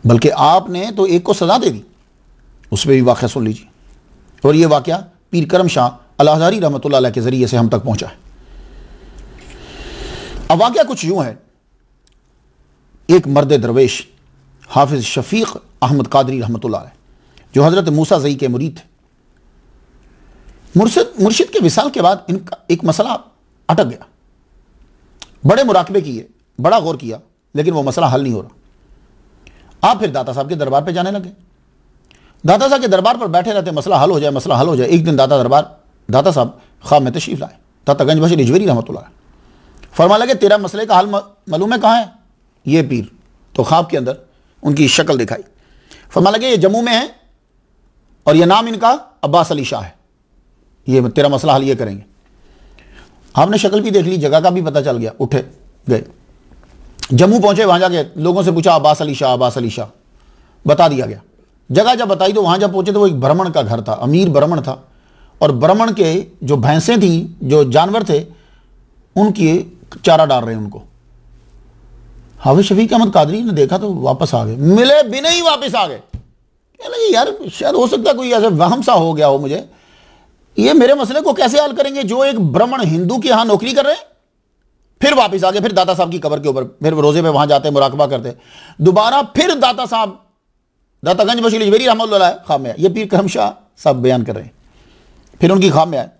बल्कि आपने तो एक को सजा दे दी। उस पर भी वाक़या सुन लीजिए। और यह वाक़या पीर करम शाह अल-हज़ारी रहमतुल्लाह अलैह के ज़रिए से हम तक पहुँचा है। अब वाक़या कुछ यूँ है, एक मर्द दरवेश हाफिज़ शफ़ीक़ अहमद कादरी रहमतुल्लाह अलैह, जो हज़रत मूसा ज़ई के मुरीद थे, मुर्शिद के विसाल के बाद इनका एक मसला अटक गया। बड़े मुराकबे किए, बड़ा गौर किया, लेकिन वो मसला हल नहीं हो रहा। आप फिर दाता साहब के दरबार पे जाने लगे। दाता साहब के दरबार पर बैठे रहते, मसला हल हो जाए, मसला हल हो जाए। एक दिन दाता साहब ख्वाब में तशरीफ लाए, दाता गंज बशीर रिजवी रहमतुल्लाह फरमा लगे, तेरा मसले का हल मालूम है कहाँ है? ये पीर। तो ख्वाब के अंदर उनकी शक्ल दिखाई, फरमा लगे ये जम्मू में है और ये नाम इनका अब्बास अली शाह है, ये तेरा मसला हल ये करेंगे। आपने शक्ल भी देख ली, जगह का भी पता चल गया, उठे गए जम्मू पहुंचे। वहां जाके लोगों से पूछा अब्बास अली शाह, अब्बास अली शाह, बता दिया गया। जगह जब बताई तो वहां जब पहुंचे तो वो एक ब्राह्मण का घर था, अमीर ब्राह्मण था, और ब्राह्मण के जो भैंसें थी, जो जानवर थे, उनकी चारा डाल रहे हैं उनको। हाफिज शफीक अहमद कादरी ने देखा तो वापस आ गए, मिले बिना ही वापस आ गए। लगे यार शायद हो सकता है कोई ऐसे वहम सा हो गया हो मुझे, ये मेरे मसले को कैसे हल करेंगे जो एक ब्राह्मण हिंदू के यहां नौकरी कर रहे हैं। फिर वापस आ गए, फिर दाता साहब की कब्र के ऊपर, फिर रोजे पे वहां जाते, मुराकबा करते। दोबारा फिर दाता साहब, दाता गंज बशीर रिजवी रहमतुल्लाह अलैह ख्वाब में आए। ये पीर करम शाह सब बयान कर रहे हैं। फिर उनकी ख्वाब में आए,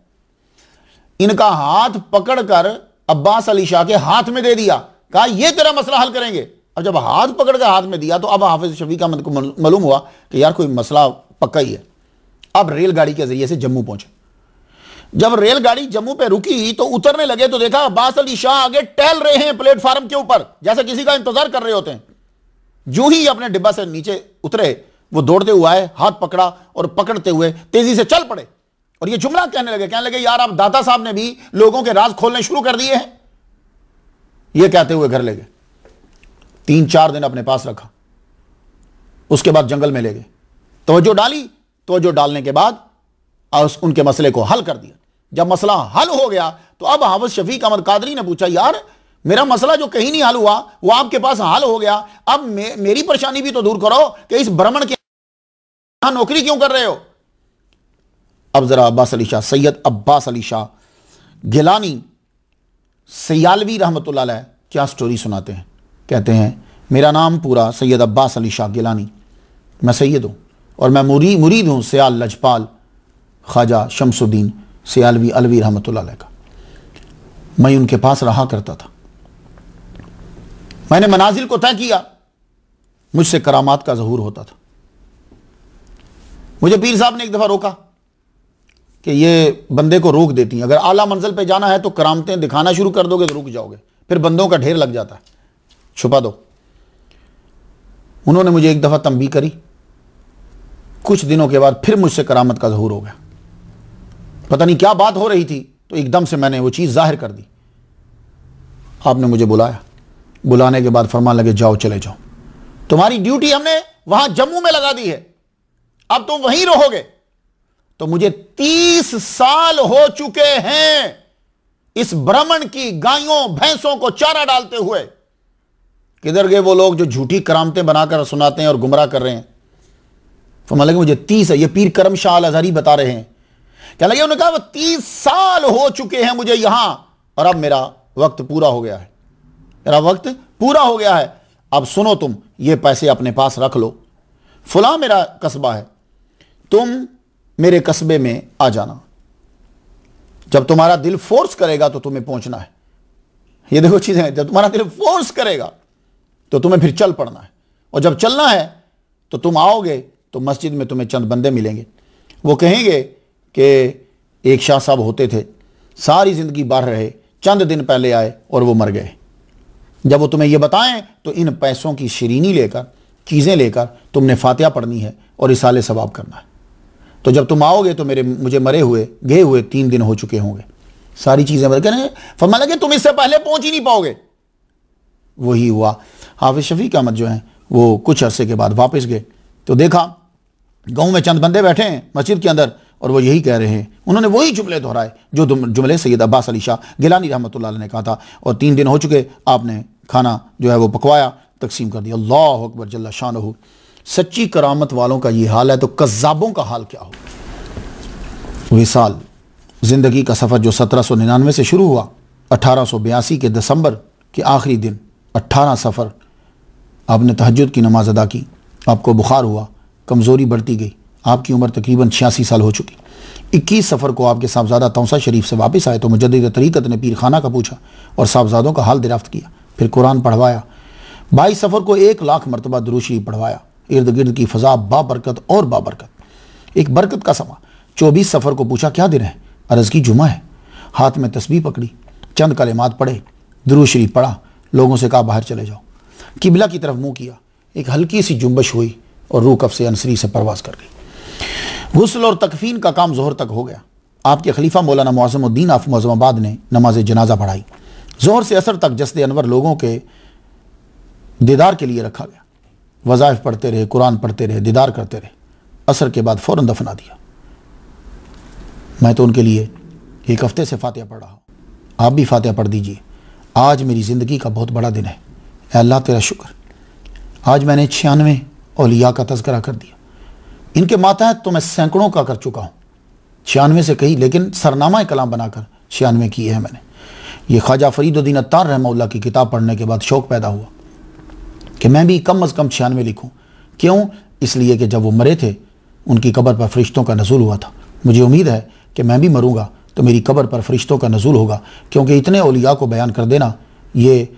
इनका हाथ पकड़कर अब्बास अली शाह के हाथ में दे दिया, कहा ये तेरा मसला हल करेंगे। अब जब हाथ पकड़कर हाथ में दिया तो अब हाफिज शफीक अहमद को मालूम हुआ कि यार कोई मसला पक्का ही है। अब रेलगाड़ी के जरिए से जम्मू पहुंचे। जब रेलगाड़ी जम्मू पे रुकी तो उतरने लगे तो देखा अब्बास अली शाह आगे टहल रहे हैं प्लेटफार्म के ऊपर, जैसे किसी का इंतजार कर रहे होते हैं। जो ही अपने डिब्बा से नीचे उतरे, वो दौड़ते हुए आए, हाथ पकड़ा और पकड़ते हुए तेजी से चल पड़े। और ये जुमला कहने लगे यार अब दाता साहब ने भी लोगों के राज खोलने शुरू कर दिए हैं। ये कहते हुए घर ले गए, 3-4 दिन अपने पास रखा। उसके बाद जंगल में ले गए, तवज्जो डाली, तवज्जो डालने के बाद उनके मसले को हल कर दिया। जब मसला हल हो गया तो अब हाफिज शफीक अहमद कादरी ने पूछा, यार मेरा मसला जो कहीं नहीं हल हुआ वो आपके पास हल हो गया, अब मेरी परेशानी भी तो दूर करो कि इस ब्राह्मण के यहां नौकरी क्यों कर रहे हो। अब जरा अब्बास अली शाह, सैयद अब्बास अली शाह गिलानी सयालवी रहमतुल्लाह अलैह क्या स्टोरी सुनाते हैं। कहते हैं मेरा नाम पूरा सैयद अब्बास अली शाह गिलानी, मैं सैयद हूँ और मैं मुरीद हूँ सियाल लजपाल ख्वाजा शमसुद्दीन सियालवी अलवी रहमतुल्लाह अलैह का। मैं उनके पास रहा करता था, मैंने मनाजिल को तय किया, मुझसे करामात का ज़हूर होता था। मुझे पीर साहब ने एक दफ़ा रोका कि ये बंदे को रोक देती हैं, अगर आला मंजिल पे जाना है तो करामतें दिखाना शुरू कर दोगे तो रुक जाओगे, फिर बंदों का ढेर लग जाता है, छुपा दो। उन्होंने मुझे एक दफ़ा तंबीह करी, कुछ दिनों के बाद फिर मुझसे करामत का ज़हूर हो गया। पता नहीं क्या बात हो रही थी, तो एकदम से मैंने वो चीज़ जाहिर कर दी। आपने मुझे बुलाया, बुलाने के बाद फरमान लगे जाओ चले जाओ। तुम्हारी ड्यूटी हमने वहां जम्मू में लगा दी है, अब तुम वहीं रहोगे। तो मुझे 30 साल हो चुके हैं इस ब्राह्मण की गायों भैंसों को चारा डालते हुए। किधर गए वो लोग जो झूठी करामतें बनाकर सुनाते हैं और गुमराह कर रहे हैं? फरमाने लगे मुझे 30 है, ये पीर करम शाह अल अज़हरी बता रहे हैं। क्या लगे उन्होंने कहा वो 30 साल हो चुके हैं मुझे यहां, और अब मेरा वक्त पूरा हो गया है, मेरा वक्त पूरा हो गया है। अब सुनो, तुम ये पैसे अपने पास रख लो, फुला मेरा कस्बा है, तुम मेरे कस्बे में आ जाना, जब तुम्हारा दिल फोर्स करेगा तो तुम्हें पहुंचना है। ये देखो चीजें, जब तुम्हारा दिल फोर्स करेगा तो तुम्हें फिर चल पड़ना है, और जब चलना है तो तुम आओगे तो मस्जिद में तुम्हें चंद बंदे मिलेंगे। वो कहेंगे कि एक शाह साहब होते थे, सारी जिंदगी बाहर रहे, चंद दिन पहले आए और वो मर गए। जब वो तुम्हें ये बताएं तो इन पैसों की शिरीनी लेकर, चीज़ें लेकर तुमने फातिहा पढ़नी है और इसाले सवाब करना है। तो जब तुम आओगे तो मुझे मरे हुए गए हुए 3 दिन हो चुके होंगे, सारी चीज़ें मर गए। फरमाया कि तुम इससे पहले पहुंच ही नहीं पाओगे। वही हुआ। हाफिज शफीक अहमद जो हैं वो कुछ अरसे के बाद वापस गए तो देखा गाँव में चंद बंदे बैठे हैं मस्जिद के अंदर, और वो यही कह रहे हैं। उन्होंने वही जुमले दोहराए जो जुमले सैयद अब्बास अली शाह गिलानी रहमतुल्लाह अलैह ने कहा था। और 3 दिन हो चुके, आपने खाना जो है वो पकवाया, तकसीम कर दिया। अल्लाह अकबर जल्ला शानहू। सच्ची करामत वालों का ये हाल है तो कज़्ज़ाबों का हाल क्या हो। विसाल ज़िंदगी का सफ़र जो 1799 से शुरू हुआ, 1882 के दिसंबर के आखिरी दिन 18 सफ़र आपने तहज्जुद की नमाज अदा की, आपको बुखार हुआ, कमज़ोरी बढ़ती गई, आपकी उम्र तकरीबन 86 साल हो चुकी। 21 सफ़र को आपके साहबजादा तौसा शरीफ से वापस आए तो मुजद्दिद तरीक़त ने पीर खाना का पूछा और साहबजादों का हाल दरियाफ़्त किया, फिर कुरान पढ़वाया। 22 सफ़र को 1 लाख मरतबा दुरूद शरीफ पढ़वाया। इर्द गिर्द की फ़ज़ा बाबरकत और बाबरकत, एक बरकत का समा। 24 सफ़र को पूछा क्या दिन है, अर्ज़ की जुमा है। हाथ में तस्बीह पकड़ी, चंद कलिमात पढ़े, दुरूद शरीफ पढ़ा, लोगों से कहा बाहर चले जाओ, किबला की तरफ मुँह किया, एक हल्की सी जुम्बश हुई और रूह कफ से अनसरी से परवास कर गई। गुस्ल और तकफीन का काम ज़ोहर तक हो गया। आपके खलीफा मौलाना मुअज़्ज़मुद्दीन आफ मुअज़्ज़माबाद ने नमाज जनाजा पढ़ाई। ज़ोहर से असर तक जस्द अनवर लोगों के दीदार के लिए रखा गया। वज़ाइफ पढ़ते रहे, कुरान पढ़ते रहे, दीदार करते रहे। असर के बाद फ़ौरन दफना दिया। मैं तो उनके लिए 1 हफ्ते से फातिहा पढ़ रहा हूँ, आप भी फातिहा पढ़ दीजिए। आज मेरी ज़िंदगी का बहुत बड़ा दिन है, अल्लाह तेरा शुक्र, आज मैंने 96 औलिया का तज़किरा कर दिया। इनके मातहत तो मैं सैकड़ों का कर चुका हूँ, 96 से कही, लेकिन सरनामा कलाम बनाकर 96 किए हैं मैंने। ये ख्वाजा फरीदुद्दीन अत्तार रहमतुल्लाह की किताब पढ़ने के बाद शौक़ पैदा हुआ कि मैं भी कम अज़ कम 96 लिखूँ। क्यों? इसलिए कि जब वो मरे थे उनकी कब्र पर फरिश्तों का नज़ूल हुआ था। मुझे उम्मीद है कि मैं भी मरूँगा तो मेरी कब्र पर फरिश्तों का नज़ूल होगा, क्योंकि इतने औलिया को बयान कर देना ये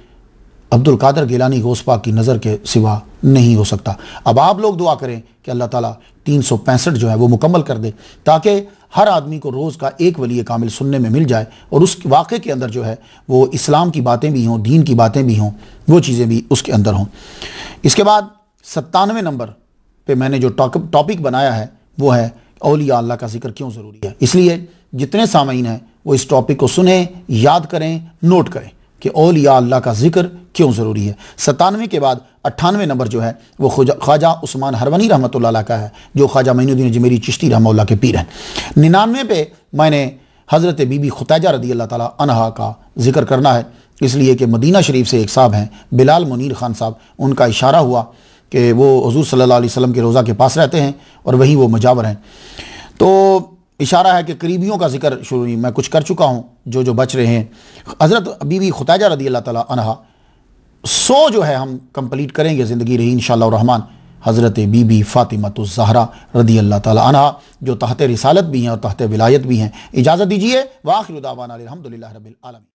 अब्दुल कादर गिलानी गौस पाक की नज़र के सिवा नहीं हो सकता। अब आप लोग दुआ करें कि अल्लाह ताला 365 जो है वो मुकम्मल कर दे, ताकि हर आदमी को रोज़ का एक वली कामिल सुनने में मिल जाए और उस वाक़े के अंदर जो है वो इस्लाम की बातें भी हों, दीन की बातें भी हों, वो चीज़ें भी उसके अंदर हों। इसके बाद 97 नंबर पे मैंने जो टॉपिक बनाया है वो है औलिया अल्लाह का जिक्र क्यों ज़रूरी है। इसलिए जितने सामीन हैं वो इस टॉपिक को सुने, याद करें, नोट करें कि औलिया अल्लाह का जिक्र क्यों ज़रूरी है। 97 के बाद 98 नंबर जो है वो ख्वाजा उस्मान हरवनी रहमतुल्लाह अलैह का है, जो ख्वाजा मोइनुद्दीन अजमेरी चिश्ती रहमतुल्लाह के पीर हैं। 99 पे मैंने हज़रत बीबी खुतैजा रदी अल्लाह ताला अन्हा का जिक्र करना है, इसलिए कि मदीना शरीफ से एक साहब हैं बिलाल मुनीर खान साहब, उनका इशारा हुआ कि वो हुज़ूर सल्लल्लाहु अलैहि वसल्लम के रोज़ा के पास रहते हैं और वहीं वो मुजावर हैं। तो इशारा है कि करीबियों का जिक्र शुरू मैं कुछ कर चुका हूँ, जो बच रहे हैं। हज़रत बीबी खुतैजा रदी अल्लाह ताला अन्हा 100 जो है हम कंप्लीट करेंगे, ज़िंदगी रही इंशाअल्लाह रहमान। हज़रत बीबी फ़ातिमतुज़ ज़हरा रदी अल्लाह ताला अन्हा जो तहत रिसालत भी हैं और तहत विलायत भी हैं। इजाज़त दीजिए। व आखिरु दावाना अल्हम्दुलिल्लाहि रब्बिल आलमीन।